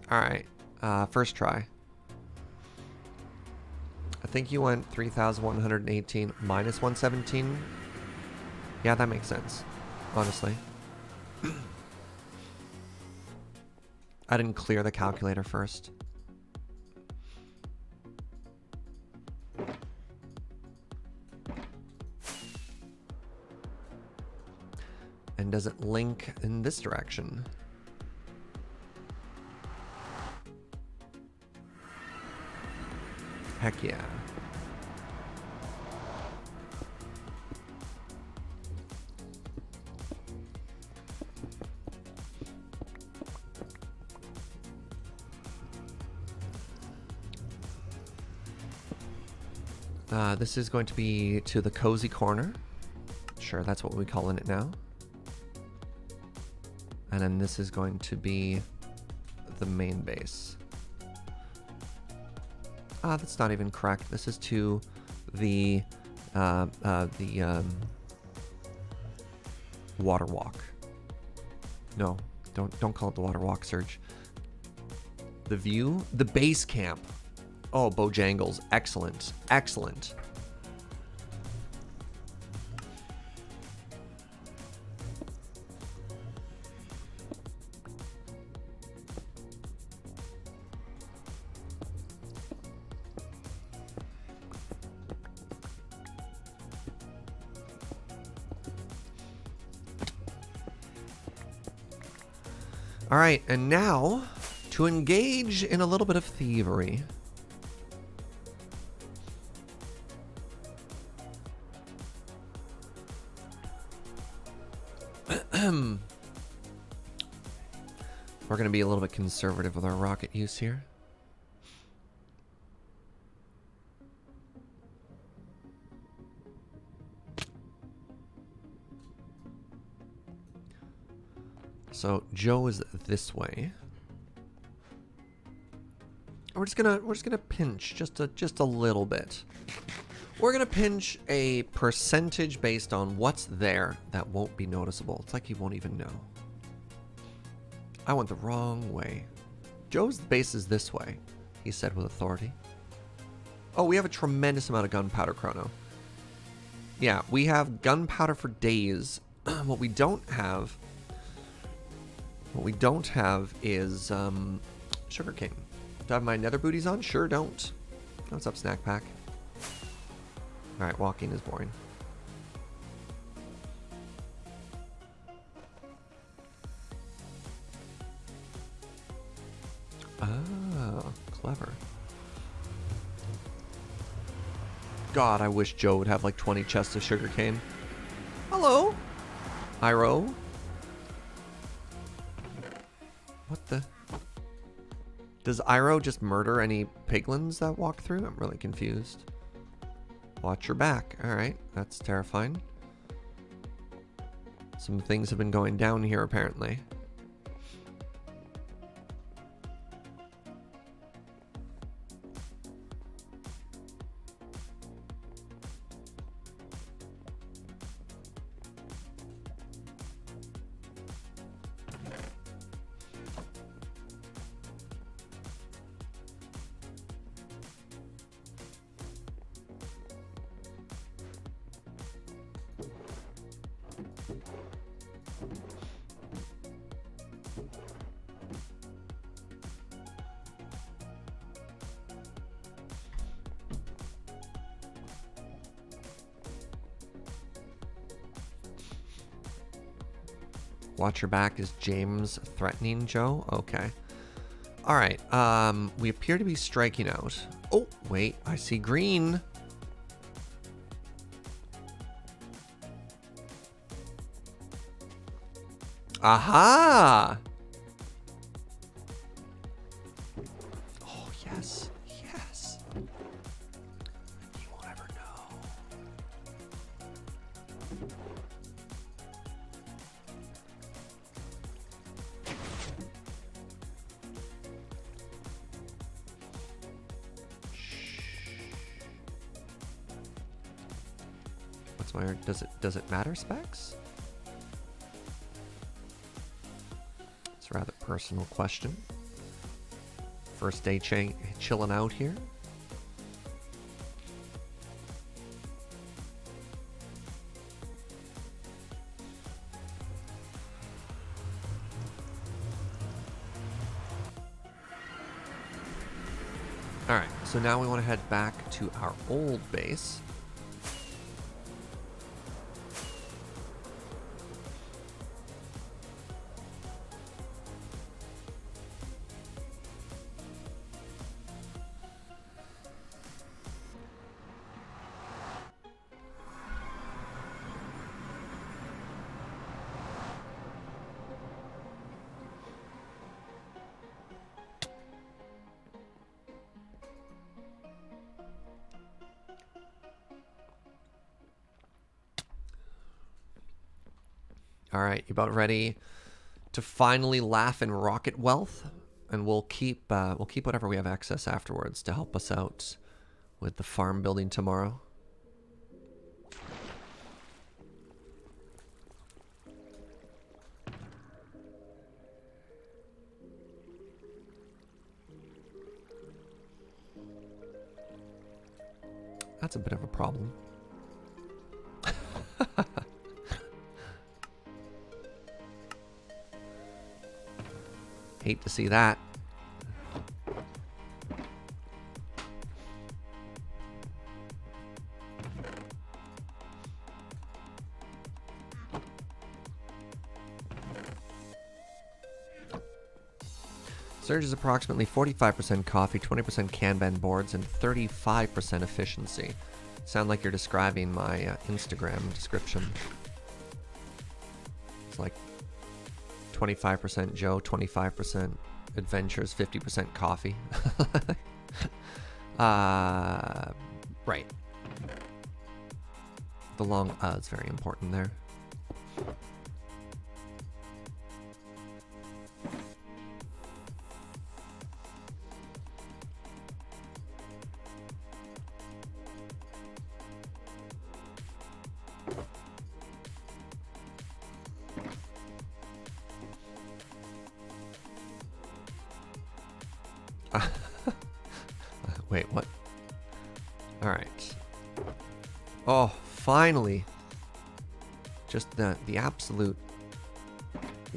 All right, first try. think you went 3,118 minus 117. Yeah, that makes sense, honestly. I didn't clear the calculator first. And does it link in this direction? Heck yeah. This is going to be to the cozy corner. Sure, that's what we're calling it now. And then this is going to be the main base. That's not even correct. This is to the water walk. No, don't call it the water walk, Serge. The view, the base camp. Oh, Bojangles, excellent, excellent. All right, and now to engage in a little bit of thievery. We're going to be a little bit conservative with our rocket use here. So Joe is this way. We're just gonna pinch just a little bit. We're gonna pinch a percentage based on what's there that won't be noticeable. It's like you won't even know. I went the wrong way. Joe's base is this way, he said with authority. Oh, we have a tremendous amount of gunpowder, Chrono. Yeah, we have gunpowder for days. What we don't have is sugarcane. Do I have my nether booties on? Sure don't. What's up, Snack Pack? Alright, walking is boring. Ah, clever. God, I wish Joe would have like 20 chests of sugarcane. Hello, Iro. What the? Does Iro just murder any piglins that walk through? I'm really confused. Watch your back. Alright, that's terrifying. Some things have been going down here, apparently. Watch your back. Is James threatening Joe? Okay. All right. We appear to be striking out. Oh, wait. I see green. Aha! Oh, yes. Yes. You won't ever know. What's my... Does it matter, Specs? It's a rather personal question. First day chilling out here. Alright, so now we want to head back to our old base. All right, you about ready to finally laugh in rocket wealth? And we'll keep whatever we have access afterwards to help us out with the farm building tomorrow. That's a bit of a problem. Hate to see that. Surge is approximately 45% coffee, 20% Kanban boards, and 35% efficiency. Sound like you're describing my Instagram description. It's like 25% Joe, 25% adventures, 50% coffee. Right. The long is very important there. Wait, what? All right. Oh, finally. Just the absolute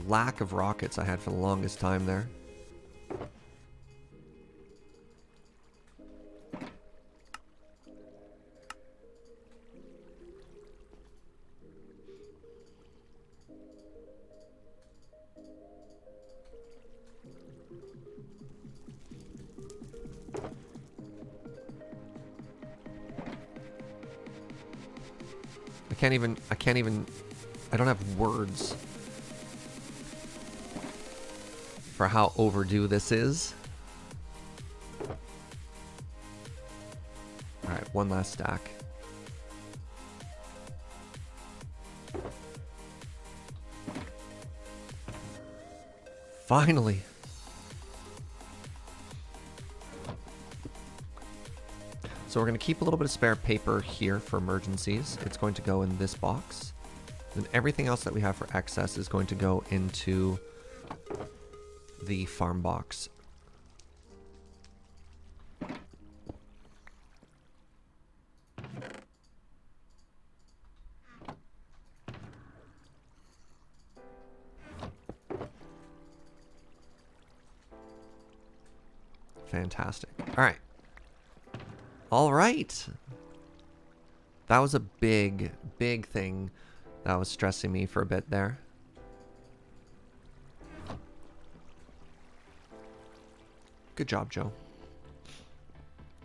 lack of rockets I had for the longest time there. I don't have words for how overdue this is. Alright, one last stack. Finally. So we're going to keep a little bit of spare paper here for emergencies. It's going to go in this box. And everything else that we have for excess is going to go into the farm box. Fantastic. All right. All right. That was a big, big thing that was stressing me for a bit there. Good job, Joe.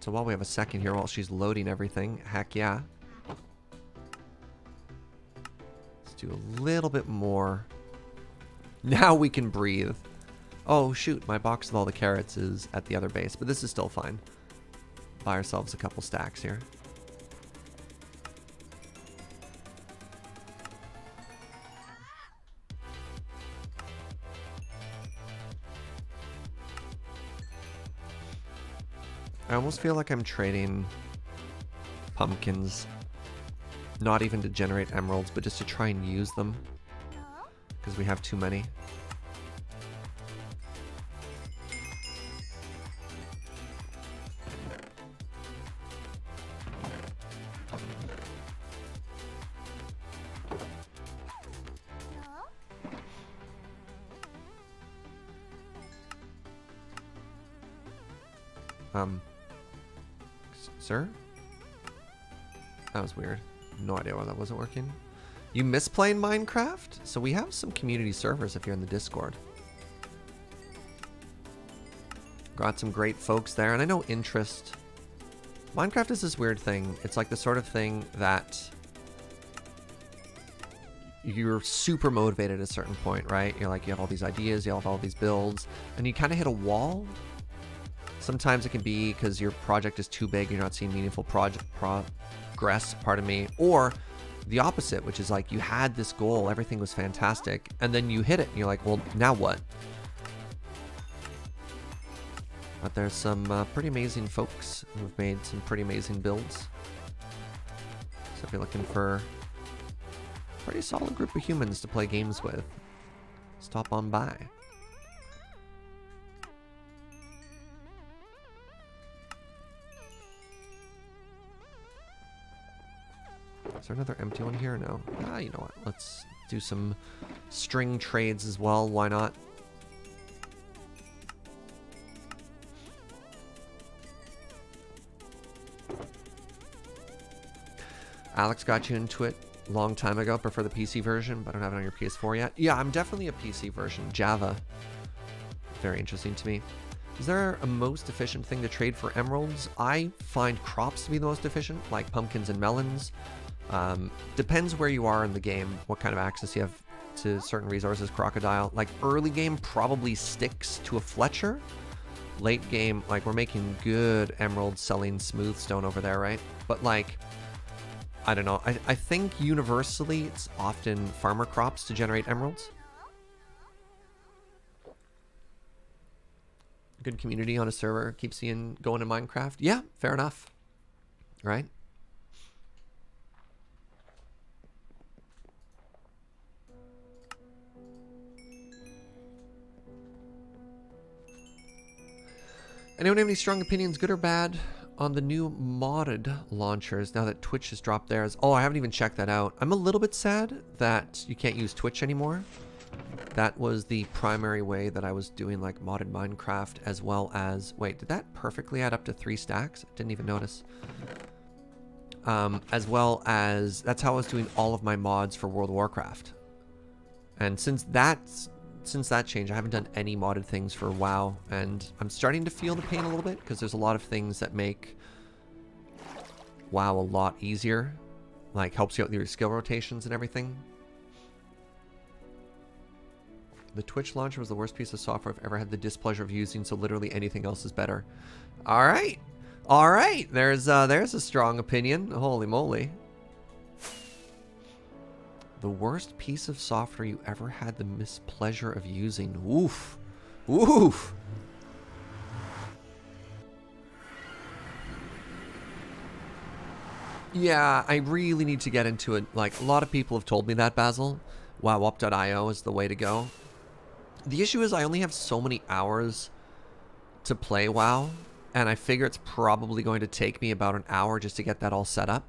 So while we have a second here, while she's loading everything, heck yeah. Let's do a little bit more. Now we can breathe. Oh, shoot. My box with all the carrots is at the other base, but this is still fine. Buy ourselves a couple stacks here. I almost feel like I'm trading pumpkins, not even to generate emeralds, but just to try and use them, because we have too many. sir. That was weird. No idea why that wasn't working. You miss playing Minecraft? So we have some community servers if you're in the Discord. Got some great folks there, and I know interest. Minecraft is this weird thing. It's like the sort of thing that you're super motivated at a certain point, right? You're like, you have all these ideas, you have all these builds, and you kind of hit a wall. Sometimes it can be because your project is too big, you're not seeing meaningful progress, pardon me, or the opposite, which is like you had this goal, everything was fantastic, and then you hit it, and you're like, well, now what? But there's some pretty amazing folks who've made some pretty amazing builds. So if you're looking for a pretty solid group of humans to play games with, stop on by. Is there another empty one here? No. You know what? Let's do some string trades as well. Why not? Alex got you into it a long time ago. Prefer the PC version, but I don't have it on your PS4 yet. Yeah, I'm definitely a PC version. Java. Very interesting to me. Is there a most efficient thing to trade for emeralds? I find crops to be the most efficient, like pumpkins and melons. Depends where you are in the game, what kind of access you have to certain resources. Crocodile. Like early game, probably sticks to a Fletcher. Late game, like we're making good emeralds selling smooth stone over there, right? But like, I don't know. I think universally it's often farmer crops to generate emeralds. Good community on a server keeps you going in Minecraft. Yeah, fair enough. Right? Anyone have any strong opinions, good or bad, on the new modded launchers now that Twitch has dropped theirs? Oh, I haven't even checked that out. I'm a little bit sad that you can't use Twitch anymore. That was the primary way that I was doing like modded Minecraft, as well as, wait, did that perfectly add up to 3 stacks? I didn't even notice. As well as, that's how I was doing all of my mods for World of Warcraft. And since that change, I haven't done any modded things for WoW, and I'm starting to feel the pain a little bit because there's a lot of things that make WoW a lot easier, like helps you out with your skill rotations and everything. The Twitch launcher was the worst piece of software I've ever had the displeasure of using, so literally anything else is better. All right. All right. There's a strong opinion. Holy moly. The worst piece of software you ever had the mispleasure of using. Oof. Oof. Yeah, I really need to get into it. Like, a lot of people have told me that, Basil. WowUp.io is the way to go. The issue is I only have so many hours to play WoW, and I figure it's probably going to take me about an hour just to get that all set up.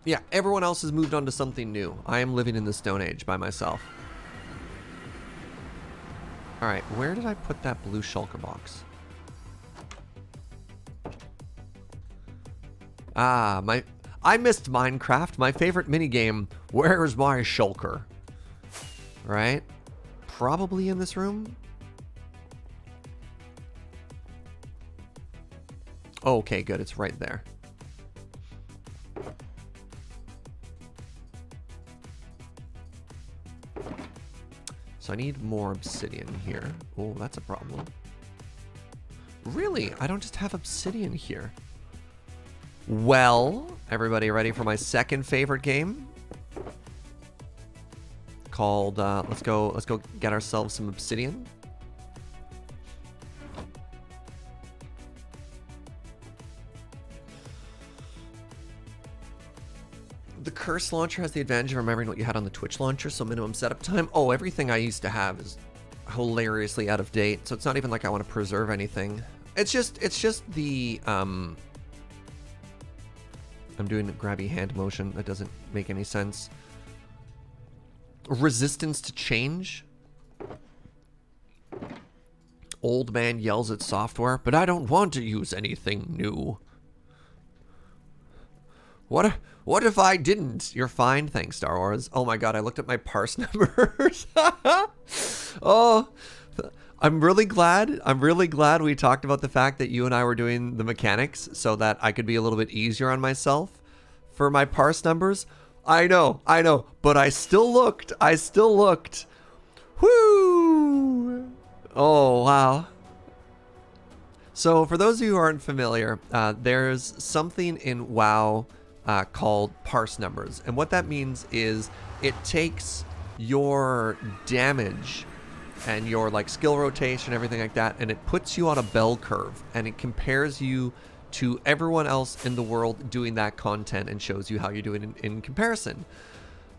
Yeah, everyone else has moved on to something new. I am living in the Stone Age by myself. Alright, where did I put that blue shulker box? Ah, I missed Minecraft. My favorite minigame. Where's my shulker? Right? Probably in this room. Oh, okay, good. It's right there. So I need more obsidian here. Oh, that's a problem. Really? I don't just have obsidian here. Well, everybody ready for my second favorite game? Called, let's go get ourselves some obsidian. The Curse launcher has the advantage of remembering what you had on the Twitch launcher, so minimum setup time. Oh, everything I used to have is hilariously out of date, so it's not even like I want to preserve anything. It's just the, I'm doing a grabby hand motion. That doesn't make any sense. Resistance to change. Old man yells at software, but I don't want to use anything new. What if I didn't? You're fine, thanks, Star Wars. Oh my god, I looked at my parse numbers. Oh, I'm really glad we talked about the fact that you and I were doing the mechanics so that I could be a little bit easier on myself for my parse numbers. I know, but I still looked. Whoo! Oh, wow. So for those of you who aren't familiar, there's something in WoW called parse numbers. And what that means is it takes your damage and your like skill rotation, everything like that, and it puts you on a bell curve, and it compares you to everyone else in the world doing that content and shows you how you're doing in comparison.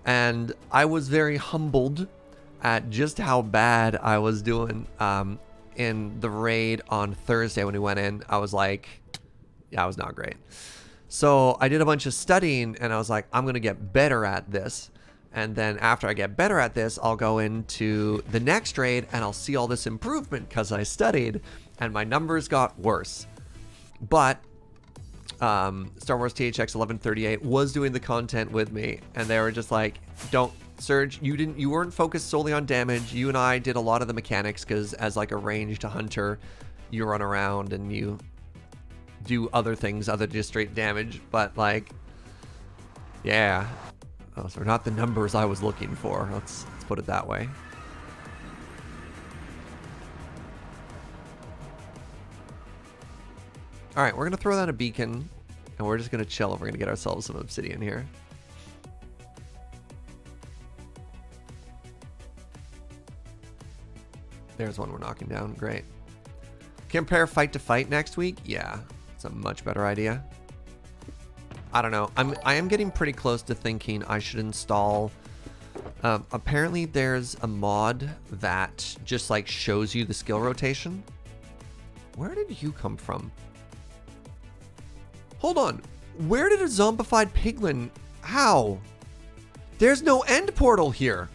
And I was very humbled at just how bad I was doing in the raid on Thursday when we went in. I was like, yeah, I was not great. So I did a bunch of studying, and I was like, I'm going to get better at this. And then after I get better at this, I'll go into the next raid, and I'll see all this improvement because I studied, and my numbers got worse. But Star Wars THX 1138 was doing the content with me, and they were just like, don't, Serge, you weren't focused solely on damage. You and I did a lot of the mechanics because as like a ranged hunter, you run around and you do other things other than just straight damage. But like, yeah, those are not the numbers I was looking for. Let's put it that way. All right, we're gonna throw down a beacon, and we're just gonna chill. We're gonna get ourselves some obsidian here. There's one we're knocking down. Great. Compare fight to fight next week? Yeah, it's a much better idea. I don't know. I am getting pretty close to thinking I should install. Apparently, there's a mod that just like shows you the skill rotation. Where did you come from? Hold on. Where did a zombified piglin? How? There's no end portal here.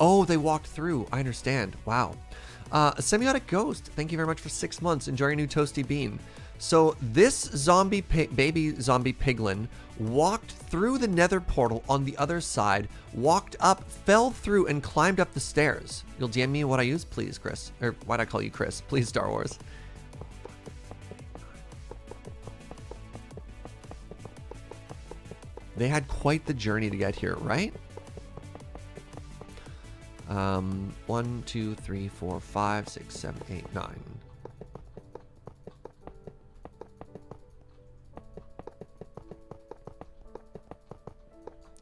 Oh, they walked through. I understand. Wow. A semiotic ghost. Thank you very much for 6 months. Enjoy your new toasty bean. So this baby zombie piglin walked through the nether portal on the other side, walked up, fell through, and climbed up the stairs. You'll DM me what I use? Please, Chris. Or why'd I call you Chris? Please, Star Wars. They had quite the journey to get here, right? 1, 2, 3, 4, 5, 6, 7, 8, 9.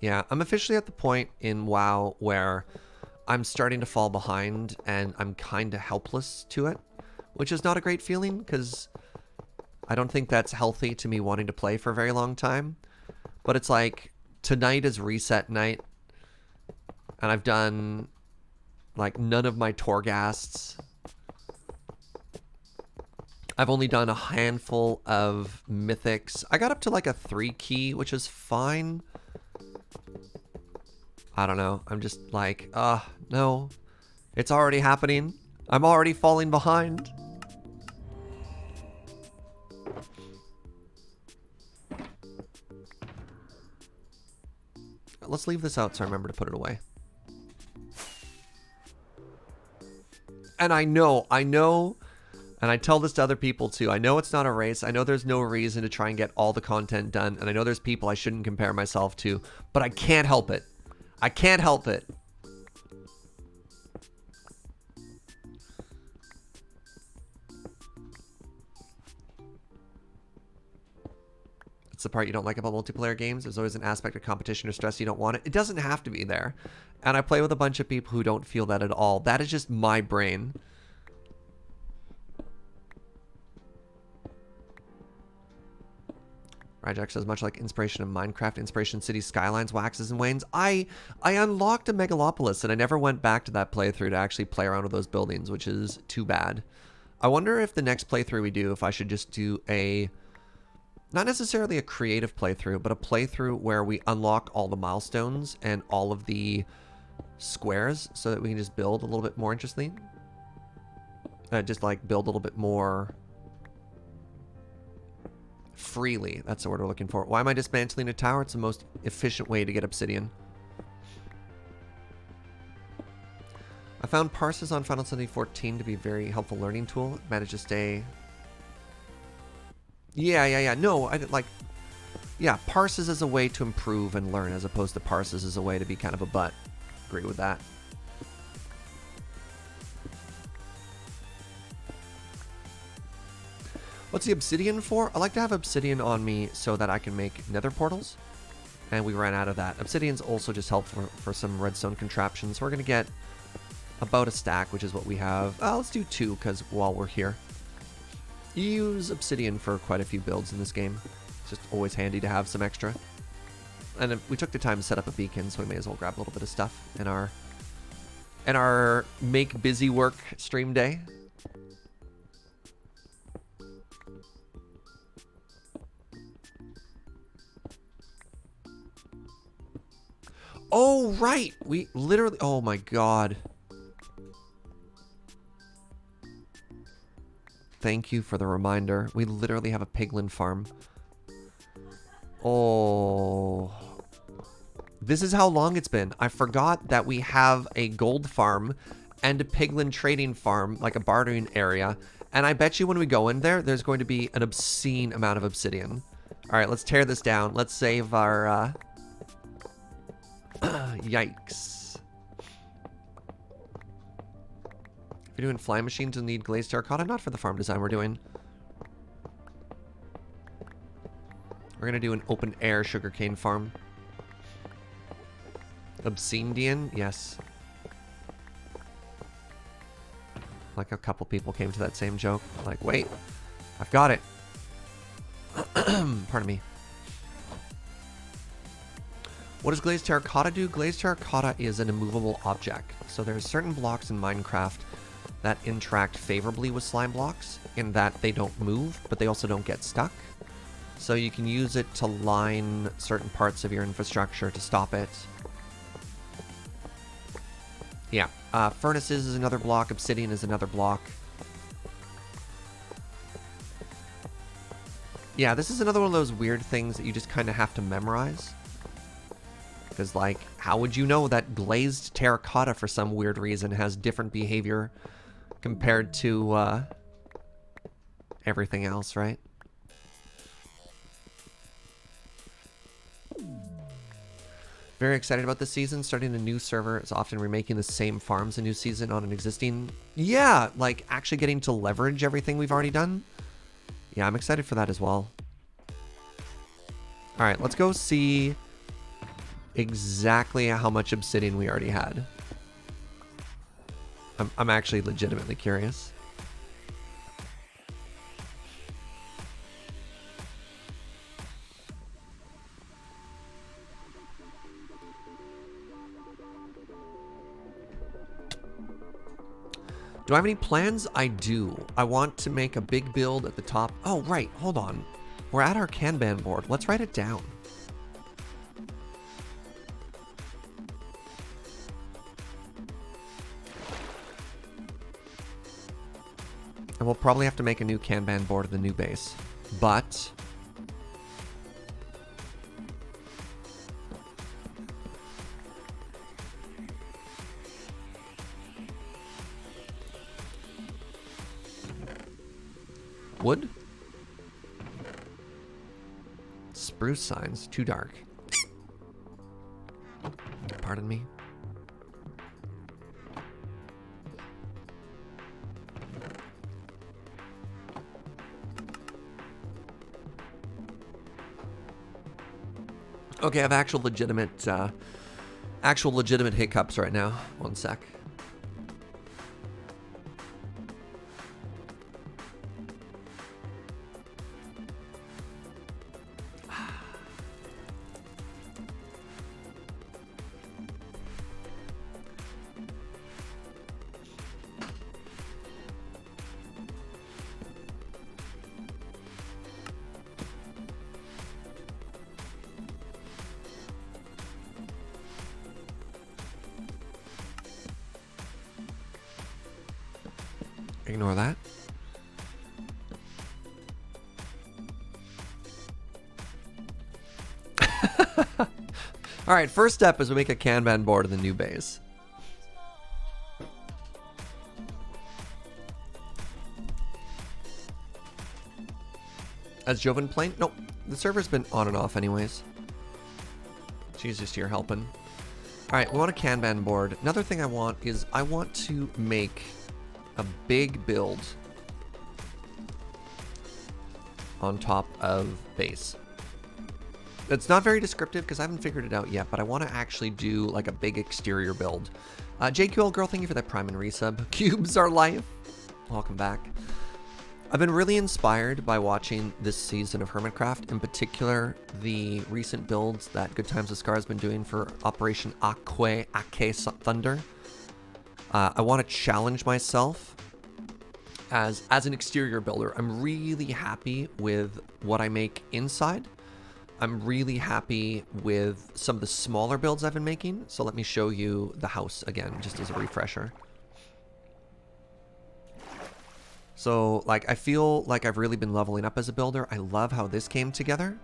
Yeah, I'm officially at the point in WoW where I'm starting to fall behind and I'm kind of helpless to it, which is not a great feeling because I don't think that's healthy to me wanting to play for a very long time. But it's like tonight is reset night, and I've done like none of my Torghasts. I've only done a handful of mythics. I got up to like a 3 key, which is fine. I don't know. I'm just like, no. It's already happening. I'm already falling behind. Let's leave this out so I remember to put it away. And I know, and I tell this to other people too, I know it's not a race, I know there's no reason to try and get all the content done, and I know there's people I shouldn't compare myself to, but I can't help it. I can't help it. It's the part you don't like about multiplayer games. There's always an aspect of competition or stress you don't want it. It doesn't have to be there. And I play with a bunch of people who don't feel that at all. That is just my brain. Rajak says, much like inspiration of Minecraft, inspiration city skylines waxes and wanes. I unlocked a megalopolis and I never went back to that playthrough to actually play around with those buildings, which is too bad. I wonder if the next playthrough we do, if I should just do a, not necessarily a creative playthrough, but a playthrough where we unlock all the milestones and all of the squares so that we can just build a little bit more interestingly. just like build a little bit more freely. That's the word we're looking for. Why am I dismantling a tower? It's the most efficient way to get obsidian. I found parses on Final Fantasy 14 to be a very helpful learning tool. Managed to stay... Yeah. No, I didn't like... Yeah, parses as a way to improve and learn, as opposed to parses as a way to be kind of a butt. Agree with that. What's the obsidian for? I like to have obsidian on me so that I can make nether portals. And we ran out of that. Obsidian's also just helpful for some redstone contraptions. We're going to get about a stack, which is what we have. Let's do 2, because while we're here. You use obsidian for quite a few builds in this game. It's just always handy to have some extra. And we took the time to set up a beacon, so we may as well grab a little bit of stuff in our make busy work stream day. Oh, right! We literally... Oh my god. Thank you for the reminder. We literally have a piglin farm. Oh. This is how long it's been. I forgot that we have a gold farm and a piglin trading farm, like a bartering area. And I bet you when we go in there, there's going to be an obscene amount of obsidian. All right, let's tear this down. Let's save our... Yikes. If you're doing flying machines, you'll need glazed terracotta. Not for the farm design we're doing. We're going to do an open air sugarcane farm. Obsidian? Yes. Like a couple people came to that same joke. Like, wait, I've got it. Pardon me. What does glazed terracotta do? Glazed terracotta is an immovable object. So there's certain blocks in Minecraft that interact favorably with slime blocks in that they don't move, but they also don't get stuck. So you can use it to line certain parts of your infrastructure to stop it. Yeah, furnaces is another block, obsidian is another block. Yeah, this is another one of those weird things that you just kind of have to memorize. Because, like, how would you know that glazed terracotta, for some weird reason, has different behavior compared to everything else, right? Very excited about this season. Starting a new server is often remaking the same farms a new season on an existing... Yeah, like, actually getting to leverage everything we've already done. Yeah, I'm excited for that as well. Alright, let's go see exactly how much obsidian we already had. I'm actually legitimately curious. Do I have any plans? I do. I want to make a big build at the top. Oh, right. Hold on. We're at our Kanban board. Let's write it down. And we'll probably have to make a new Kanban board of the new base. But... wood? Spruce signs. Too dark. Pardon me. Okay, I have actual legitimate hiccups right now. One sec. Ignore that. All right, first step is we make a Kanban board in the new base. Has Joe been playing? Nope. The server's been on and off anyways. She's just here helping. All right, we want a Kanban board. Another thing I want is I want to make a big build on top of base. It's not very descriptive because I haven't figured it out yet, but I want to actually do like a big exterior build. JQL Girl, thank you for that Prime and resub. Cubes are life. Welcome back. I've been really inspired by watching this season of Hermitcraft, in particular the recent builds that Good Times with Scar has been doing for Operation Ake Thunder. I want to challenge myself as an exterior builder. I'm really happy with what I make inside. I'm really happy with some of the smaller builds I've been making. So let me show you the house again, just as a refresher. So, like, I feel like I've really been leveling up as a builder. I love how this came together.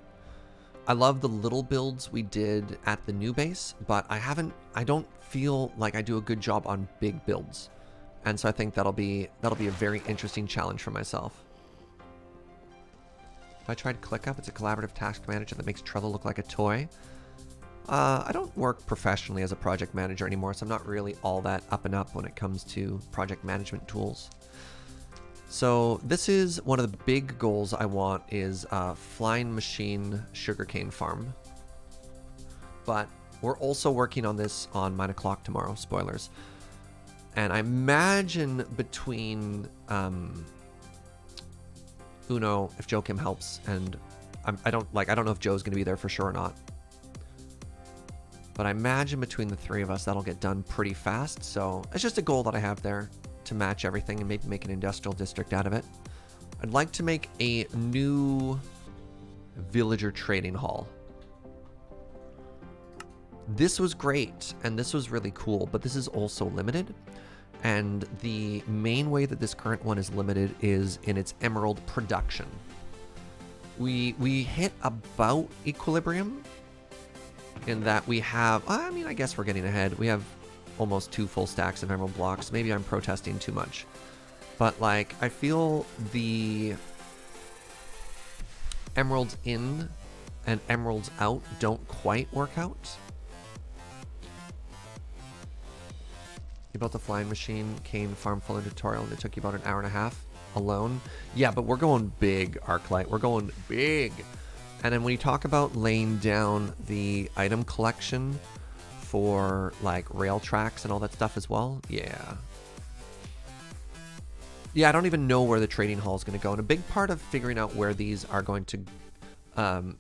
I love the little builds we did at the new base, but I don't feel like I do a good job on big builds. And so I think that'll be a very interesting challenge for myself. I tried ClickUp. It's a collaborative task manager that makes Trello look like a toy. I don't work professionally as a project manager anymore, so I'm not really all that up and up when it comes to project management tools. So this is one of the big goals I want is Flying Machine Sugarcane Farm. But we're also working on this on 9 o'clock tomorrow, spoilers. And I imagine between Uno, if Joe Kim helps, and I don't know if Joe's going to be there for sure or not. But I imagine between the three of us, that'll get done pretty fast. So it's just a goal that I have there to match everything and maybe make an industrial district out of it. I'd like to make a new villager trading hall. This was great and this was really cool, but this is also limited. And the main way that this current one is limited is in its emerald production. We hit about equilibrium in that we have, I guess we're getting ahead. We have almost 2 full stacks of emerald blocks. Maybe I'm protesting too much. But like, I feel the emeralds in and emeralds out don't quite work out. You built the flying machine, Cane farm full tutorial, and it took you about an hour and a half alone. Yeah, but we're going big, Arclight. We're going big. And then when you talk about laying down the item collection for like rail tracks and all that stuff as well, yeah. Yeah, I don't even know where the trading hall is going to go. And a big part of figuring out where these are going to,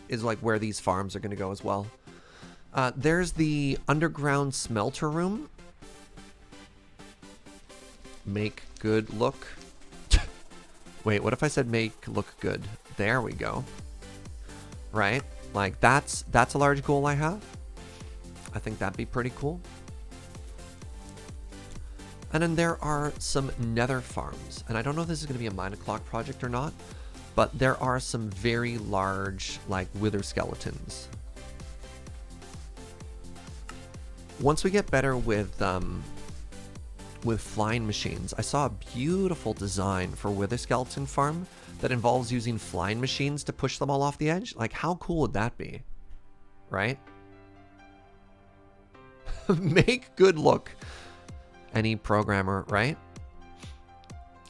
is like where these farms are going to go as well. There's the underground smelter room. Make good look. Wait, what if I said make look good? There we go. Right? Like that's a large goal I have. I think that'd be pretty cool. And then there are some nether farms. And I don't know if this is going to be a 9 o'clock project or not, but there are some very large like wither skeletons. Once we get better with flying machines, I saw a beautiful design for wither skeleton farm that involves using flying machines to push them all off the edge. Like, how cool would that be? Right? Make good look. Any programmer, right?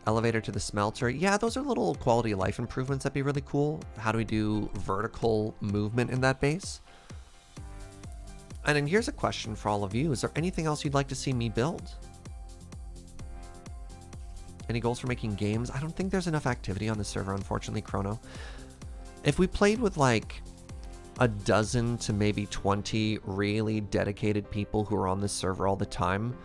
Elevator to the smelter. Yeah, those are little quality of life improvements that'd be really cool. How do we do vertical movement in that base? And then here's a question for all of you. Is there anything else you'd like to see me build? Any goals for making games? I don't think there's enough activity on the server, unfortunately, Chrono. If we played with like a dozen to maybe 20 really dedicated people who are on this server all the time,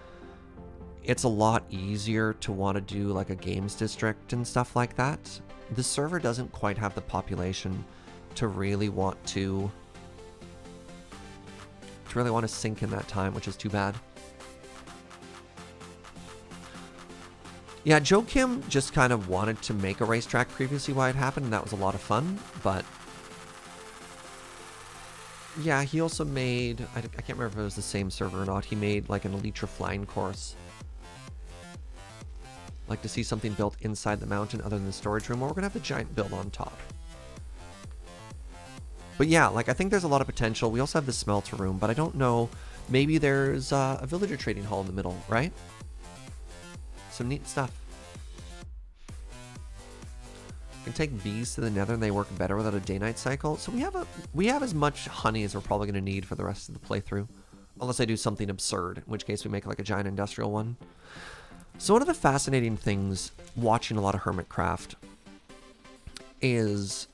it's a lot easier to want to do like a games district and stuff like that. The server doesn't quite have the population to really want to sink in that time, which is too bad. Yeah, Joe Kim just kind of wanted to make a racetrack previously while it happened, and that was a lot of fun, but yeah, he also made, I can't remember if it was the same server or not, he made like an Elytra flying course. Like to see something built inside the mountain other than the storage room, or we're gonna have the giant build on top. But yeah, like I think there's a lot of potential. We also have the smelter room, but I don't know, maybe there's a villager trading hall in the middle, right? Some neat stuff. Can take bees to the nether and they work better without a day-night cycle. So we have as much honey as we're probably going to need for the rest of the playthrough. Unless I do something absurd, in which case we make like a giant industrial one. So one of the fascinating things watching a lot of Hermitcraft is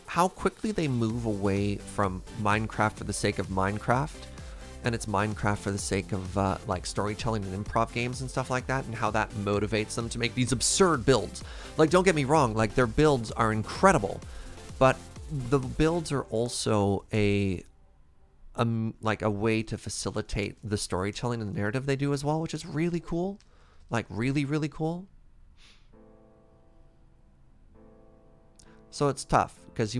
how quickly they move away from Minecraft for the sake of Minecraft, and it's Minecraft for the sake of like storytelling and improv games and stuff like that, and how that motivates them to make these absurd builds. Like, don't get me wrong, like their builds are incredible, but the builds are also like a way to facilitate the storytelling and the narrative they do as well, which is really cool. Like really, really cool. So it's tough because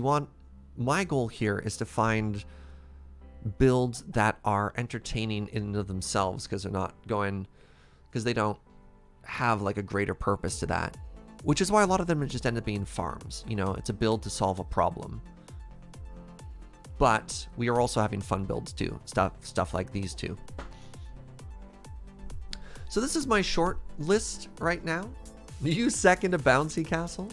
my goal here is to find builds that are entertaining in and of themselves because they don't have like a greater purpose to that, which is why a lot of them just end up being farms. You know, it's a build to solve a problem, but we are also having fun builds too, stuff like these two. So this is my short list right now. You second a bouncy castle,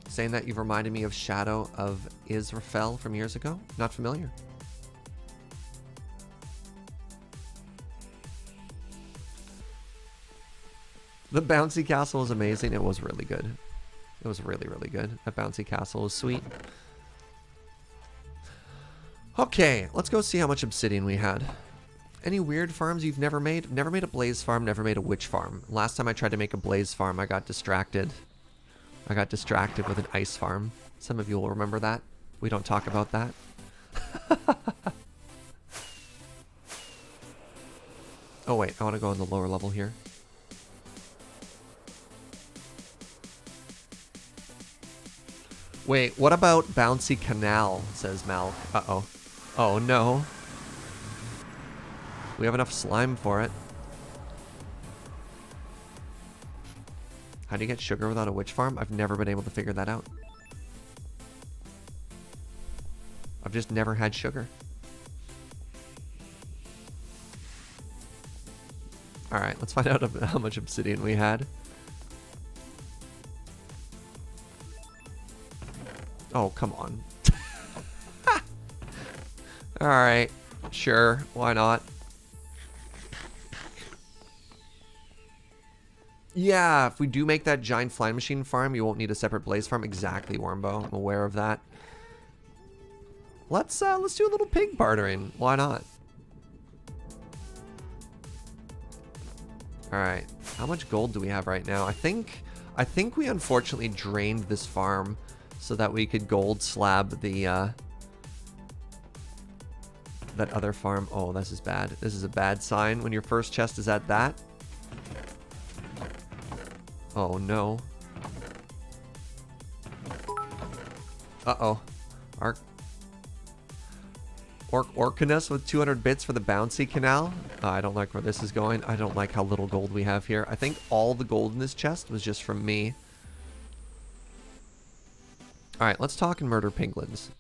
saying that you've reminded me of Shadow of Israfel from years ago. Not familiar. The bouncy castle was amazing. It was really good. It was really, really good. That bouncy castle was sweet. Okay, let's go see how much obsidian we had. Any weird farms you've never made? Never made a blaze farm, never made a witch farm. Last time I tried to make a blaze farm, I got distracted. I got distracted with an ice farm. Some of you will remember that. We don't talk about that. Oh wait, I want to go on the lower level here. Wait, what about Bouncy Canal, says Mal. Uh-oh. Oh no. We have enough slime for it. How do you get sugar without a witch farm? I've never been able to figure that out. I've just never had sugar. Alright, let's find out how much obsidian we had. Oh, come on. Alright, sure, why not? Yeah, if we do make that giant flying machine farm, you won't need a separate blaze farm. Exactly, Wormbo. I'm aware of that. Let's do a little pig bartering. Why not? All right. How much gold do we have right now? I think we unfortunately drained this farm so that we could gold slab the that other farm. Oh, this is bad. This is a bad sign when your first chest is at that. Oh no. Uh-oh. Orcanus with 200 bits for the bouncy canal. I don't like where this is going. I don't like how little gold we have here. I think all the gold in this chest was just from me. Alright, let's talk and murder piglins.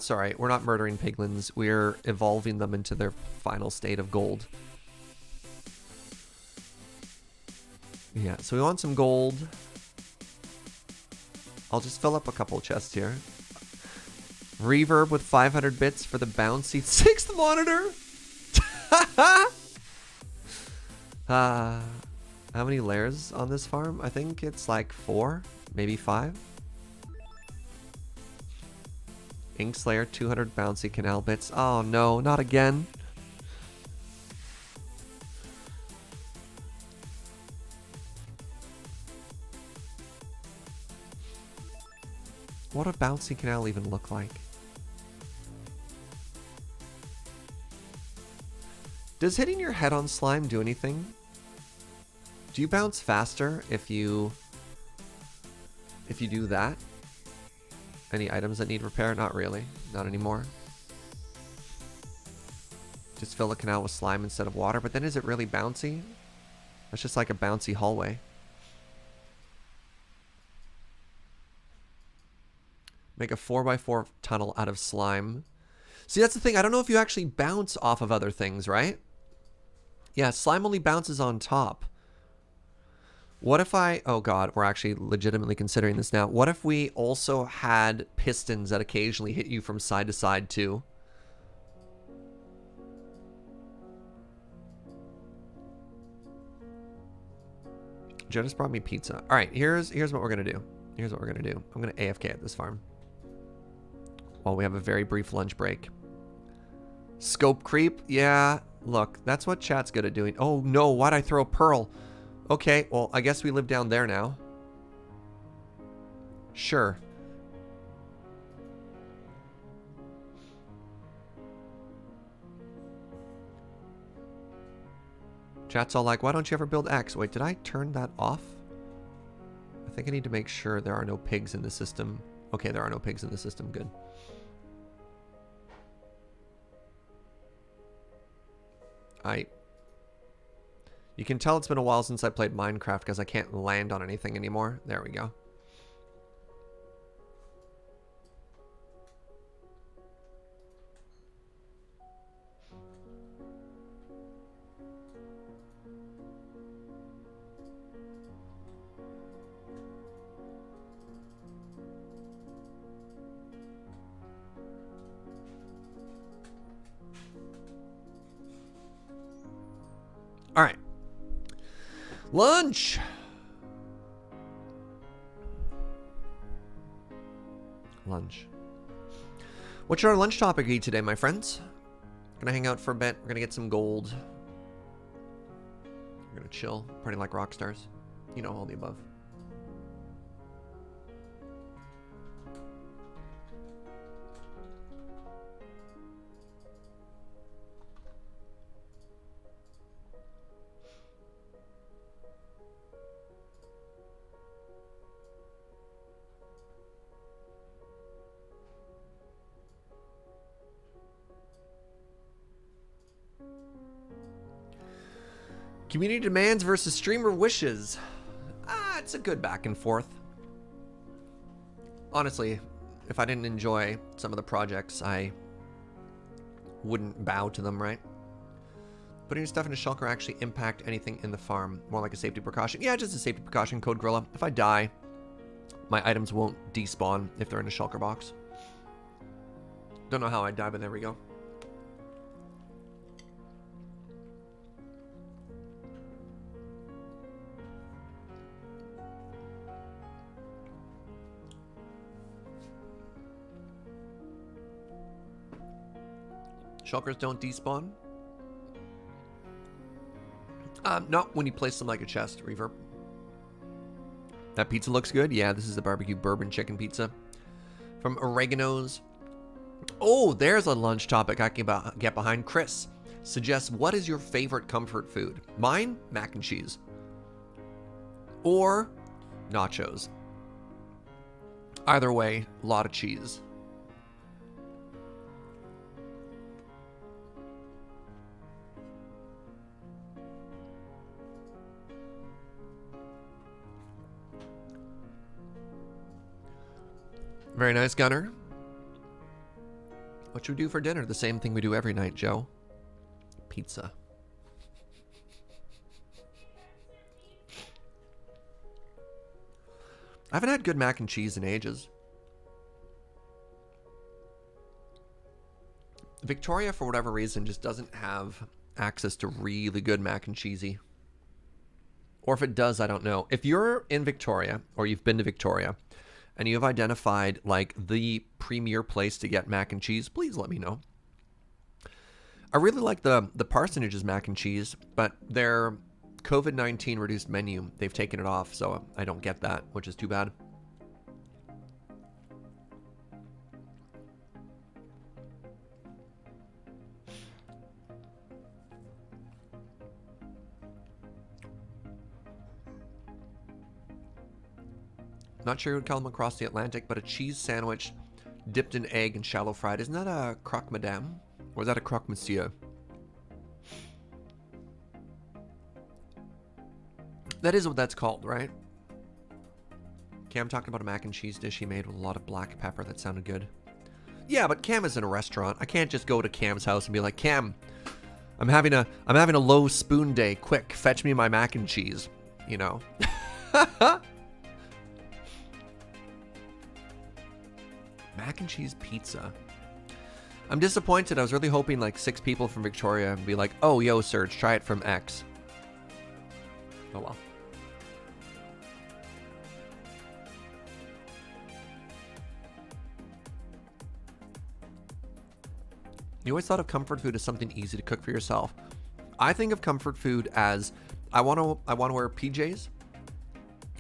Sorry, we're not murdering piglins. We're evolving them into their final state of gold. Yeah, so we want some gold. I'll just fill up a couple chests here. Reverb with 500 bits for the bouncy 6th monitor. How many layers on this farm? I think it's like 4, maybe 5. Ink Slayer, 200 bouncy canal bits. Oh no, not again. What a bouncy canal even look like? Does hitting your head on slime do anything? Do you bounce faster if you do that? Any items that need repair? Not really. Not anymore. Just fill the canal with slime instead of water. But then is it really bouncy? It's just like a bouncy hallway. Make a 4x4 tunnel out of slime. See, that's the thing. I don't know if you actually bounce off of other things, right? Yeah, slime only bounces on top. What if I... Oh, God. We're actually legitimately considering this now. What if we also had pistons that occasionally hit you from side to side, too? Joe just brought me pizza. All right, here's what we're going to do. Here's what we're going to do. I'm going to AFK at this farm while we have a very brief lunch break. Scope creep? Yeah, look, that's what chat's good at doing. Oh, no, why'd I throw a pearl? Okay, well, I guess we live down there now. Sure. Chat's all like, why don't you ever build X? Wait, did I turn that off? I think I need to make sure there are no pigs in the system. Okay, there are no pigs in the system. Good. You can tell it's been a while since I played Minecraft because I can't land on anything anymore. There we go. All right. Lunch. Lunch. What should our lunch topic be today, my friends? Gonna hang out for a bit. We're gonna get some gold. We're gonna chill, party like rock stars. You know, all the above. Community demands versus streamer wishes. It's a good back and forth. Honestly, if I didn't enjoy some of the projects, I wouldn't bow to them, right? Putting your stuff in a shulker actually impact anything in the farm? More like a safety precaution. Yeah, just a safety precaution, Code Gorilla. If I die, my items won't despawn if they're in a shulker box. Don't know how I die, but there we go. Shulkers don't despawn? Not when you place them like a chest, Reverb. That pizza looks good. Yeah, this is the barbecue bourbon chicken pizza from Oregano's. Oh, there's a lunch topic I can get behind. Chris suggests, what is your favorite comfort food? Mine, mac and cheese. Or nachos. Either way, a lot of cheese. Very nice, Gunner. What should we do for dinner? The same thing we do every night, Joe. Pizza. I haven't had good mac and cheese in ages. Victoria, for whatever reason, just doesn't have access to really good mac and cheesy. Or if it does, I don't know. If you're in Victoria, or you've been to Victoria, and you have identified like the premier place to get mac and cheese, please let me know. I really like the Parsonage's mac and cheese, but their COVID-19 reduced menu, they've taken it off, so I don't get that, which is too bad. Not sure you would call them across the Atlantic, but a cheese sandwich dipped in egg and shallow fried. Isn't that a croque madame? Or is that a croque monsieur? That is what that's called, right? Cam talked about a mac and cheese dish he made with a lot of black pepper. That sounded good. Yeah, but Cam is in a restaurant. I can't just go to Cam's house and be like, Cam, I'm having a low spoon day. Quick, fetch me my mac and cheese. You know. Mac and cheese pizza. I'm disappointed. I was really hoping like 6 people from Victoria would be like, oh, yo, Serge, try it from X. Oh, well. You always thought of comfort food as something easy to cook for yourself. I think of comfort food as I want to wear PJs.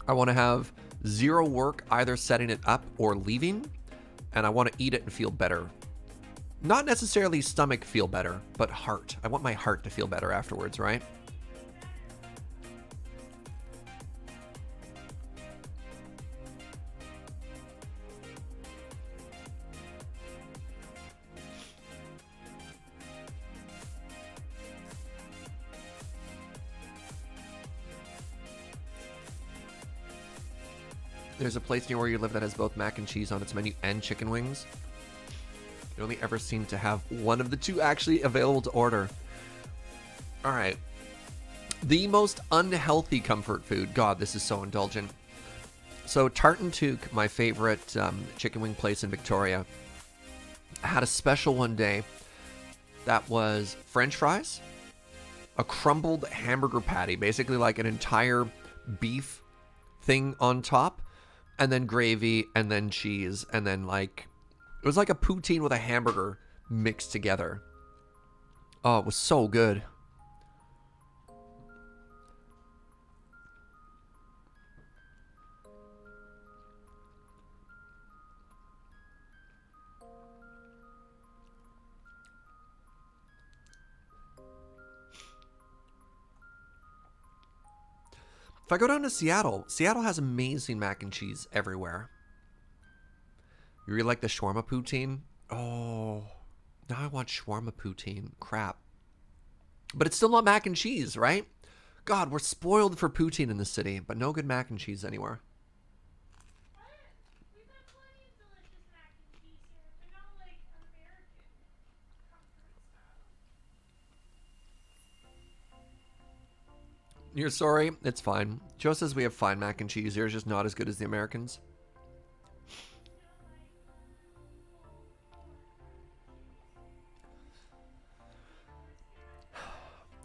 I want to have zero work either setting it up or leaving, and I want to eat it and feel better. Not necessarily stomach feel better, but heart. I want my heart to feel better afterwards, right? There's a place near where you live that has both mac and cheese on its menu and chicken wings. You only ever seem to have one of the two actually available to order. All right. The most unhealthy comfort food. God, this is so indulgent. So Tartan Took, my favorite chicken wing place in Victoria, had a special one day that was French fries, a crumbled hamburger patty, basically like an entire beef thing on top, and then gravy, and then cheese, and then like, it was like a poutine with a hamburger mixed together. Oh, it was so good. If I go down to Seattle, Seattle has amazing mac and cheese everywhere. You really like the shawarma poutine? Oh, now I want shawarma poutine. Crap. But it's still not mac and cheese, right? God, we're spoiled for poutine in the city, but no good mac and cheese anywhere. We've got plenty of delicious mac and cheese here, but not like American comfort style. You're sorry? It's fine. Joe says we have fine mac and cheese here. It's just not as good as the Americans.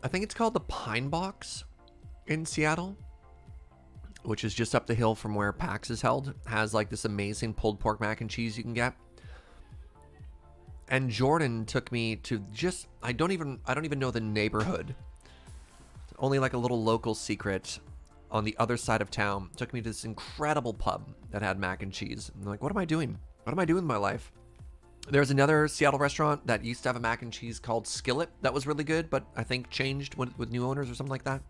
I think it's called the Pine Box in Seattle, which is just up the hill from where PAX is held. Has like this amazing pulled pork mac and cheese you can get. And Jordan took me to just I don't even know the neighborhood. Only like a little local secret on the other side of town. Took me to this incredible pub that had mac and cheese. I'm like, what am I doing? What am I doing with my life? There's another Seattle restaurant that used to have a mac and cheese called Skillet that was really good, but I think changed with new owners or something like that.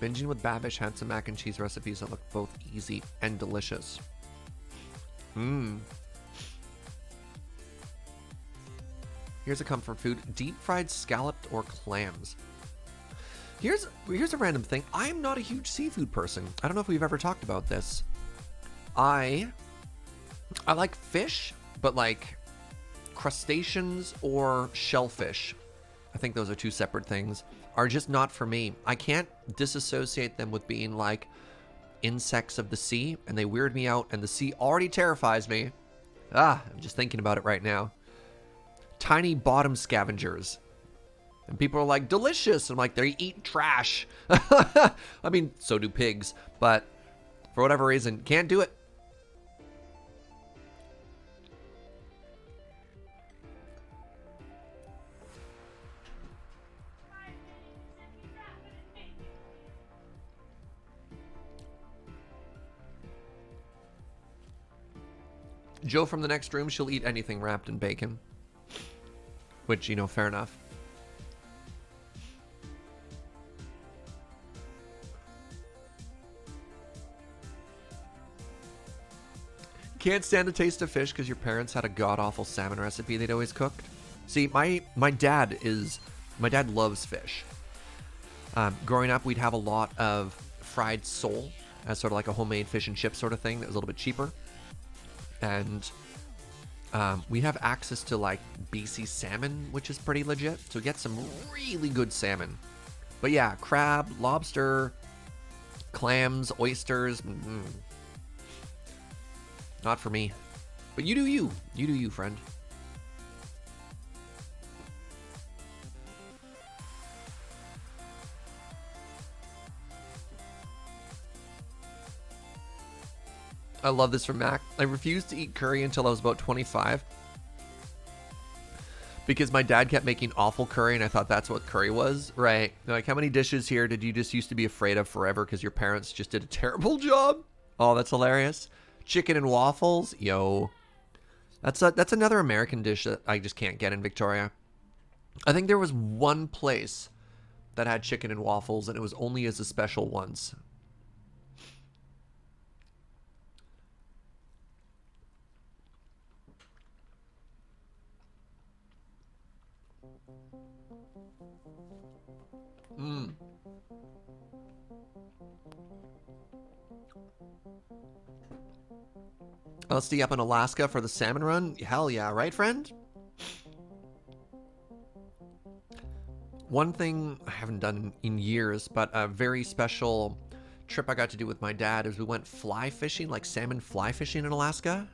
Binging with Babish had some mac and cheese recipes that look both easy and delicious. Here's a comfort food: deep fried scalloped or clams. Here's a random thing. I am not a huge seafood person. I don't know if we've ever talked about this. I like fish, but like crustaceans or shellfish, I think those are two separate things, are just not for me. I can't disassociate them with being like insects of the sea, and they weird me out, and the sea already terrifies me. I'm just thinking about it right now. Tiny bottom scavengers. And people are like, delicious. I'm like, they eat trash. I mean, so do pigs, but for whatever reason, can't do it. Joe from the next room, she'll eat anything wrapped in bacon. Which, you know, fair enough. Can't stand the taste of fish because your parents had a god-awful salmon recipe they'd always cooked. See, my dad loves fish. Growing up, we'd have a lot of fried sole as sort of like a homemade fish and chip sort of thing that was a little bit cheaper. And we have access to like BC salmon, which is pretty legit. So we get some really good salmon. But yeah, crab, lobster, clams, oysters. Not for me. But you do you. You do you, friend. I love this from Mac. I refused to eat curry until I was about 25 because my dad kept making awful curry and I thought that's what curry was. Right. Like, how many dishes here did you just used to be afraid of forever because your parents just did a terrible job? Oh, that's hilarious. Chicken and waffles. Yo. That's another American dish that I just can't get in Victoria. I think there was one place that had chicken and waffles and it was only as a special once. I'll stay up in Alaska for the salmon run. Hell yeah, right, friend? One thing I haven't done in years, but a very special trip I got to do with my dad is we went fly fishing, like salmon fly fishing in Alaska.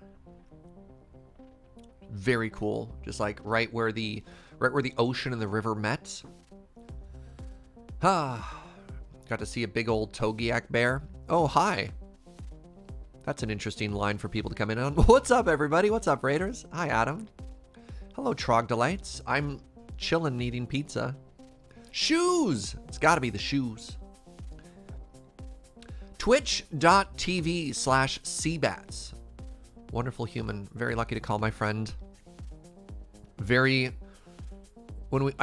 Very cool. Just like right where the ocean and the river met. Got to see a big old Togiak bear. Oh, hi. That's an interesting line for people to come in on. What's up, everybody? What's up, Raiders? Hi, Adam. Hello, Trogdolites. I'm chillin' eating pizza. Shoes! It's got to be the shoes. Twitch.tv/cbats. Wonderful human. Very lucky to call my friend. I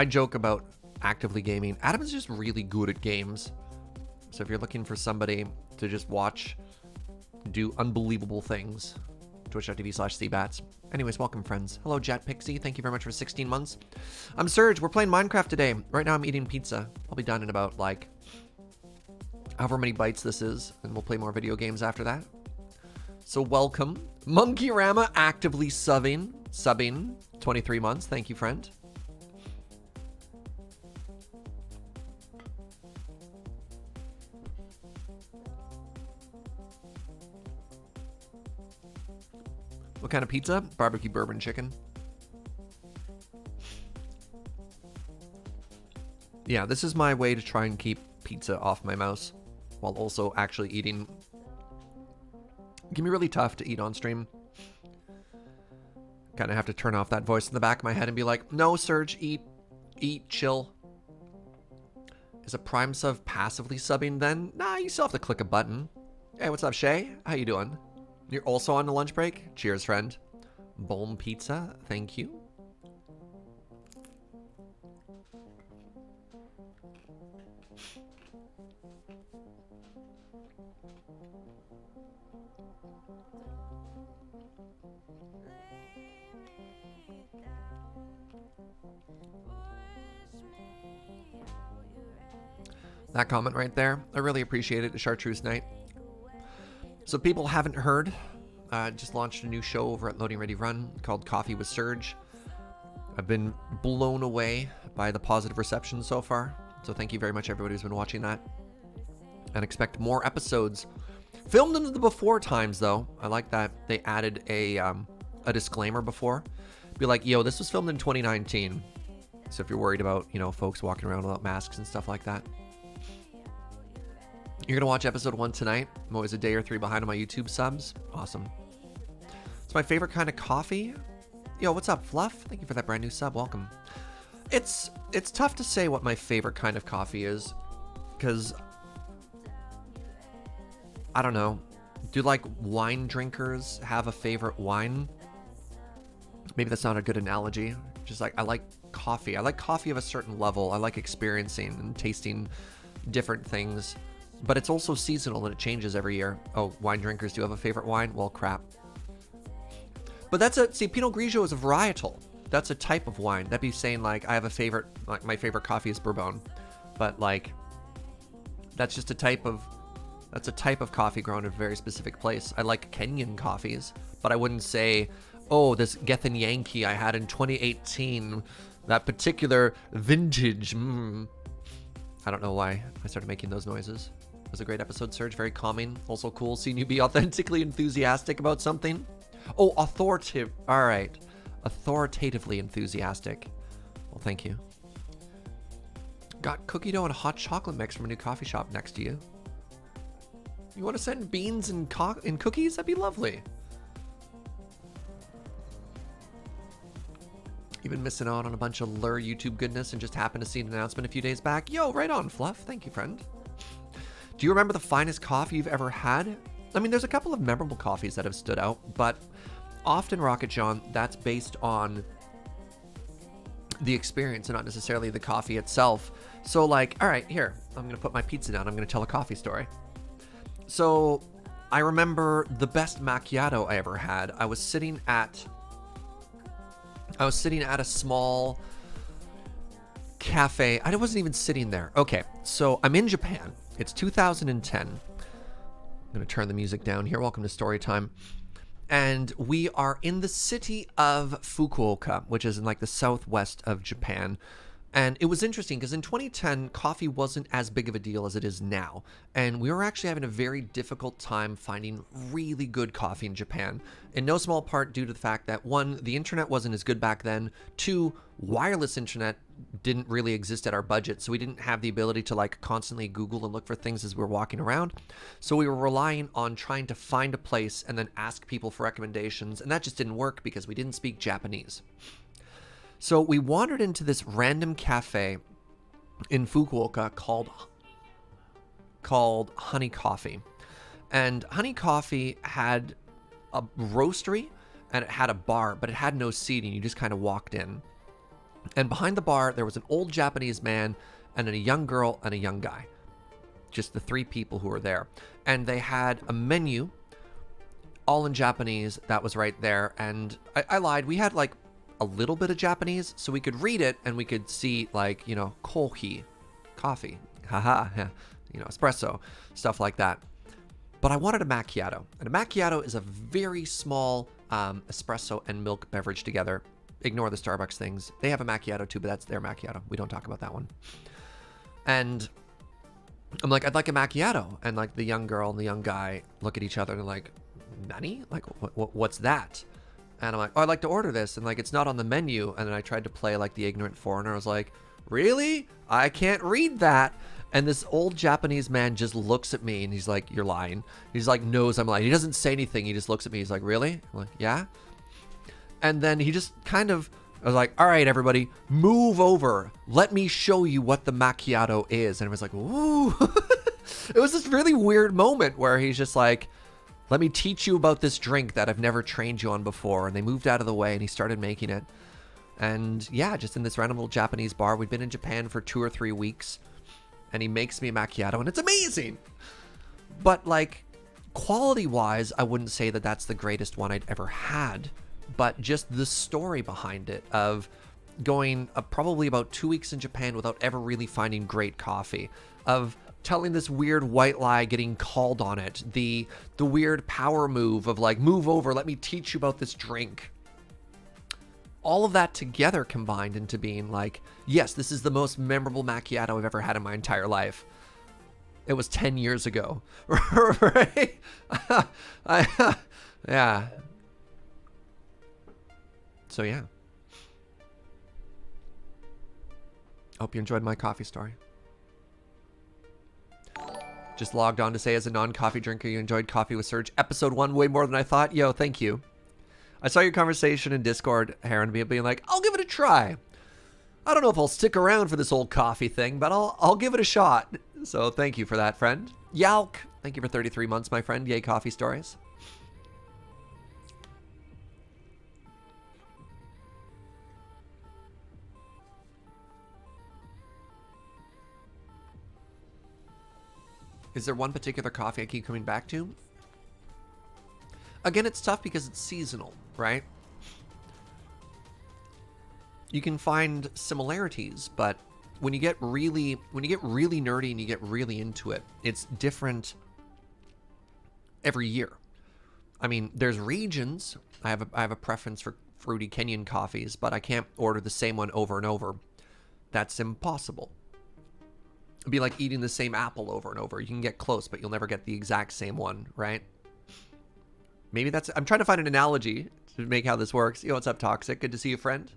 joke about actively gaming. Adam is just really good at games. So if you're looking for somebody to just watch do unbelievable things, twitch.tv/cbats. Anyways, welcome, friends. Hello, Jet Pixie. Thank you very much for 16 months. I'm Serge. We're playing Minecraft today. Right now I'm eating pizza. I'll be done in about like however many bites this is, and we'll play more video games after that. So welcome. Monkey Rama actively subbing 23 months. Thank you, friend. What kind of pizza? Barbecue bourbon chicken. Yeah, this is my way to try and keep pizza off my mouse while also actually eating. It can be really tough to eat on stream. Kind of have to turn off that voice in the back of my head and be like, no, Serge, eat, chill. Is a Prime sub passively subbing then? Nah, you still have to click a button. Hey, what's up, Shay? How you doing? You're also on the lunch break? Cheers, friend. Bohm pizza, thank you. That comment right there, I really appreciate it. Chartreuse Night. So people haven't heard, just launched a new show over at Loading Ready Run called Coffee with Surge. I've been blown away by the positive reception so far. So thank you very much, everybody who's been watching that. And expect more episodes. Filmed in the before times, though. I like that they added a disclaimer before. Be like, yo, this was filmed in 2019. So if you're worried about, folks walking around without masks and stuff like that. You're going to watch episode 1 tonight. I'm always a day or 3 behind on my YouTube subs. Awesome. It's my favorite kind of coffee. Yo, what's up, Fluff? Thank you for that brand new sub. Welcome. It's tough to say what my favorite kind of coffee is, because I don't know. Do like wine drinkers have a favorite wine? maybe that's not a good analogy. Just like I like coffee. I like coffee of a certain level. I like experiencing and tasting different things. But it's also seasonal and it changes every year. Oh, wine drinkers do have a favorite wine? Well, crap. But see, Pinot Grigio is a varietal. That's a type of wine. That'd be saying like I have a favorite, like my favorite coffee is Bourbon. But like, that's just a type of coffee grown in a very specific place. I like Kenyan coffees, but I wouldn't say, oh, this Gethin Yankee I had in 2018, that particular vintage. I don't know why I started making those noises. It was a great episode, Serge. Very calming. Also cool seeing you be authentically enthusiastic about something. Oh, authoritative. All right. Authoritatively enthusiastic. Well, thank you. Got cookie dough and a hot chocolate mix from a new coffee shop next to you. You want to send beans and cookies? That'd be lovely. You've been missing out on a bunch of Lure YouTube goodness and just happened to see an announcement a few days back. Yo, right on, Fluff. Thank you, friend. Do you remember the finest coffee you've ever had? I mean, there's a couple of memorable coffees that have stood out, but often, Rocket John, that's based on the experience and not necessarily the coffee itself. So like, all right, here, I'm going to put my pizza down. I'm going to tell a coffee story. So I remember the best macchiato I ever had. I was sitting at a small cafe. I wasn't even sitting there. Okay, so I'm in Japan. It's 2010. I'm going to turn the music down here. Welcome to story time. And we are in the city of Fukuoka, which is in like the southwest of Japan. And it was interesting because in 2010, coffee wasn't as big of a deal as it is now. And we were actually having a very difficult time finding really good coffee in Japan. In no small part due to the fact that, one, the internet wasn't as good back then. Two, wireless internet didn't really exist at our budget. So we didn't have the ability to like constantly Google and look for things as we were walking around. So we were relying on trying to find a place and then ask people for recommendations. And that just didn't work because we didn't speak Japanese. So we wandered into this random cafe in Fukuoka called Honey Coffee. And Honey Coffee had a roastery and it had a bar, but it had no seating. You just kind of walked in. And behind the bar, there was an old Japanese man and then a young girl and a young guy. Just the three people who were there. And they had a menu, all in Japanese, that was right there. And I lied. We had like a little bit of Japanese, so we could read it and we could see like, you know, kohi, coffee, haha, you know, espresso, stuff like that. But I wanted a macchiato, and a macchiato is a very small espresso and milk beverage together. Ignore the Starbucks things. They have a macchiato too, but that's their macchiato. We don't talk about that one. And I'm like, I'd like a macchiato. And like the young girl and the young guy look at each other and they're like, Nani? Like, what's that? And I'm like, oh, I'd like to order this. And like, it's not on the menu. And then I tried to play like the ignorant foreigner. I was like, really? I can't read that. And this old Japanese man just looks at me and he's like, you're lying. He's like, knows I'm lying. He doesn't say anything. He just looks at me. He's like, really? I'm like, yeah. And then he just kind of, I was like, all right, everybody, move over. Let me show you what the macchiato is. And I was like, ooh. It was this really weird moment where he's just like, let me teach you about this drink that I've never trained you on before. And they moved out of the way and he started making it. And yeah, just in this random little Japanese bar. We'd been in Japan for 2 or 3 weeks. And he makes me a macchiato and it's amazing. But like quality-wise, I wouldn't say that that's the greatest one I'd ever had. But just the story behind it of going probably about 2 weeks in Japan without ever really finding great coffee. Of telling this weird white lie, getting called on it, the weird power move of like, move over, let me teach you about this drink. All of that together combined into being like, yes, this is the most memorable macchiato I've ever had in my entire life. It was 10 years ago, right? Yeah. So yeah. Hope you enjoyed my coffee story. Just logged on to say, as a non-coffee drinker, you enjoyed Coffee with Serge episode 1 way more than I thought. Yo, thank you. I saw your conversation in Discord, Heron, being like, I'll give it a try. I don't know if I'll stick around for this old coffee thing, but I'll give it a shot. So thank you for that, friend. Yalk, thank you for 33 months, my friend. Yay, coffee stories. Is there one particular coffee I keep coming back to? Again, it's tough because it's seasonal, right? You can find similarities, but when you get really nerdy and you get really into it, it's different every year. I mean, there's regions. I have a preference for fruity Kenyan coffees, but I can't order the same one over and over. That's impossible. It'd be like eating the same apple over and over. You can get close, but you'll never get the exact same one, right? Maybe that's... I'm trying to find an analogy to make how this works. Yo, what's up, Toxic? Good to see you, friend.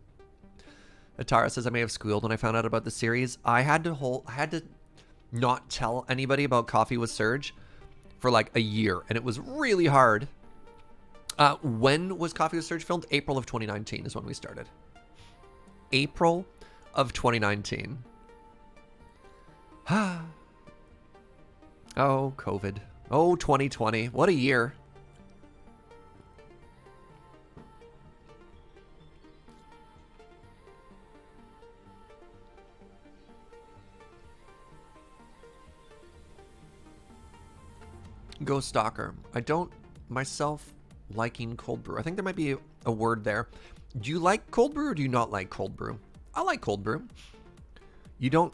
Atara says, I may have squealed when I found out about the series. I had to not tell anybody about Coffee with Surge for like a year, and it was really hard. When was Coffee with Surge filmed? April of 2019 is when we started. April of 2019. Oh, COVID. Oh, 2020. What a year. Go Stalker. I don't myself liking cold brew. I think there might be a word there. Do you like cold brew or do you not like cold brew? I like cold brew. You don't...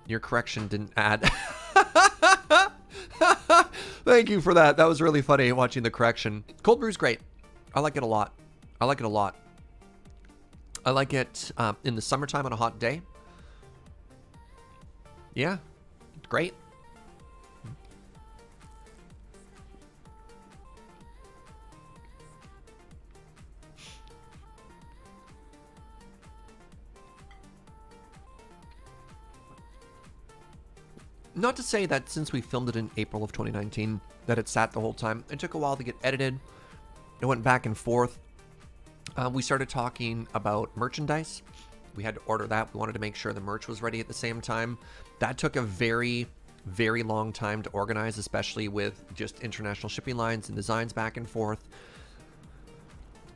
Your correction didn't add. Thank you for that. That was really funny watching the correction. Cold brew's great. I like it a lot. I like it a lot. I like it in the summertime on a hot day. Yeah, great. Not to say that since we filmed it in April of 2019, that it sat the whole time. It took a while to get edited. It went back and forth. We started talking about merchandise. We had to order that. We wanted to make sure the merch was ready at the same time. That took a very, very long time to organize, especially with just international shipping lines and designs back and forth.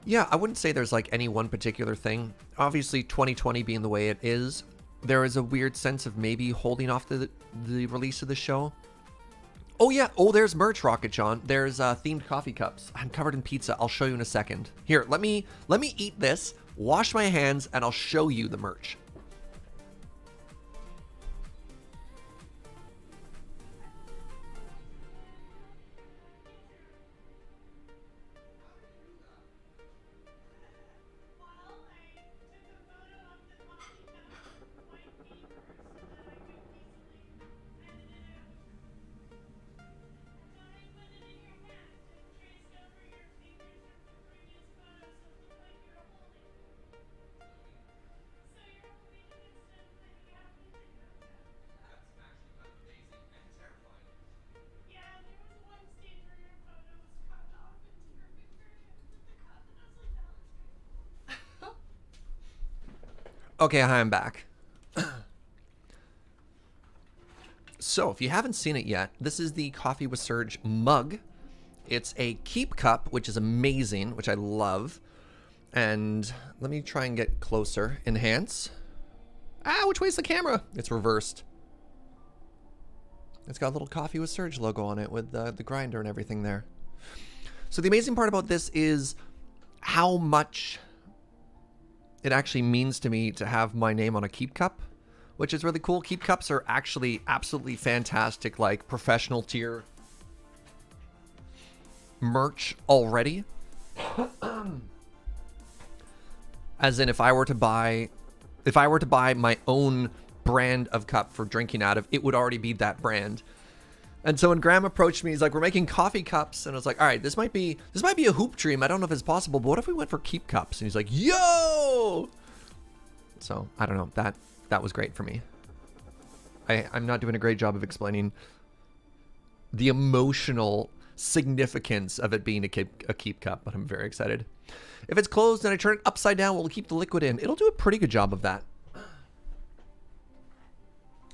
Yeah, I wouldn't say there's like any one particular thing. Obviously, 2020 being the way it is, there is a weird sense of maybe holding off the release of the show. Oh yeah, oh there's merch, Rocket John. There's themed coffee cups. I'm covered in pizza. I'll show you in a second. Here, let me eat this, wash my hands, and I'll show you the merch. Okay, hi, I'm back. So, if you haven't seen it yet, this is the Coffee with Surge mug. It's a keep cup, which is amazing, which I love. And let me try and get closer. Enhance. Ah, which way's the camera? It's reversed. It's got a little Coffee with Surge logo on it with the grinder and everything there. So the amazing part about this is how much it actually means to me to have my name on a keep cup, which is really cool. Keep cups are actually absolutely fantastic, like professional tier merch already. As in, if I were to buy my own brand of cup for drinking out of, it would already be that brand. And so when Graham approached me, he's like, we're making coffee cups. And I was like, all right, this might be a hoop dream. I don't know if it's possible, but what if we went for keep cups? And he's like, yo! So I don't know, that was great for me. I'm not doing a great job of explaining the emotional significance of it being a keep cup, but I'm very excited. If it's closed and I turn it upside down, we'll keep the liquid in. It'll do a pretty good job of that.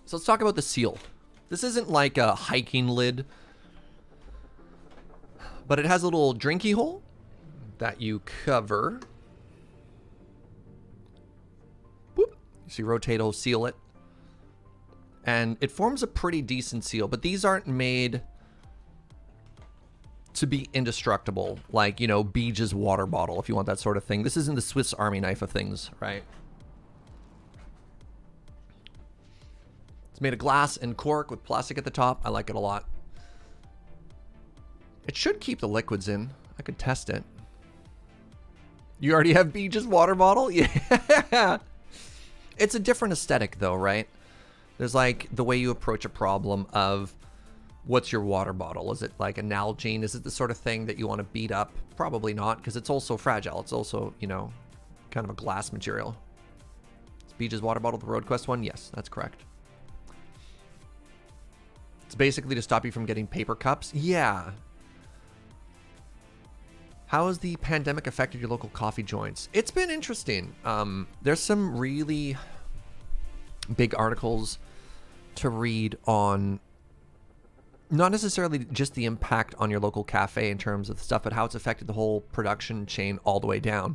So let's talk about the seal. This isn't like a hiking lid, but it has a little drinky hole that you cover. Boop. So you rotate, it'll seal it. And it forms a pretty decent seal, but these aren't made to be indestructible, like, you know, Beej's water bottle, if you want that sort of thing. This isn't the Swiss Army knife of things, right? It's made of glass and cork with plastic at the top. I like it a lot. It should keep the liquids in. I could test it. You already have Beej's water bottle? Yeah. It's a different aesthetic though, right? There's like the way you approach a problem of what's your water bottle? Is it like a Nalgene? Is it the sort of thing that you want to beat up? Probably not, because it's also fragile. It's also, you know, kind of a glass material. Is Beej's water bottle the Road Quest one? Yes, that's correct. It's basically to stop you from getting paper cups. Yeah. How has the pandemic affected your local coffee joints? It's been interesting. There's some really big articles to read on not necessarily just the impact on your local cafe in terms of stuff, but how it's affected the whole production chain all the way down.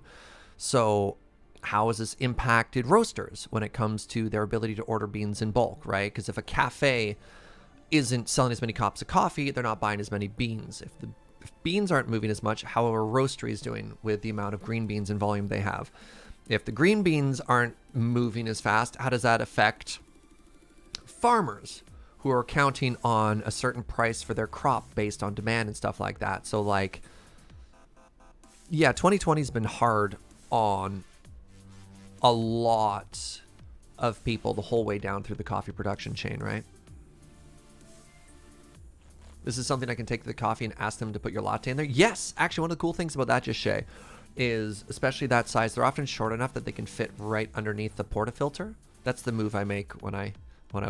So how has this impacted roasters when it comes to their ability to order beans in bulk, right? Because if a cafe isn't selling as many cups of coffee, they're not buying as many beans. If beans aren't moving as much, how are roasteries doing with the amount of green beans and volume they have? If the green beans aren't moving as fast, how does that affect farmers who are counting on a certain price for their crop based on demand and stuff like that? So like, yeah, 2020 has been hard on a lot of people the whole way down through the coffee production chain, right? This is something I can take to the coffee and ask them to put your latte in there. Yes, actually, one of the cool things about that, just Shay, is especially that size, they're often short enough that they can fit right underneath the portafilter. That's the move I make when I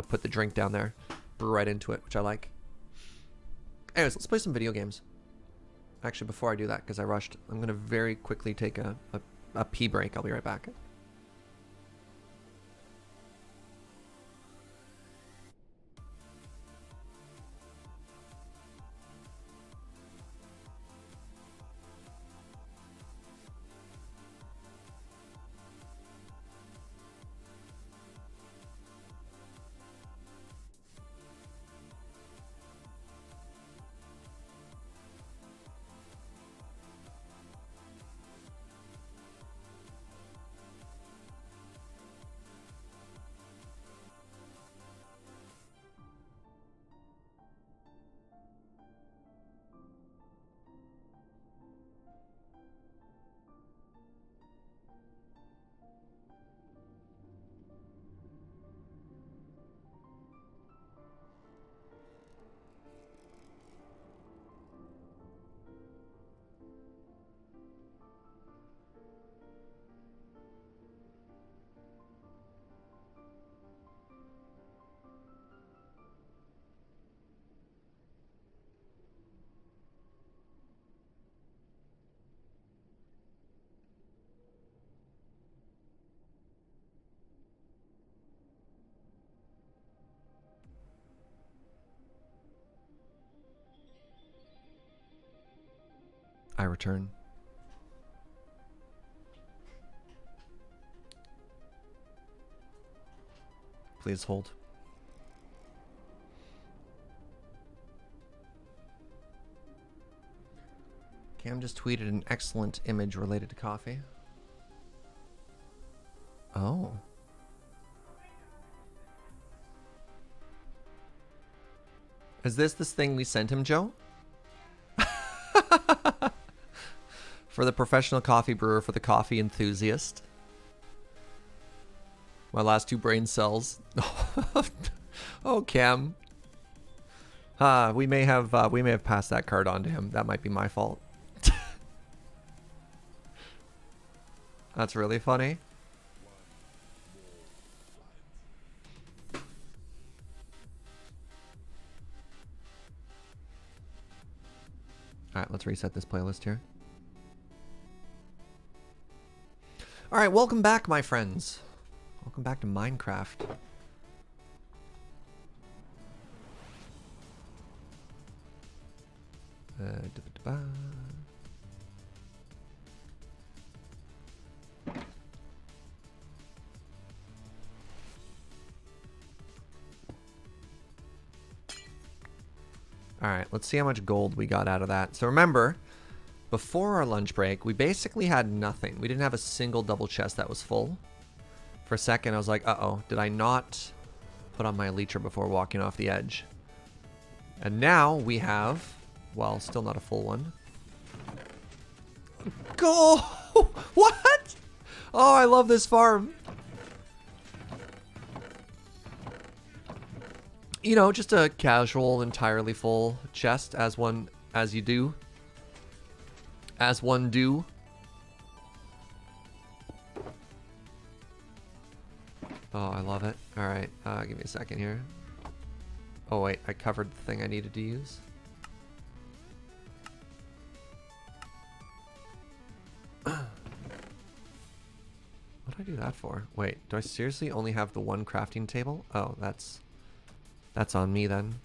put the drink down there, brew right into it, which I like. Anyways, let's play some video games. Actually, before I do that, because I rushed, I'm going to very quickly take a pee break. I'll be right back. I return. Please hold. Cam just tweeted an excellent image related to coffee. Oh. Is this thing we sent him, Joe? For the professional coffee brewer, for the coffee enthusiast. My last two brain cells. Oh, Cam. We may have passed that card on to him. That might be my fault. That's really funny. All right, let's reset this playlist here. All right, welcome back, my friends. Welcome back to Minecraft. Alright, let's see how much gold we got out of that. So remember, before our lunch break, we basically had nothing. We didn't have a single double chest that was full. For a second, I was like, uh-oh, did I not put on my elytra before walking off the edge? And now we have, well, still not a full one. Go! What? Oh, I love this farm. You know, just a casual, entirely full chest, as one do. Oh, I love it. All right, give me a second here. Oh wait, I covered the thing I needed to use. What did I do that for? Wait, do I seriously only have the one crafting table? Oh, that's on me then.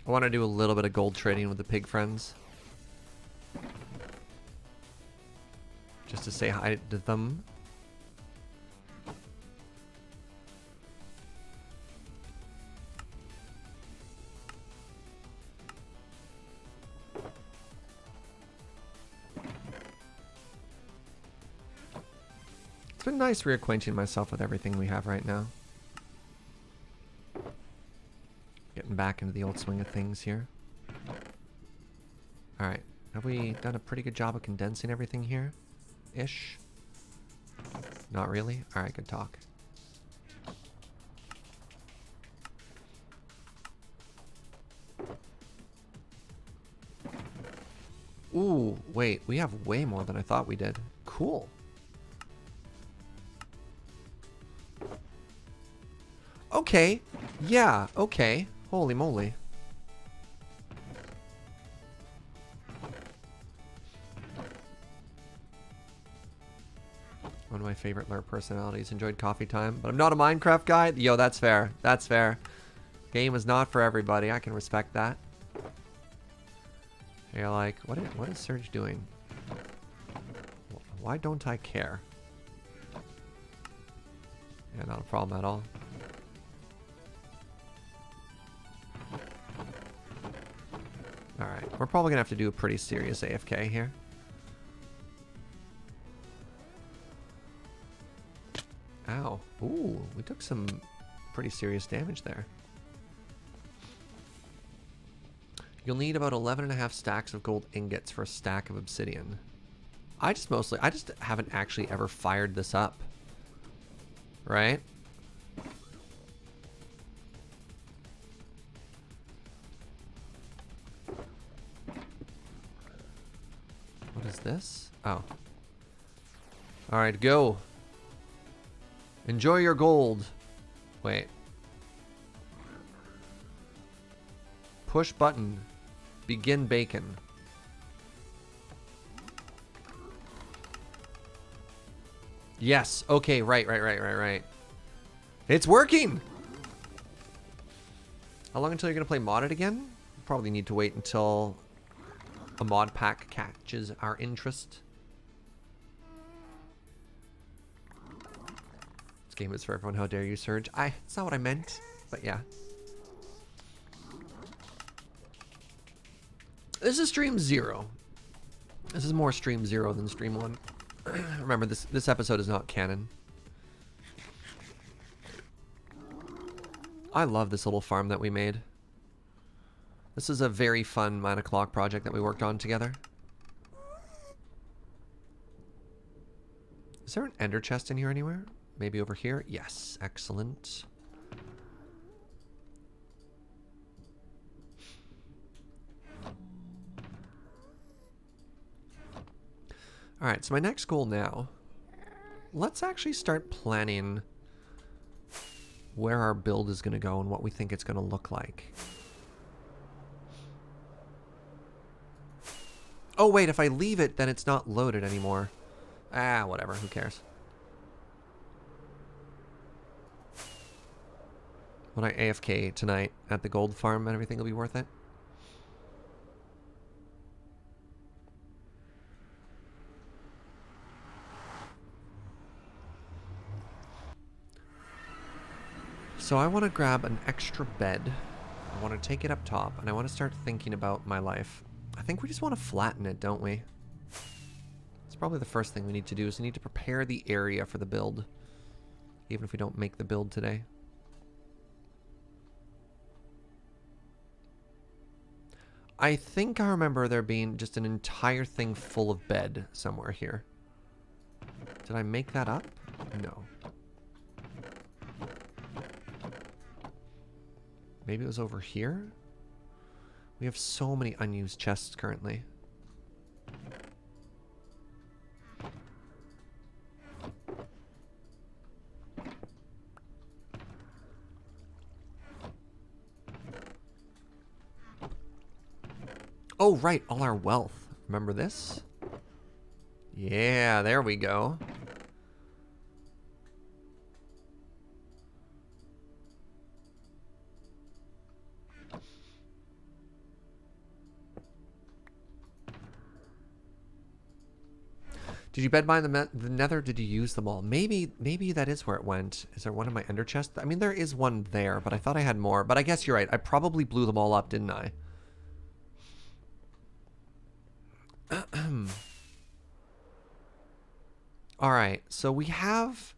I want to do a little bit of gold trading with the pig friends. Just to say hi to them. It's been nice reacquainting myself with everything we have right now. Getting back into the old swing of things here. Alright. Have we done a pretty good job of condensing everything here? Ish. Not really? Alright, good talk. Ooh, wait. We have way more than I thought we did. Cool. Okay. Yeah, okay. Holy moly. One of my favorite LARP personalities. Enjoyed coffee time, but I'm not a Minecraft guy. Yo, that's fair. That's fair. Game is not for everybody. I can respect that. You're like, what is Serge doing? Why don't I care? Yeah, not a problem at all. Alright, we're probably gonna have to do a pretty serious AFK here. Ow. Ooh, we took some pretty serious damage there. You'll need about 11.5 stacks of gold ingots for a stack of obsidian. I just haven't actually ever fired this up. Right? What is this? Oh. Alright, go. Enjoy your gold. Wait. Push button. Begin bacon. Yes. Okay, right. It's working! How long until you're going to play modded again? Probably need to wait until a mod pack catches our interest. This game is for everyone. How dare you, Surge? It's not what I meant, but yeah. This is stream 0. This is more stream 0 than stream 1. Remember, this episode is not canon. I love this little farm that we made. This is a very fun 9 o'clock project that we worked on together. Is there an ender chest in here anywhere? Maybe over here? Yes, excellent. Alright, so my next goal now, let's actually start planning where our build is going to go and what we think it's going to look like. Oh wait, if I leave it, then it's not loaded anymore. Ah, whatever, who cares? When I AFK tonight at the gold farm, everything will be worth it. So I want to grab an extra bed. I want to take it up top, and I want to start thinking about my life. I think we just want to flatten it, don't we? It's probably the first thing we need to do is we need to prepare the area for the build. Even if we don't make the build today. I think I remember there being just an entire thing full of bed somewhere here. Did I make that up? No. Maybe it was over here? We have so many unused chests currently. Oh, right, all our wealth. Remember this? Yeah, there we go. Did you bed mine the nether? Did you use them all? Maybe that is where it went. Is there one in my ender chest? I mean, there is one there, but I thought I had more. But I guess you're right. I probably blew them all up, didn't I? All right, so we have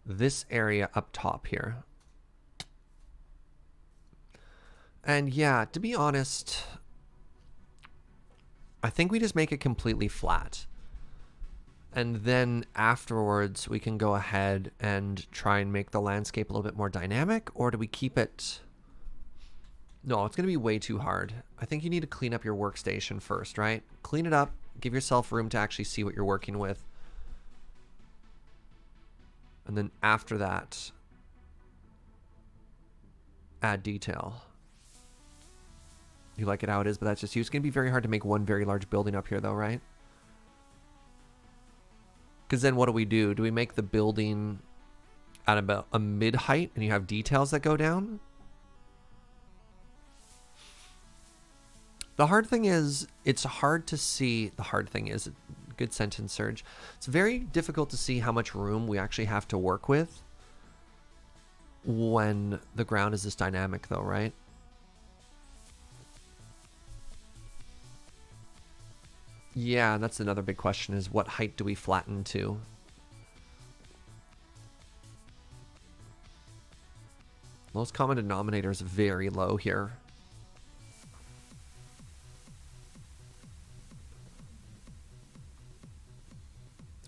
this area up top here. And yeah, to be honest, I think we just make it completely flat. And then afterwards, we can go ahead and try and make the landscape a little bit more dynamic, or do we keep it? No, it's going to be way too hard. I think you need to clean up your workstation first, right? Clean it up, give yourself room to actually see what you're working with. And then after that, add detail. You like it how it is, but that's just you. It's going to be very hard to make one very large building up here, though, right? Because then what do? Do we make the building at about a mid-height and you have details that go down? The hard thing is, it's hard to see. The hard thing is, good sentence, Serge. It's very difficult to see how much room we actually have to work with when the ground is this dynamic, though, right? Yeah, that's another big question, is what height do we flatten to? Lowest common denominator is very low here.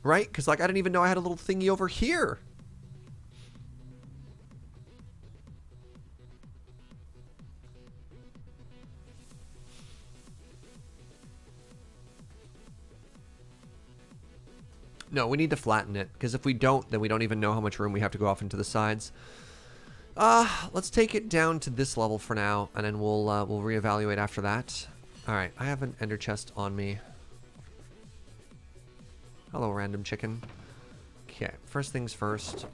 Right? Because, like, I didn't even know I had a little thingy over here. No, we need to flatten it, because if we don't, then we don't even know how much room we have to go off into the sides. Let's take it down to this level for now, and then we'll reevaluate after that. All right, I have an ender chest on me. Hello, random chicken. Okay, first things first.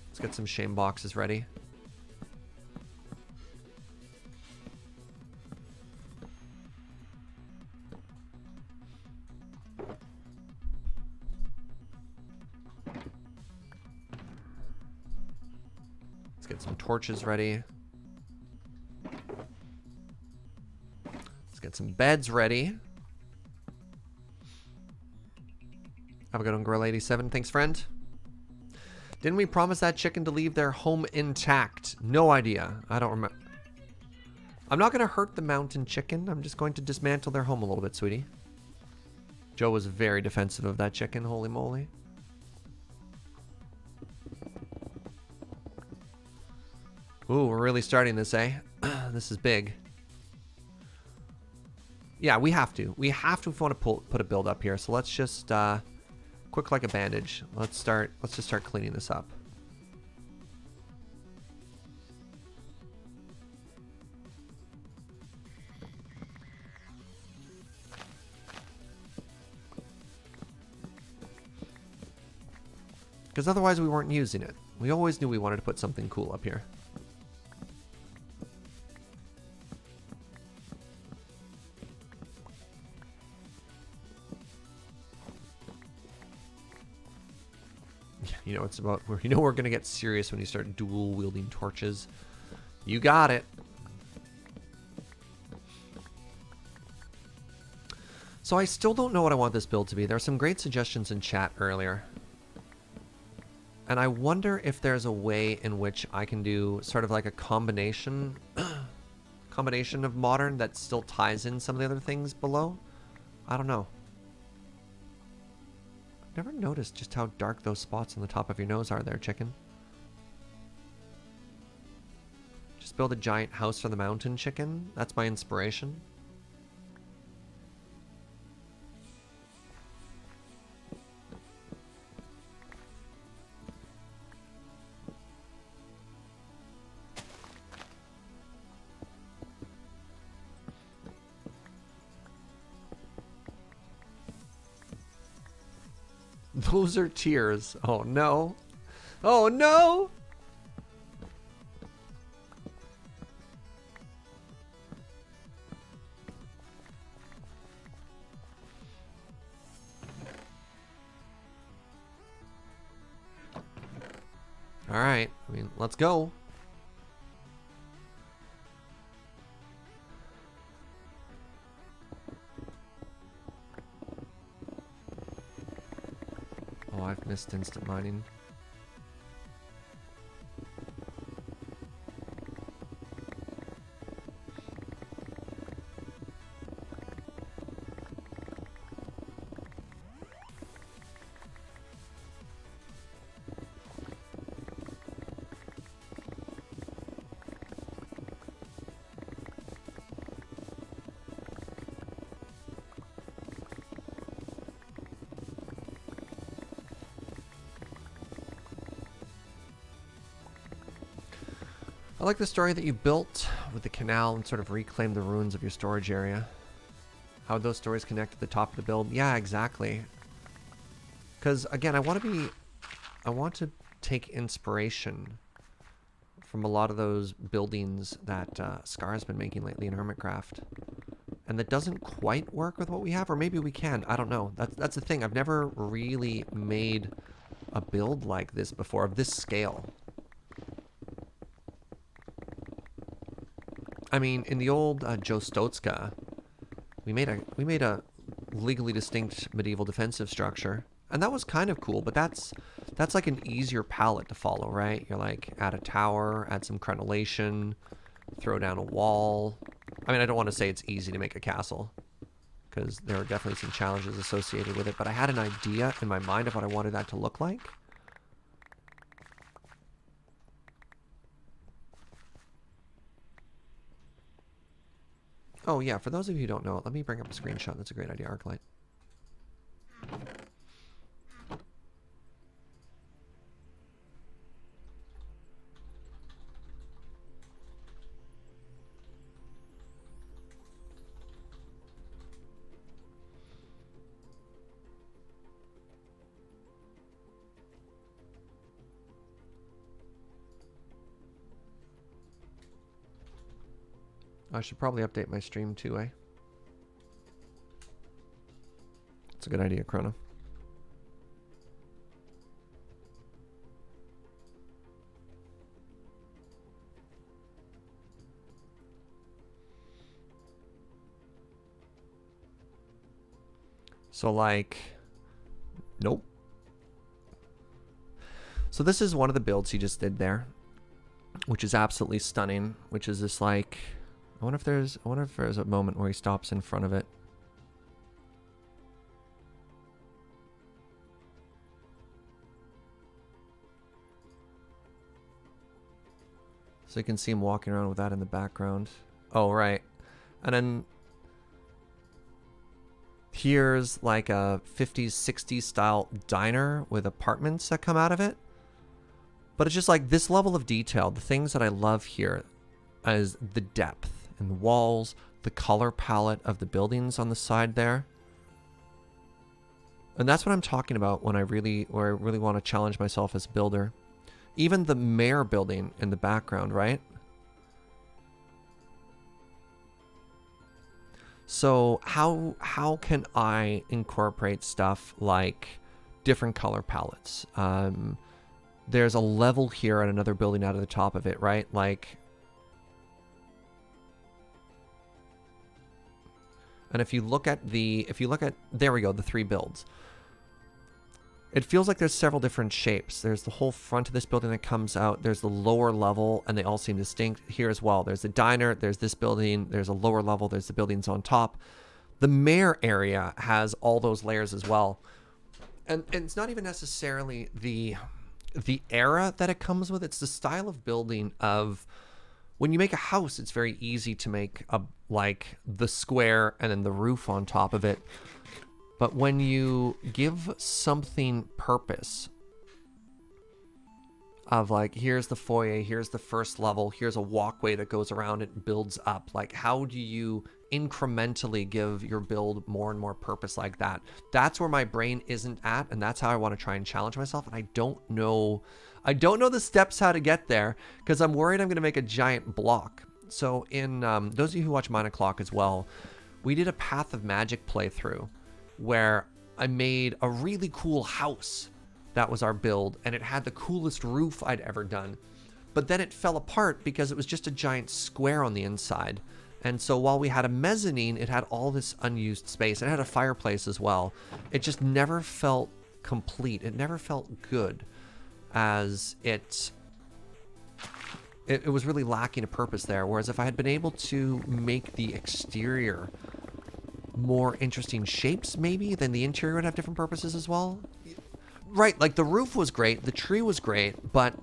Let's get some shame boxes ready. Let's get some torches ready. Let's get some beds ready. Have a good one, Girl87. Thanks, friend. Didn't we promise that chicken to leave their home intact? No idea. I don't remember. I'm not going to hurt the mountain chicken. I'm just going to dismantle their home a little bit, sweetie. Joe was very defensive of that chicken. Holy moly. Ooh, we're really starting this, eh? This is big. Yeah, we have to. We have to if we want to put a build up here. So let's just... quick like a bandage. Let's just start cleaning this up. Because otherwise we weren't using it. We always knew we wanted to put something cool up here. You know, it's about, you know, we're going to get serious when you start dual wielding torches. You got it. So I still don't know what I want this build to be. There are some great suggestions in chat earlier. And I wonder if there's a way in which I can do sort of like a combination of modern that still ties in some of the other things below. I don't know. I've never noticed just how dark those spots on the top of your nose are there, chicken. Just build a giant house for the mountain, chicken. That's my inspiration. Those are tears. Oh no. Oh no! Alright, I mean, let's go. Oh, I've missed instant mining. I like the story that you built with the canal and sort of reclaim the ruins of your storage area. How those stories connect to the top of the build. Yeah, exactly. Because, again, I want to take inspiration from a lot of those buildings that Scar's been making lately in Hermitcraft. And that doesn't quite work with what we have, or maybe we can. I don't know. That's the thing. I've never really made a build like this before, of this scale. I mean, in the old Joe Stotska, we made a legally distinct medieval defensive structure, and that was kind of cool. But that's like an easier palette to follow, right? You're like, add a tower, add some crenellation, throw down a wall. I mean, I don't want to say it's easy to make a castle, because there are definitely some challenges associated with it. But I had an idea in my mind of what I wanted that to look like. Oh yeah, for those of you who don't know, let me bring up a screenshot. That's a great idea, Arclight. I should probably update my stream too, eh? That's a good idea, Chrono. So like, nope. So this is one of the builds he just did there, which is absolutely stunning, which is this like, I wonder if there's a moment where he stops in front of it. So you can see him walking around with that in the background. Oh, right. And then here's like a 50s, 60s style diner with apartments that come out of it. But it's just like this level of detail. The things that I love here is the depth in the walls, the color palette of the buildings on the side there. And that's what I'm talking about when I really want to challenge myself as a builder. Even the mayor building in the background, right? So how can I incorporate stuff like different color palettes? there's a level here and another building out of the top of it, right? Like, and if you look at there we go, the 3 builds. It feels like there's several different shapes. There's the whole front of this building that comes out. There's the lower level, and they all seem distinct here as well. There's the diner, there's this building, there's a lower level, there's the buildings on top. The mayor area has all those layers as well. And it's not even necessarily the era that it comes with. It's the style of building of when you make a house, it's very easy to make like the square and then the roof on top of it. But when you give something purpose of like, here's the foyer, here's the first level, here's a walkway that goes around it and builds up. Like, how do you incrementally give your build more and more purpose like that? That's where my brain isn't at, and that's how I want to try and challenge myself. And I don't know the steps how to get there because I'm worried I'm going to make a giant block. So in those of you who watch Mine O'Clock as well, we did a Path of Magic playthrough where I made a really cool house. That was our build, and it had the coolest roof I'd ever done. But then it fell apart because it was just a giant square on the inside. And so while we had a mezzanine, it had all this unused space. It had a fireplace as well. It just never felt complete. It never felt good, as it was really lacking a purpose there. Whereas if I had been able to make the exterior more interesting shapes, maybe, then the interior would have different purposes as well. Right, like the roof was great, the tree was great, but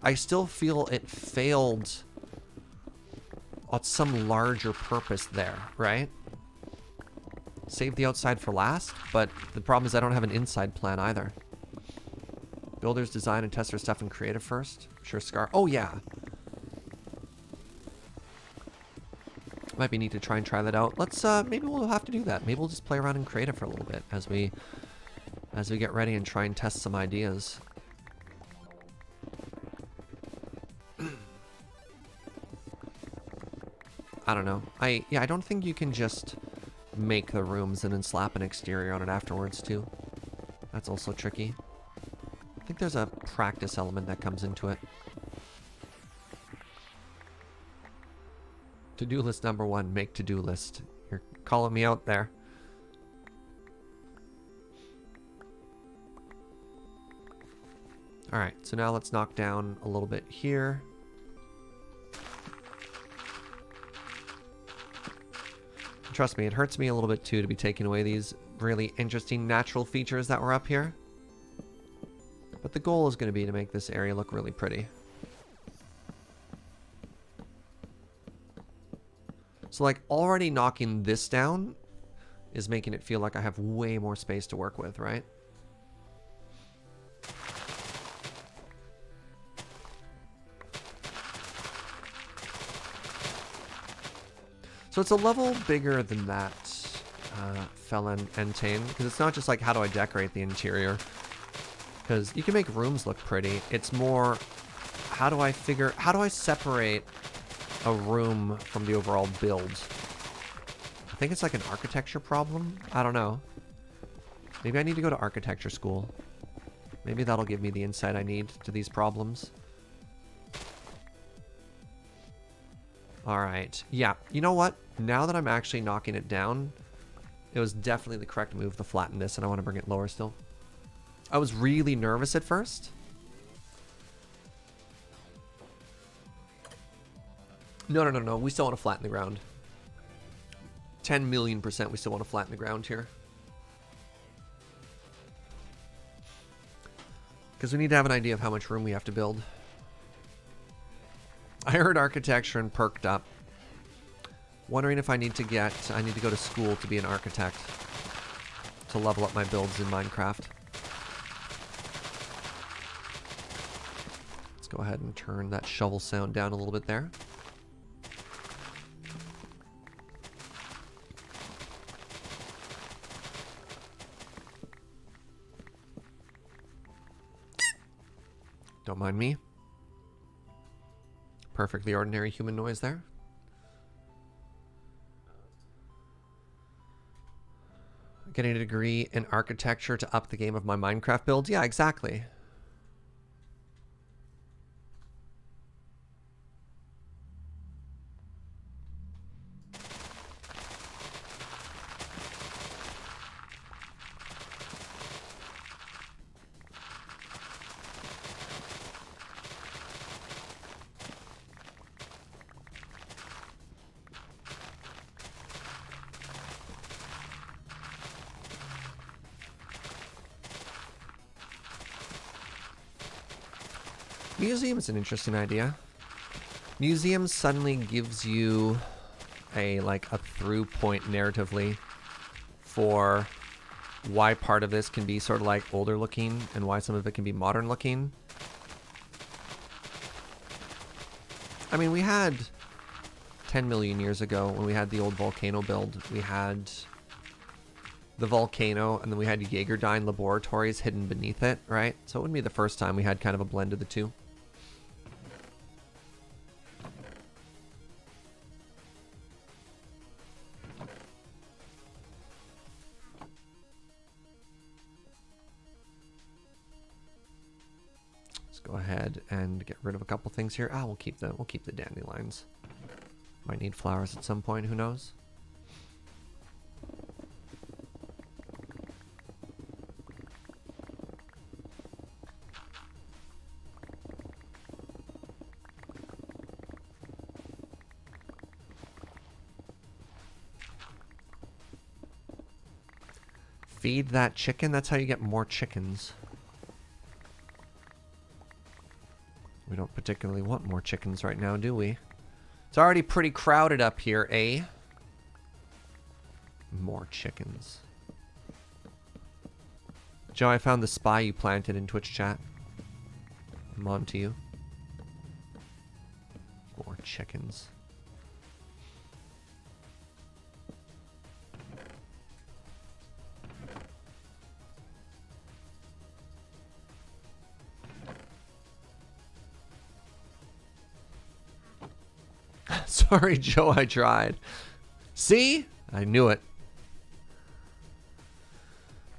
I still feel it failed on some larger purpose there, right? Save the outside for last, but the problem is I don't have an inside plan either. Builders design and test their stuff in creative first. Sure, Scar. Oh yeah. Might be neat to try that out. Let's maybe we'll have to do that. Maybe we'll just play around in creative for a little bit as we get ready and try and test some ideas. I don't know. I don't think you can just make the rooms and then slap an exterior on it afterwards too. That's also tricky. I think there's a practice element that comes into it. To-do list number 1, make to-do list. You're calling me out there. Alright, so now let's knock down a little bit here. Trust me, it hurts me a little bit too to be taking away these really interesting natural features that were up here. But the goal is going to be to make this area look really pretty. So like already knocking this down is making it feel like I have way more space to work with, right? So it's a level bigger than that Felon Entane, because it's not just like how do I decorate the interior, because you can make rooms look pretty. It's more how do I separate a room from the overall build. I think it's like an architecture problem. I don't know. Maybe I need to go to architecture school. Maybe that'll give me the insight I need to these problems. Alright. Yeah, you know what? Now that I'm actually knocking it down, it was definitely the correct move to flatten this, and I want to bring it lower still. I was really nervous at first. No. We still want to flatten the ground. 10 million% we still want to flatten the ground here. Because we need to have an idea of how much room we have to build. I heard architecture and perked up. Wondering if I need to go to school to be an architect. To level up my builds in Minecraft. Let's go ahead and turn that shovel sound down a little bit there. Don't mind me. Perfectly ordinary human noise there. Getting a degree in architecture to up the game of my Minecraft builds. Yeah, exactly. Museum is an interesting idea. Museum suddenly gives you a through point narratively for why part of this can be sort of like older looking and why some of it can be modern looking. I mean, we had 10 million years ago when we had the old volcano build, we had the volcano and then we had Jaegerdyne laboratories hidden beneath it, right? So it wouldn't be the first time we had kind of a blend of the two. Go ahead and get rid of a couple things here. We'll keep the dandelions. Might need flowers at some point, who knows? Feed that chicken, that's how you get more chickens. We don't particularly want more chickens right now, do we? It's already pretty crowded up here, eh? More chickens. Joe, I found the spy you planted in Twitch chat. I'm on to you. More chickens. Sorry, Joe, I tried. See? I knew it.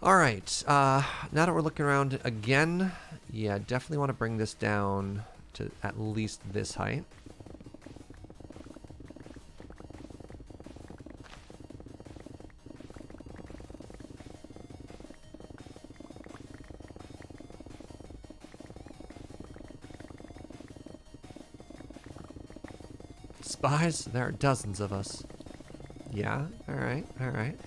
Alright, now that we're looking around again, yeah, definitely want to bring this down to at least this height. Spies? There are dozens of us. Yeah, alright, alright.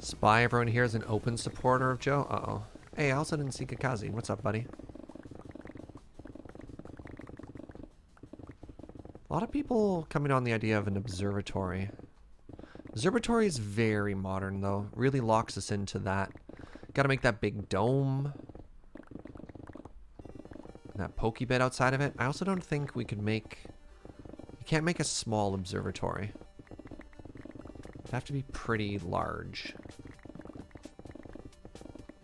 Spy, everyone here is an open supporter of Joe. Uh-oh. Hey, I also didn't see Kakazi. What's up, buddy? A lot of people coming on the idea of an observatory. Observatory is very modern, though. Really locks us into that. Gotta make that big dome. That pokey bit outside of it. I also don't think we could make... You can't make a small observatory. It'd have to be pretty large.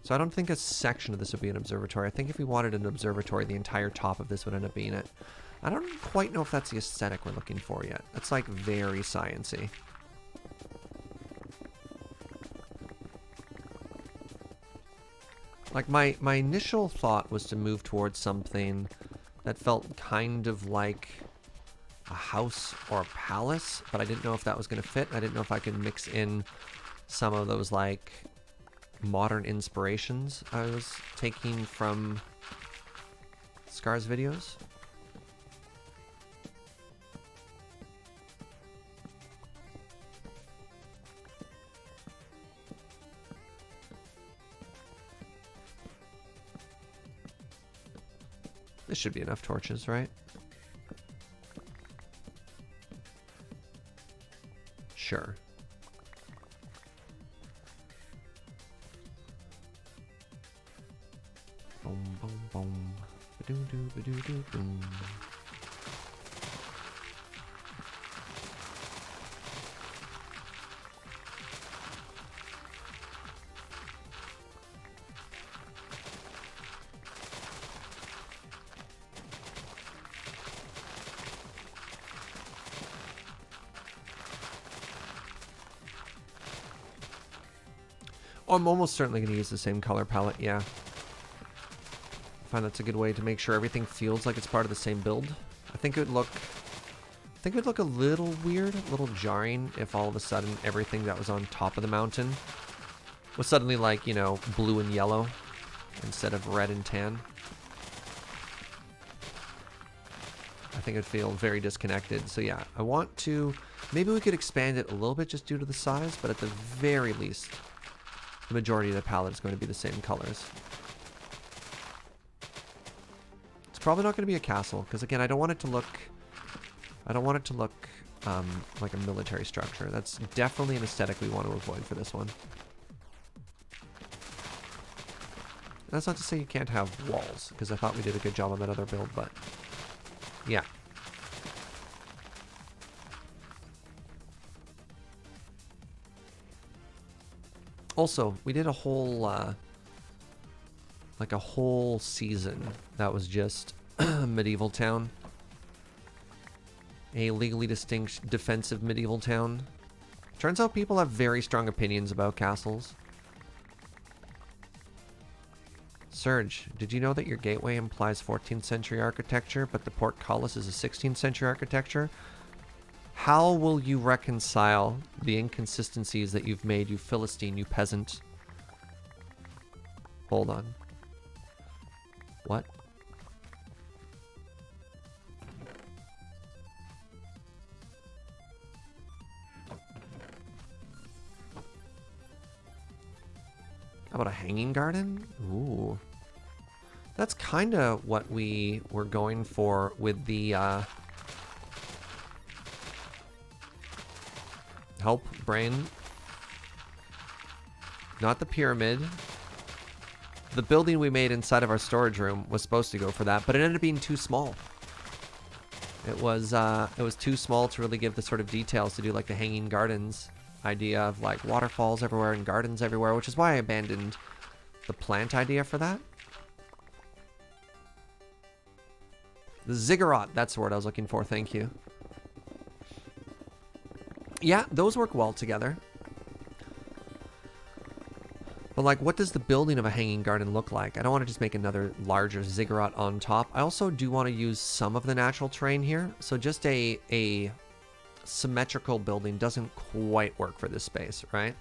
So I don't think a section of this would be an observatory. I think if we wanted an observatory, the entire top of this would end up being it. I don't quite know if that's the aesthetic we're looking for yet. That's like very science-y. Like my initial thought was to move towards something that felt kind of like a house or a palace, but I didn't know if that was going to fit. I didn't know if I could mix in some of those like modern inspirations I was taking from Scar's videos. This should be enough torches, right? Sure. Boom, boom, boom. Ba-doo-doo, ba-doo-doo, boom. Oh, I'm almost certainly going to use the same color palette, yeah. I find that's a good way to make sure everything feels like it's part of the same build. I think it would look... I think it would look a little weird, a little jarring if all of a sudden everything that was on top of the mountain was suddenly like, you know, blue and yellow instead of red and tan. I think it'd feel very disconnected. So yeah, I want to... Maybe we could expand it a little bit just due to the size, but at the very least, the majority of the palette is going to be the same colors. It's probably not going to be a castle, because again, I don't want it to look... like a military structure. That's definitely an aesthetic we want to avoid for this one. That's not to say you can't have walls, because I thought we did a good job on that other build, but yeah. Also, we did a whole, like a whole season that was just medieval town. A legally distinct defensive medieval town. Turns out people have very strong opinions about castles. Serge, did you know that your gateway implies 14th century architecture, but the portcullis is a 16th century architecture? How will you reconcile the inconsistencies that you've made, you Philistine, you peasant? Hold on. What? How about a hanging garden? Ooh. That's kind of what we were going for with the, help, brain. Not the pyramid. The building we made inside of our storage room was supposed to go for that, but it ended up being too small. It was too small to really give the sort of details to do like the hanging gardens idea of like waterfalls everywhere and gardens everywhere, which is why I abandoned the plant idea for that. The ziggurat, that's the word I was looking for, thank you. Yeah, those work well together. But like, what does the building of a hanging garden look like? I don't want to just make another larger ziggurat on top. I also do want to use some of the natural terrain here. So just a symmetrical building doesn't quite work for this space, right?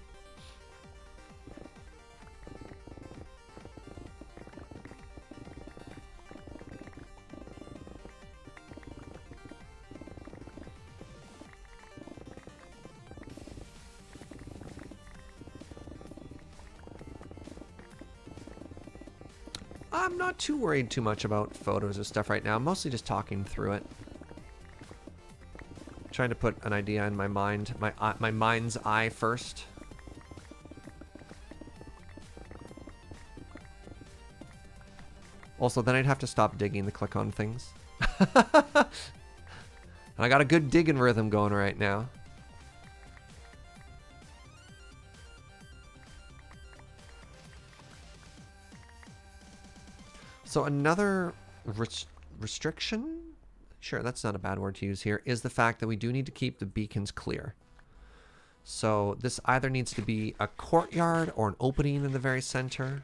I'm not too worried too much about photos or stuff right now. I'm mostly just talking through it. Trying to put an idea in my mind, my mind's eye first. Also, then I'd have to stop digging to click on things. And I got a good digging rhythm going right now. So another restriction? Sure, that's not a bad word to use here, is the fact that we do need to keep the beacons clear. So this either needs to be a courtyard or an opening in the very center.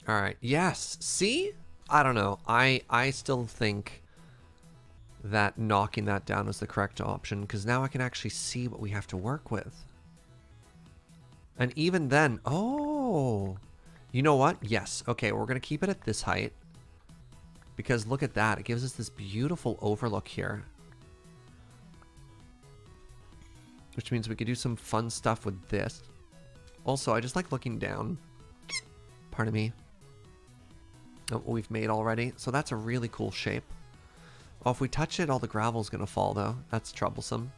All right. Yes. See? I don't know. I still think that knocking that down is the correct option, because now I can actually see what we have to work with. And even then, oh, you know what? Yes. Okay, we're going to keep it at this height, because look at that. It gives us this beautiful overlook here, which means we could do some fun stuff with this. Also, I just like looking down. Pardon me. What we've made already. So that's a really cool shape. Oh, if we touch it, all the gravel's gonna fall though. That's troublesome.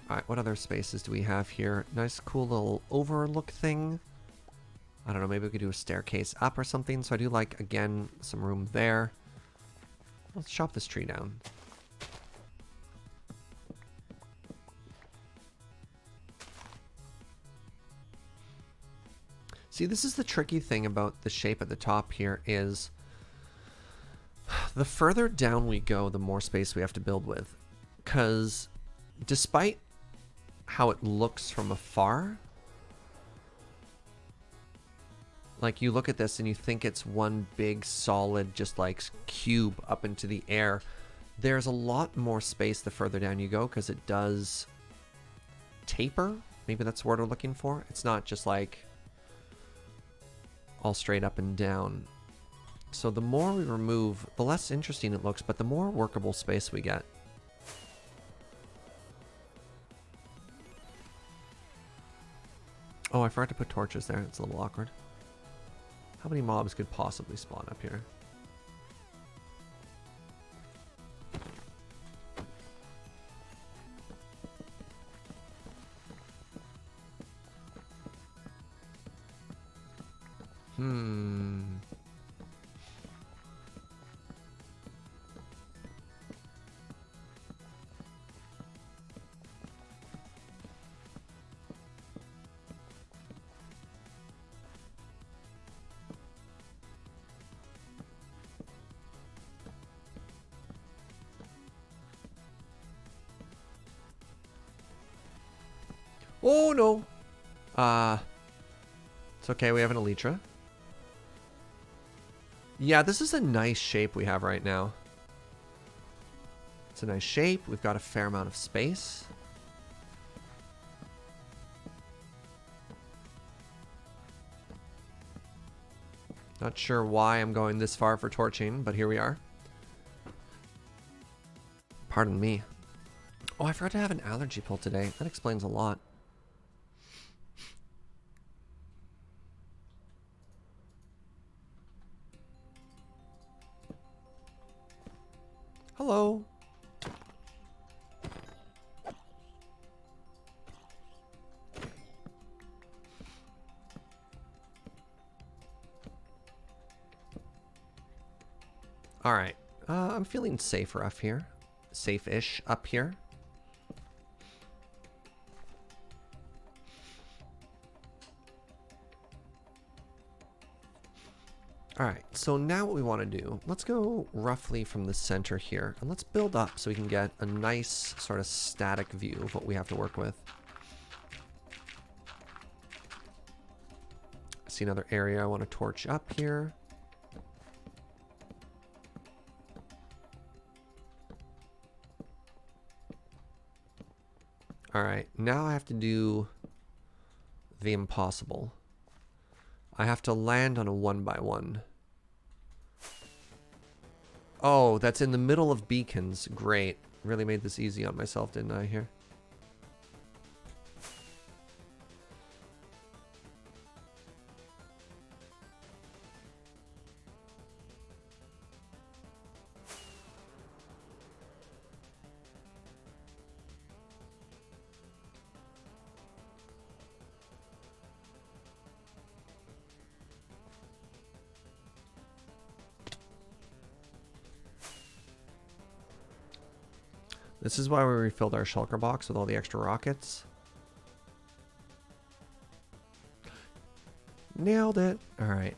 Alright, what other spaces do we have here? Nice cool little overlook thing. I don't know, maybe we could do a staircase up or something. So I do like, again, some room there. Let's chop this tree down. See, this is the tricky thing about the shape at the top here is the further down we go, the more space we have to build with. Because despite how it looks from afar, like you look at this and you think it's one big solid just like cube up into the air, there's a lot more space the further down you go because it does taper. Maybe that's the word we're looking for. It's not just like all straight up and down. So the more we remove, the less interesting it looks, but the more workable space we get. Oh, I forgot to put torches there. It's a little awkward. How many mobs could possibly spawn up here? Oh no! It's okay, we have an Elytra. Yeah, this is a nice shape we have right now. It's a nice shape. We've got a fair amount of space. Not sure why I'm going this far for torching, but here we are. Pardon me. Oh, I forgot to have an allergy pill today. That explains a lot. Hello. All right. I'm feeling safer up here. Safe-ish up here. Alright, so now what we want to do, let's go roughly from the center here, and let's build up so we can get a nice sort of static view of what we have to work with. I see another area I want to torch up here. Alright, now I have to do the impossible. I have to land on a 1x1. Oh, that's in the middle of beacons. Great. Really made this easy on myself, didn't I, here? This is why we refilled our shulker box with all the extra rockets. Nailed it. All right.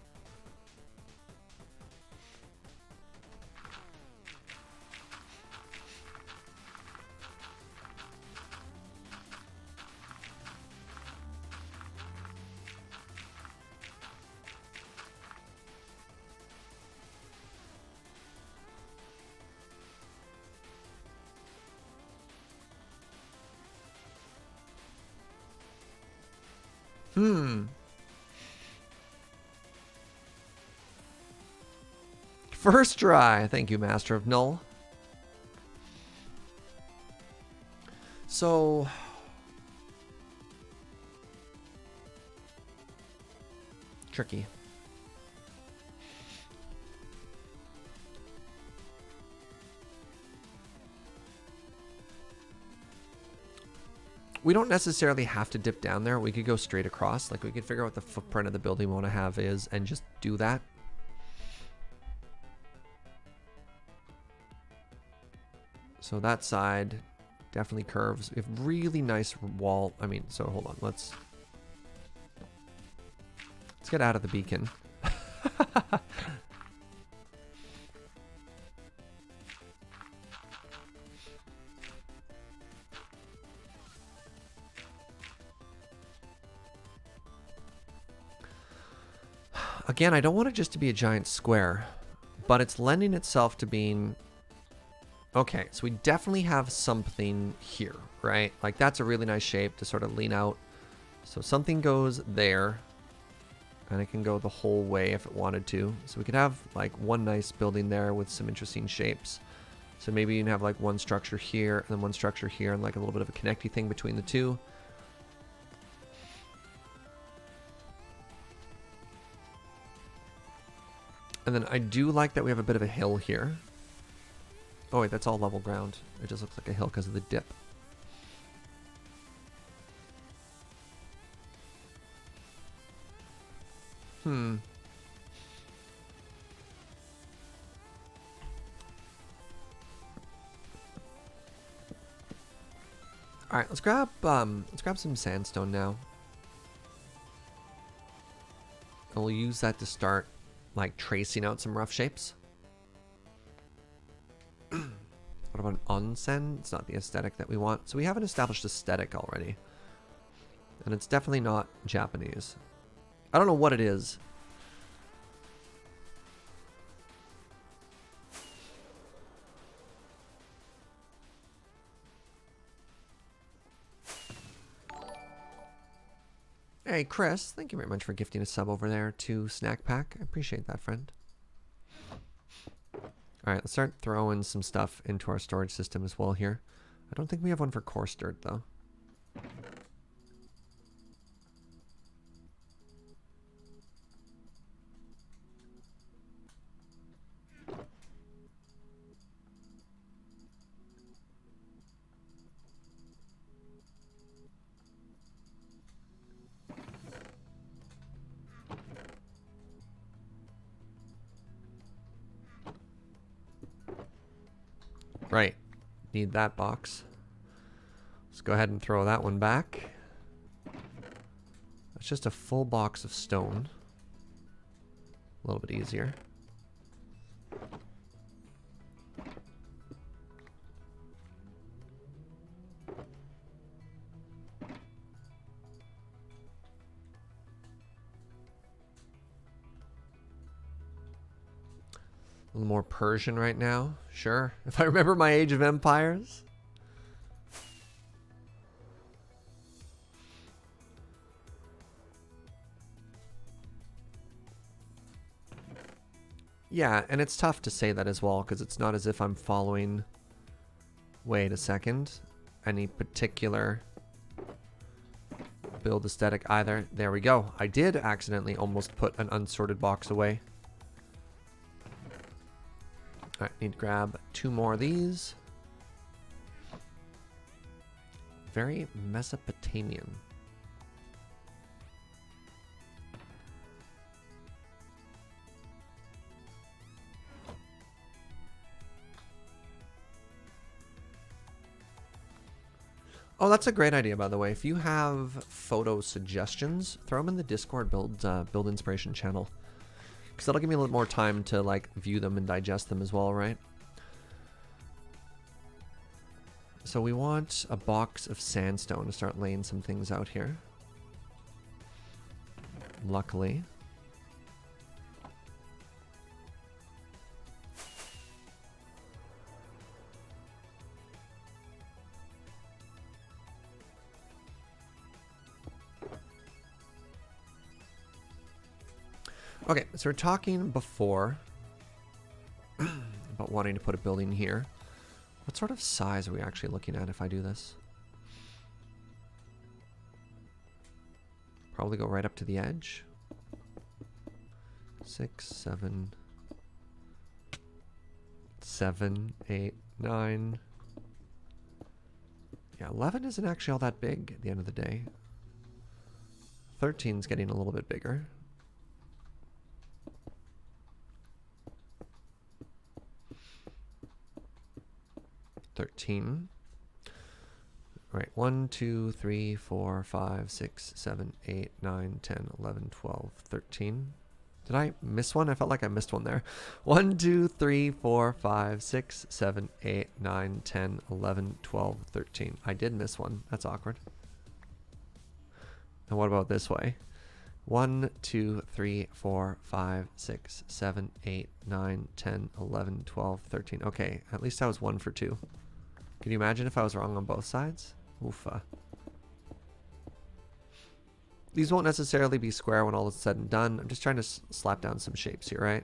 First try. Thank you, Master of Null. So... tricky. We don't necessarily have to dip down there. We could go straight across. Like, we could figure out what the footprint of the building we want to have is and just do that. So that side definitely curves. We have really nice wall. I mean, so hold on. Let's get out of the beacon. Again, I don't want it just to be a giant square, but it's lending itself to being... Okay, so we definitely have something here, right? Like, that's a really nice shape to sort of lean out. So something goes there, and it can go the whole way if it wanted to. So we could have, like, one nice building there with some interesting shapes. So maybe you can have, like, one structure here, and then one structure here, and, like, a little bit of a connecty thing between the two. And then I do like that we have a bit of a hill here. Oh wait, that's all level ground. It just looks like a hill because of the dip. Hmm. All right, let's grab some sandstone now. And we'll use that to start like tracing out some rough shapes. What about an onsen? It's not the aesthetic that we want. So we have an established aesthetic already. And it's definitely not Japanese. I don't know what it is. Hey, Chris, thank you very much for gifting a sub over there to Snack Pack. I appreciate that, friend. All right, let's start throwing some stuff into our storage system as well here. I don't think we have one for coarse dirt, though. Right. Need that box. Let's go ahead and throw that one back. That's just a full box of stone. A little bit easier. A little more Persian right now. Sure. If I remember my Age of Empires. Yeah, and it's tough to say that as well, because it's not as if I'm following... Wait a second. Any particular build aesthetic either. There we go. I did accidentally almost put an unsorted box away. Alright, need to grab 2 more of these. Very Mesopotamian. Oh, that's a great idea, by the way. If you have photo suggestions, throw them in the Discord build inspiration channel. Because that'll give me a little more time to like view them and digest them as well, right? So we want a box of sandstone to start laying some things out here. Luckily. Okay, so we're talking before about wanting to put a building here. What sort of size are we actually looking at if I do this? Probably go right up to the edge. 6, 7, 7, 8, 9. Yeah, 11 isn't actually all that big at the end of the day. 13's getting a little bit bigger. 13. All right, 1, 2, 3, 4, 5, 6, 7, 8, 9, 10, 11, 12, 13. Did I miss one? I felt like I missed one there. 1, 2, 3, 4, 5, 6, 7, 8, 9, 10, 11, 12, 13. I did miss one. That's awkward. And what about this way? 1, 2, 3, 4, 5, 6, 7, 8, 9, 10, 11, 12, 13. Okay, at least I was 1 for 2. Can you imagine if I was wrong on both sides? Oofa. These won't necessarily be square when all is said and done. I'm just trying to slap down some shapes here, right?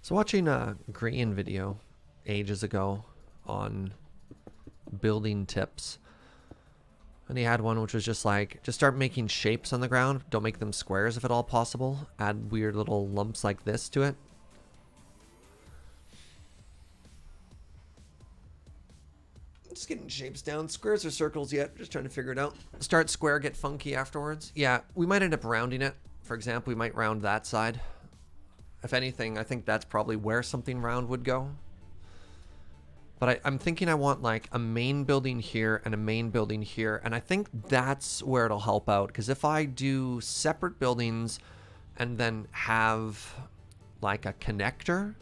So watching a Green video ages ago on building tips, and he had one which was just like, just start making shapes on the ground. Don't make them squares if at all possible. Add weird little lumps like this to it. Just getting shapes down. Squares or circles yet. Just trying to figure it out. Start square, get funky afterwards. Yeah, we might end up rounding it. For example, we might round that side. If anything, I think that's probably where something round would go. But I'm thinking I want like a main building here and a main building here. And I think that's where it'll help out. Because if I do separate buildings and then have like a connector,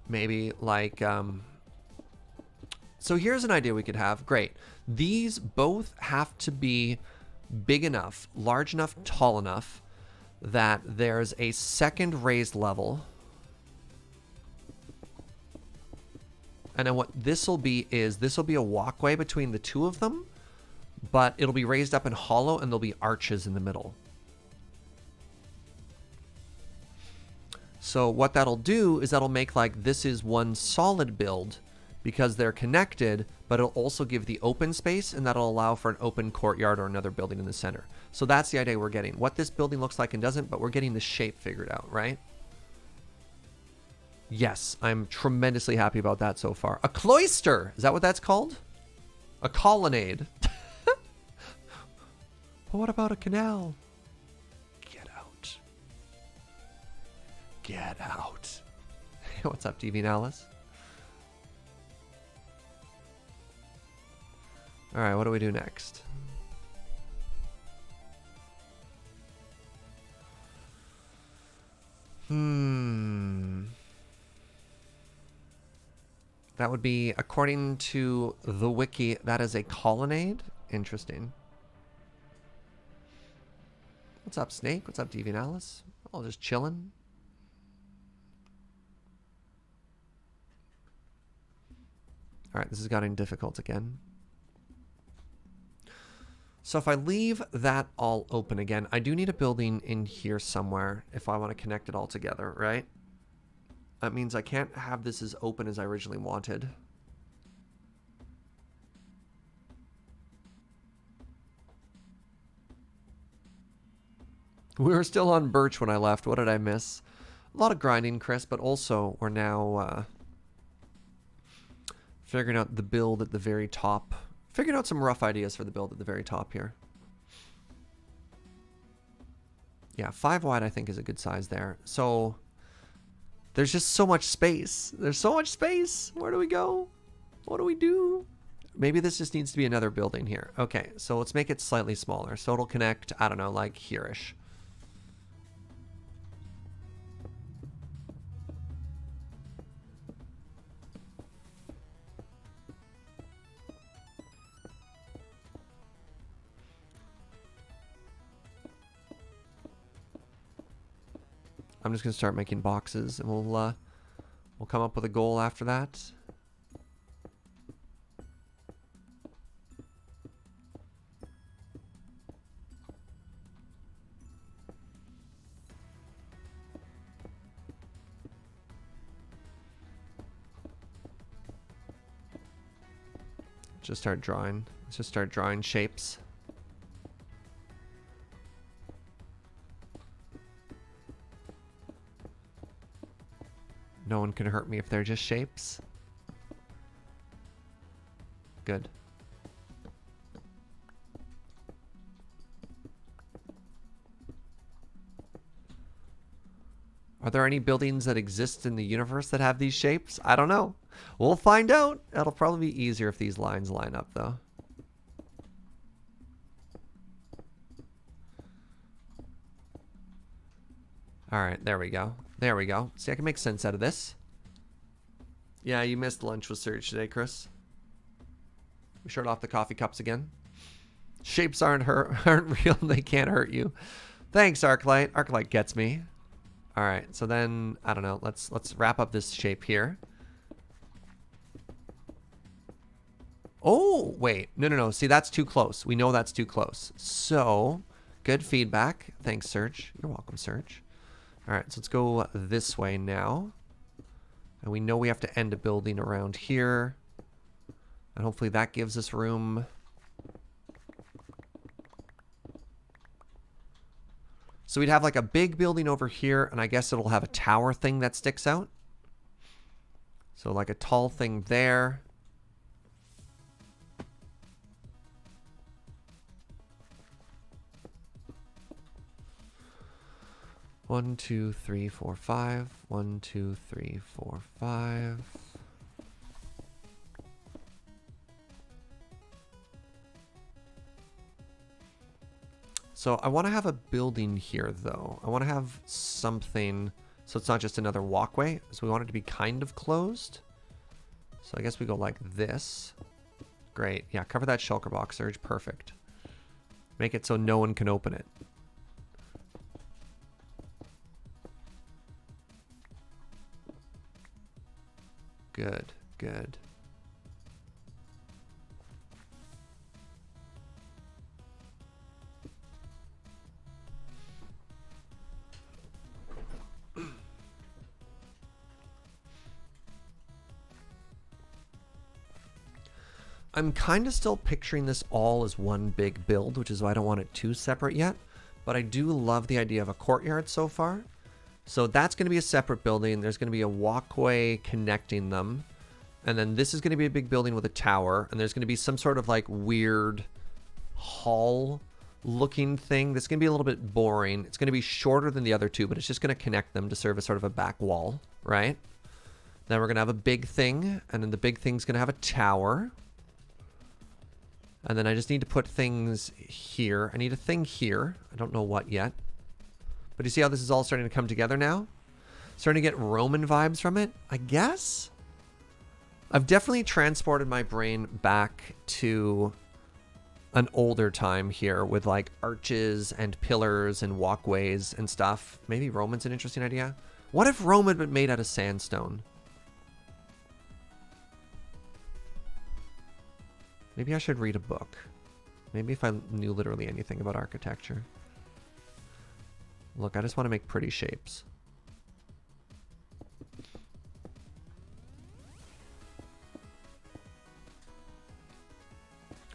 maybe like, so here's an idea we could have. Great. These both have to be big enough, large enough, tall enough that there's a second raised level. And then what this will be is this will be a walkway between the two of them, but it'll be raised up and hollow and there'll be arches in the middle. So what that'll do is that'll make like this is one solid build because they're connected, but it'll also give the open space and that'll allow for an open courtyard or another building in the center. So that's the idea we're getting. What this building looks like and doesn't, but we're getting the shape figured out, right? Yes, I'm tremendously happy about that so far. A cloister! Is that what that's called? A colonnade. But what about a canal? Get out. Get out. What's up, TV and Alice? Alright, what do we do next? That would be, according to the wiki, that is a colonnade. Interesting. What's up, Snake? What's up, TV and Alice? All just chilling. Alright, this is getting difficult again. So if I leave that all open again, I do need a building in here somewhere if I want to connect it all together, right? That means I can't have this as open as I originally wanted. We were still on birch when I left. What did I miss? A lot of grinding, Chris, but also we're now figuring out the build at the very top. Figured out some rough ideas for the build at the very top here. Yeah, 5 wide I think is a good size there. So there's just so much space. There's so much space. Where do we go? What do we do? Maybe this just needs to be another building here. Okay, so let's make it slightly smaller. So it'll connect, I don't know, like here-ish. I'm just gonna start making boxes, and we'll come up with a goal after that. Just start drawing. Let's just start drawing shapes. No one can hurt me if they're just shapes. Good. Are there any buildings that exist in the universe that have these shapes? I don't know. We'll find out. It'll probably be easier if these lines line up, though. All right, there we go. There we go. See, I can make sense out of this. Yeah, you missed lunch with Surge today, Chris. We shut off the coffee cups again. Shapes aren't real. They can't hurt you. Thanks, Arclight. Arclight gets me. All right, so then I don't know. Let's wrap up this shape here. Oh, wait. No. See, that's too close. We know that's too close. So, good feedback. Thanks, Surge. You're welcome, Surge. All right, so let's go this way now. And we know we have to end a building around here. And hopefully that gives us room. So we'd have like a big building over here, and I guess it'll have a tower thing that sticks out. So like a tall thing there. One, two, three, four, five. 1, 2, 3, 4, 5. So I want to have a building here, though. I want to have something so it's not just another walkway. So we want it to be kind of closed. So I guess we go like this. Great. Yeah, cover that shulker box, Surge. Perfect. Make it so no one can open it. Good, good. I'm kind of still picturing this all as one big build, which is why I don't want it too separate yet. But I do love the idea of a courtyard so far. So that's going to be a separate building. There's going to be a walkway connecting them. And then this is going to be a big building with a tower. And there's going to be some sort of like weird hall looking thing that's going to be a little bit boring. It's going to be shorter than the other two, but it's just going to connect them to serve as sort of a back wall, right? Then we're going to have a big thing. And then the big thing's going to have a tower. And then I just need to put things here. I need a thing here. I don't know what yet. But you see how this is all starting to come together now? Starting to get Roman vibes from it, I guess? I've definitely transported my brain back to an older time here with like arches and pillars and walkways and stuff. Maybe Roman's an interesting idea. What if Rome had been made out of sandstone? Maybe I should read a book. Maybe if I knew literally anything about architecture. Look, I just want to make pretty shapes.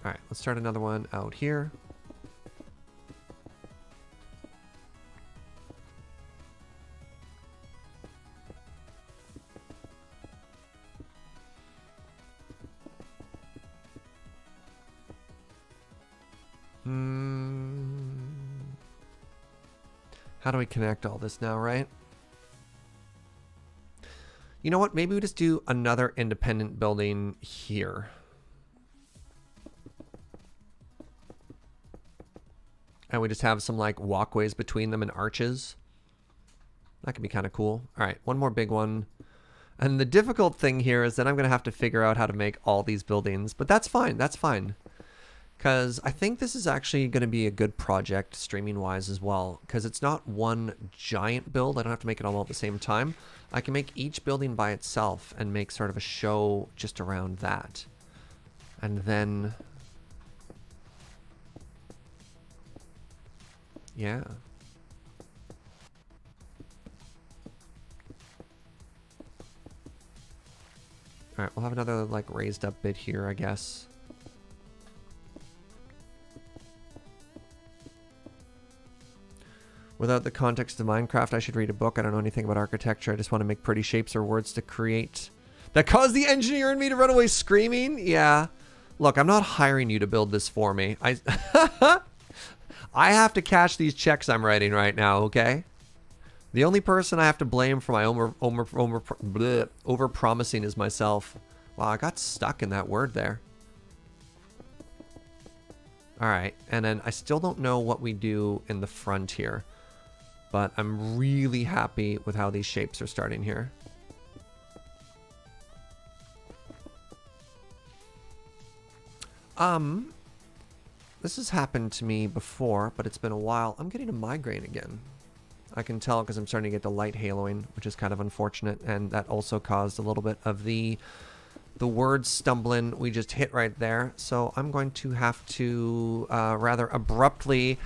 All right, let's start another one out here. How do we connect all this now, right? You know what? Maybe we just do another independent building here. And we just have some like walkways between them and arches. That could be kind of cool. All right, one more big one. And the difficult thing here is that I'm going to have to figure out how to make all these buildings. But that's fine. That's fine. because I think this is actually going to be a good project streaming-wise as well, because it's not one giant build. I don't have to make it all at the same time. I can make each building by itself and make sort of a show just around that. And then... yeah. Alright, we'll have another, like, raised up bit here, I guess. Without the context of Minecraft, I should read a book. I don't know anything about architecture. I just want to make pretty shapes or words to create. That caused the engineer in me to run away screaming? Yeah. Look, I'm not hiring you to build this for me. I have to cash these checks I'm writing right now, okay? The only person I have to blame for my over-promising is myself. Wow, I got stuck in that word there. Alright, and then I still don't know what we do in the front here. But I'm really happy with how these shapes are starting here. This has happened to me before, but it's been a while. I'm getting a migraine again. I can tell because I'm starting to get the light haloing, which is kind of unfortunate, and that also caused a little bit of the word stumbling we just hit right there. So I'm going to have to rather abruptly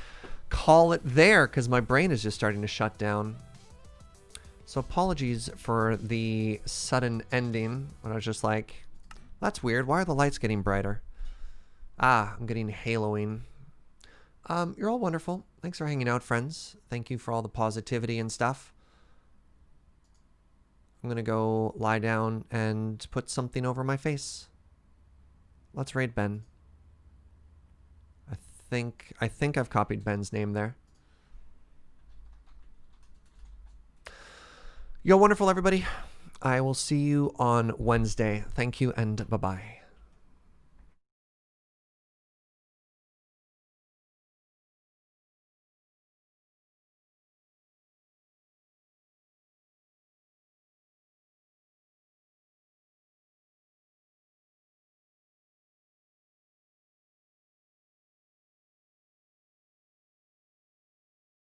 call it there because my brain is just starting to shut down. So apologies for the sudden ending when I was just like, that's weird. Why are the lights getting brighter? Ah, I'm getting haloing. You're all wonderful. Thanks for hanging out, friends. Thank you for all the positivity and stuff. I'm gonna go lie down and put something over my face. Let's raid Ben. I think I've copied Ben's name there. You're wonderful, everybody. I will see you on Wednesday. Thank you and bye-bye.